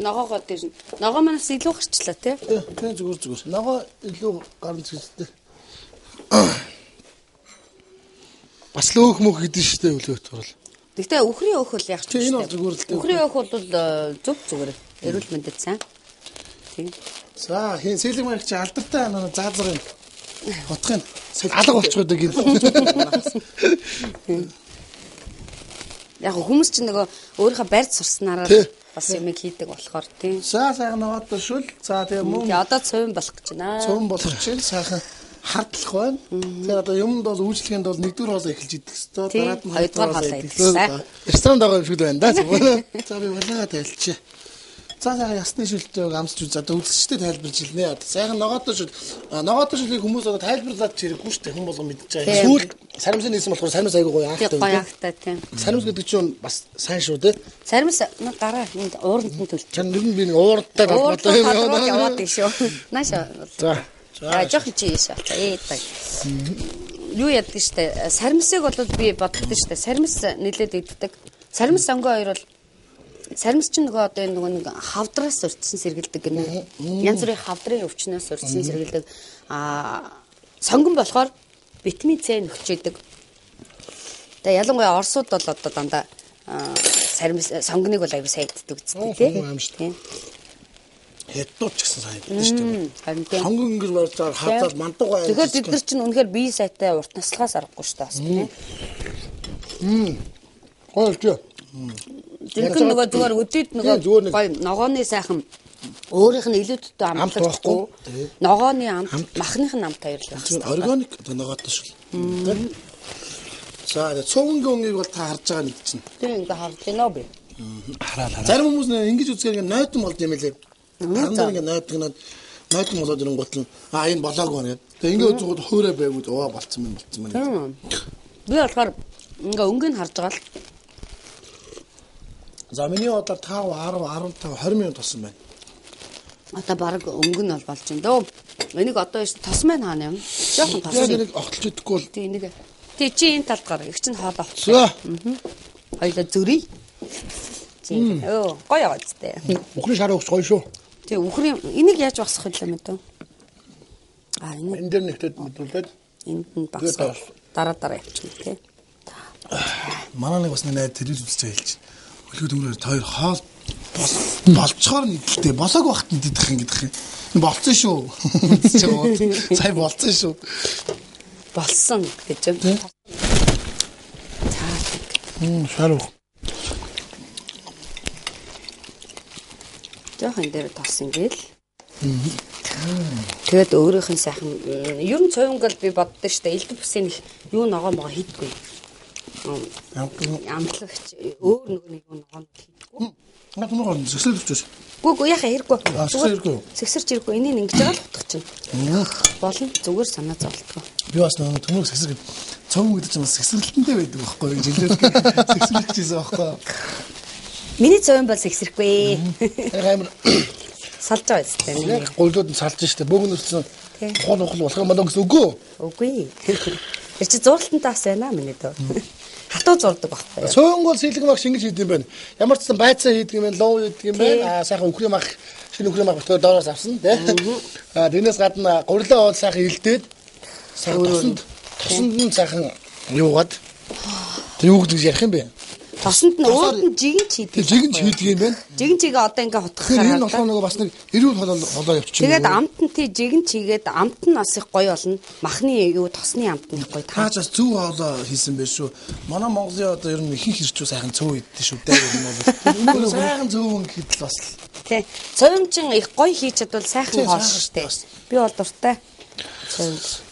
ногоогоо дээр ногоо манаас илүү гарчлаа тий. Тийм зүгээр. Ногоо илүү гарч ирсэн. Бас л өөх мөх гэдэг шүү дээ үлгөөт бол. Гэхдээ өхрийн өөх бол яг ч энэ бол зүгээр л дээ. Өхрийн өөх бол зөв зүгээр. Эрүүл мэндэд сайн. Тийм. За Сэлэг маяг чи алдартай заазар юм. Утгын алга болчиход гин. Яг хүмүүс чинь нөгөө өөрийнхөө барьд сурснараа бас юм хийдэг болохоор тийм. За сайхан ногоод шүл. За тэгээ мөн Одоо цовын болох гэж байна. цөөн болох чинь сайхан хардлах байна. Тэгээ одоо юмд бол үйлчлэгэнд бол нэгдүгээр хоолоо эхэлж идэх ёстой. Дараад нь хоёрдугаар хоолоо идэх ёстой. Ресторан байгаа юм шиг байна да. За би болоо тайлчээ. За сайхан ясны шүлтийг амсч үз. Одоо үзэгчтэй тайлбарж хэлнэ. Сайхан ногоод шүл. Ногоод шүлийг хүмүүс одоо тайлбарлаад чирэггүй шүү дээ. Хүн болгон мэдж байгаа. Сүүл саримсын нийсэн болохоор саримс айгуу гоё аатай. Гоё аатай тийм. Саримс гэдэг чинь бас сайн шүү дээ. Саримс дараа энд ууранд нь төлж. Чан нэг нь би нэг уурдтай бодлоо яваад тийш шүү. Нааша. За. Жохон чи ийш. Ээдэг. Юу яддаг штэ. Саримсыг бол би боддог штэ. Саримс нэлээд иддэг. Саримс сонгоо хоёр бол саримс чинь нөгөө одоо энэ нөгөө нэг хавдраас урьдсан сэргэлдэг гэнэ. Янз бүрийн хавдрын өвчнөөс урьдсан сэргэлдэг. Сонгон болохоор витамин С нөхчээдэг. Тэгээ ялангуяа орсууд бол одоо дандаа саримс сонгоныг бол аягүй сайн иддэг үстэй тийм. Хэддууч гэсэн сайн байдаг шүү дээ. Сонгон ингэж болцоор хавтал мандуугаа. Тэгэхээр бид нар чинь үнэхээр бие сайтай урт наслахаас аргагүй шүү дээ бас тийм. Гоёлж. Тэрхэн нөгөө зүгээр өдөрт нөгөө гоё ногооны сайхан өөрийнх нь илүүдтэй амт байхгүй. Ногооны амт, махных нь амт хоёр л байх хэрэгтэй. Органик ногоотой шүү. За цөөнгийн өнгийг бол та харж байгаа нэг чинь. Тийм ингээ харж байна би. Хараа. Зарим хүмүүс ингэж үзгээр ингээ нойтон болж юм лээ. Харандаа ингээ нойтон болоод ирэнгуут л энэ болоогүй нэ. Тэгээ ингээ үзүүд хуурай байгууд болцсон юм. Би болохоор ингээ өнгийг харж байгаа л. За миний удаар 5 10 15 20 минут болсон байна. Одоо баг өнгө нь бол болж байна дөө. Энийг одоо тосмын хаана юм? Жохон тос. Яг нэг огтлж идэхгүй бол. Тийм нэг. Тэг чи энэ талд гар. Их чинь хоол авах. За. Хоёлоо зүрий. Тийм. Оо, гоё яваад тээ. Үхрийн шар өгч гоё шүү. Тэг үхрийн энийг яаж багсах вэ мэдв? Энэ энэ дээр нэгтэд мэдрүүлээд энд нь багсах. Дараа явчих тий. Манай нэг бас найд телевиз үзэж хэлж. Хөлгөө төмрөөр хоёр хоол болцохоор нэгтэй болоог багт мэдэх юм гэдэг юм. Болцсон шүү. Сая болцсон шүү. Болсон гэж юм. За. Шар уу. Жохон дээр тоосон гээл. Тэгээд өөрийнх нь сайхан ер нь цовингол би боддоо штэ элдв бүсийн юу ногоо могоо хийдгүй. Амтлагч өөр нэг юу ногоо хийдгүй. Наад ногоо зөвсөл өвчөөс. Гүг яхаа хэрэггүй. Зөвсөлгүй. Сэгсэрч ирэхгүй энийг ингэж байгаа л утгах чинь. Болно зүгээр санаа зовлтгоо. Би бас нэг төмөр сэгсэр цовин гэдэг чинь бас сэгсрэлтэнтэй байдаг байхгүй юу? Жилээр сэгсрэлчихсэн байхгүй юу? Миний цовин бол сэгсрэхгүй. Амар салж байгаа юм тийм. Яг голдууд нь салж штэ. Бөөгнөрсөн ухаан ухал болох юм байна гэсэн үгүй. Үгүй. Тэр чи зуралтантай бас байна миний дөө. Хатуу зурдаг байхгүй. Цөөнг бол сэлэг мах шингэж хийдэг юм байна. Ямар ч сан байцаа хийдэг юм байна, лов хийдэг юм байна. Сайхан үхрийн мах, шинэ үхрийн мах битээр доороос авсан тий. Тэрнээс гадна гурилаа бол сайхан илдээд сайхан тосонд нь сайхан юугаад тэр юу гэж ярих юм бэ? Тосонд нь өөрт нь жигэн хийдэг. Жигэн хийдэг юм байна. Жигэн чигээ одоо ингээ хутгахаар. Энэ болохоор нөгөө бас нэг эрүүл холоо явчихна. Тэгээд амт нь тий жигэн чигээд амт нь бас их гоё болно. Махны юу тосны амт нь их гоё. Таач бас зөв хоолоо хийсэн байх шүү. Манай Монголын одоо ер нь ихэнх хэрчүү сайхан цөв иддэг шүү дээ. Энэ сайхан цөв гэтэл бас тий. Цовинчин их гоё хийж чадвал сайхан хоол шүү дээ. Би бол дуртай.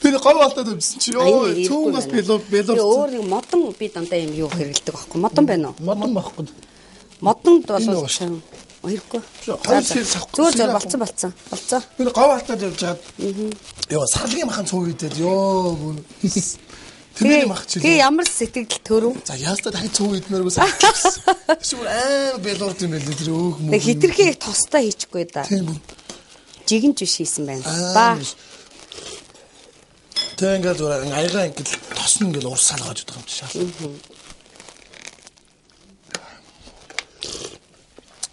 Тэр гой болтоод юмсан чи ёо цөөн бас бэлуур. Өөр нэг модон би дандаа юм юу хэрэгэлдэг байхгүй. Модон байна уу? Модон байхгүй. Модонд бол хоёргүй. Зүгээр болцсон. Би гой болтоод явж хаад. Ёо сарлагын махан цөв идээд ёо. Тэр мах чи. Тэгээ ямар сэтгэл төрөв? За яастаа дахин цөв идмээргүй санагдсан. Шүүр аа бэлуур юм байлээ тэр өөх мөн. Тэг хитрхи тостой хийчихгүй да. Тийм. Жигэнж биш хийсэн байна. Ба. Тэг ингээд зүгээр аягаа ингээд тосно ингээд урсаал гаж удах юм чи шал.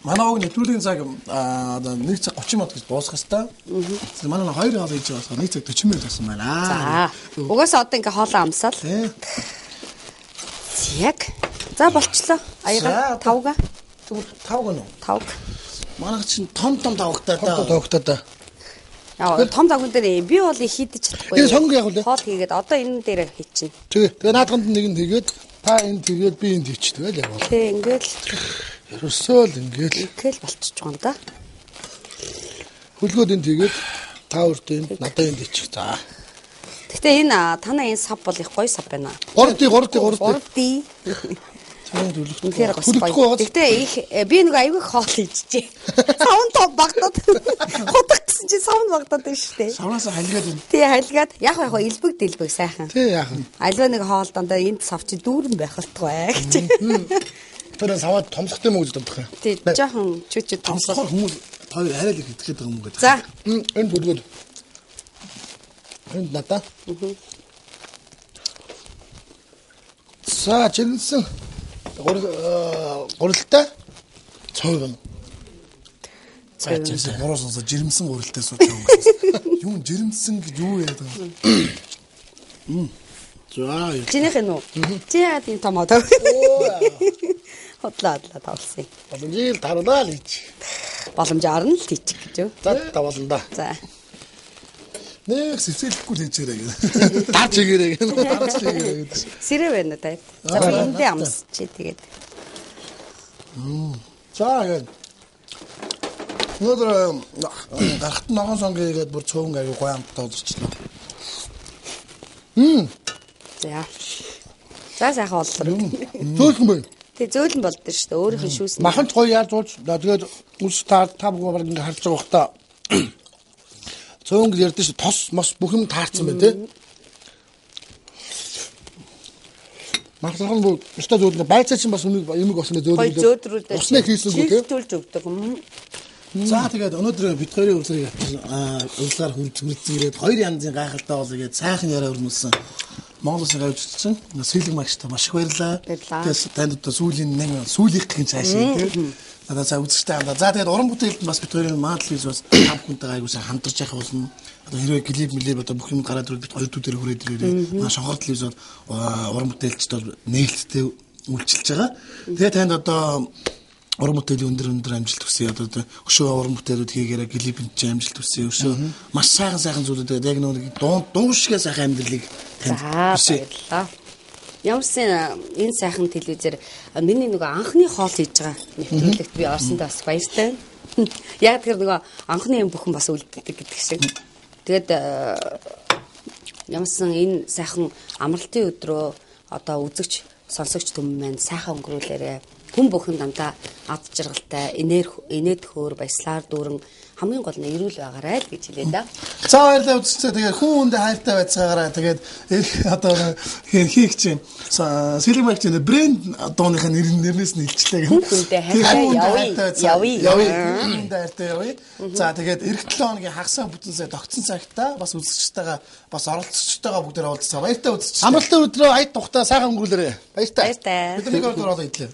Манайог нэвтрүүлгийн цаг одоо 1 цаг 30 минут гэж дуусах хэвээр. Манай 2 хоол хийж байгаа 1 цаг 40 минут болсон байна. За. Угаасаа одоо ингээ хоолоо амсаал. Яг. За болчлоо. Аяга 5га. Тэгвэл 5 гэнэ үү? 5. Манай чинь том тавгтай да. Яа том загвар дээр би бол их хийдэж чадахгүй. Энэ сонгоо яг үлээ. Хоол хийгээд одоо энэ дээр хийчихнэ. Тэгээ наадханд нэг нь тэгээд та энэ тэгээд би энд хийчих тэгэл яг бол. Тэг ингээл Ерөөсөө л ингээл ингээл болчихж байгаа юм да. хөлгөөд энд тэгээд та өөртөө энд надад энд хийчих. За. Гэтэ энэ танаа энэ сав бол их гоё сав байна. 3D. Цаанд Үнэхээр хүлэхгүй гоё. байгаа. Гэтэ их би нэг аягүй хоол хийчихжээ. Савн том багтаад хутагтсан чи савн багтаад байна шүү дээ. Савнаас халигаад байна. Тий халигаад яг илбэг дэлбэг сайхан. Тий яах вэ? Альва нэг хоол дандаа энд сав чи дүүрэн байх болтгой гэж. Тэр саваад томсохтой мөн гэж бодох юм. Тий жоохон чүчүүд Томсохоор хүмүүс хоёр арай л идэх гэдэг юм гэдэг. За Энд бүлгүүд. Энд надаа. За чиглэсэн гурилтай цойгоо. Цайчаа буруу сонсоо жирэмсэн гурилтай сууж байгаа юм гэсэн. Юу жирэмсэн гэж юу яриад байгаа. За чинийх нь үү? Чи яад энэ том одоо. Хотлоо тавлсан. Боломжийг таруулаа л хийж. Боломжоор нь л хийчих гэж юу? За тавлан да. За. нэг сэцэлэхгүй л хийжээрэй гэдэг. Дарж игээрэй гэдэг. Дарж игээрэй гэдэг. Сэрэ байна да. За би эндээ амс чи тэгээд. За яг Өнөөдөр гарахт ногоон сонго хийгээд бүр цөөн аягүй гоё амттай удирчлаа. За. За сайхан боллоо. зөөлхөн бай. Тэг зөөлөн болдсон шүү дээ. Өөрийнх нь шүүс. Маханд гоё яаж ууж тэгээд үс та бүгд ингэ харж байгаа бохта. Цөөн гэж ярьдэн шүү. Тос мос бүх юм таарсан байна те. Махлах нь өстө зөөлнө байцаа чинь бас юмэг болсон Гоё зөөлнө. зөөдрүүлээ. Усныг хийсэнгүү те. Чилдүүлж өгдөг юм. За тэгээд өнөөдөр бид хоёрын урилгыг урилгаар хүрэлцэн ирээд хоёр янзын гайхалтай бол тэгээд сайхан яриа өрнүүлсэн. Монгол Улсын гавьж утсан. Сэлэг магчтай маш их баярлалаа. Тэгээд танд одоо сүүлийн нэг сүүлийнхэн цаашаа тийм. Надад цаа үзэгчтэй хамтаа. За тэгээд уран бүтээлд бас бид хоёрын маадл бас хам хүнтэйгээ аягүй сайн хамтарч явах болно. Одоо хэрвээ клип одоо бүх юм гараад ирвэл бид хоёр дүү дээр хүрээд ирээрээ. Маш шонхорт телевиз бол уран бүтээлчд бол нээлттэй үйлчилж байгаа. Тэгээд танд одоо уран бүтээлийн өндөр амжилт хүсье. Одоо өшөө уран бүтээлүүд хийгээрээ клипэнд ч амжилт хүсье. Өшөө маш сайхан зүйлүүд яг нэг дуушгээ сайхан амьдралыг танд хүсье. Баярлалаа. Ямарсан энэ сайхан телевизээр миний нөгөө анхны хоол хийж байгаа нэвтрүүлэгт би орсондоо бас баяртай. Яг тэр нөгөө анхны юм бүхэн бас үлддэг гэдэг шиг. Тэгээд ямарсан энэ сайхан амралтын өдрөө одоо үзэгч сонсогч түмэн маань сайхан өнгөрүүлээрэ. Хүн бүхэн дандаа ад жаргалтай, инээд хөөр баяслаар дүүрэн хамгийн гол нь эрүүл байгаарай л гэж хэлээ да. За баярлалаа үзэгчдээ. Тэгээд хүн хүндээ хайртай байцгаагаараа тэгээд одоо хийх чинь сэлэг магчны брэнд дууных нэрнээс нь илчлээ гэх. Хүндээ хайртай явъя. За тэгээд эх 7 хоногийн хагасаа бүтэн сая тогтсон цагтаа бас үзэгчтэйгээ бас оролцогчтойгоо бүгдээ уулзсан. Баяртай үзэгч. Амралтын өдрөө аяд тухтаа сайхан өнгөрүүлээрэй. Баяртай. Бид нэг өдөр ороо идлээ.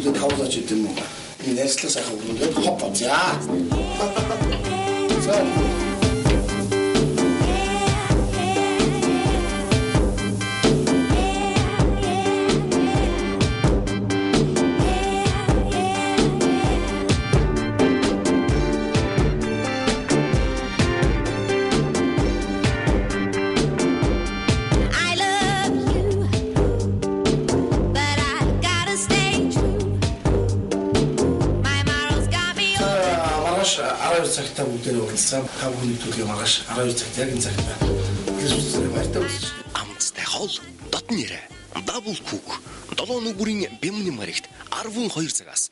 Дөрөвдөө тавлаач идэм үү? Энэ ярьслах сайхан өрнөд хоп за. цагтаа бүгдээ уулзсан. Та бүхний төлөө маргааш 12 цагт яг энэ цагт байна. Баяртай үзэж. Амцтай хол дотн нэрэ. Дабл кук. 7 нүгүрийн бямны маригт 12 цагаас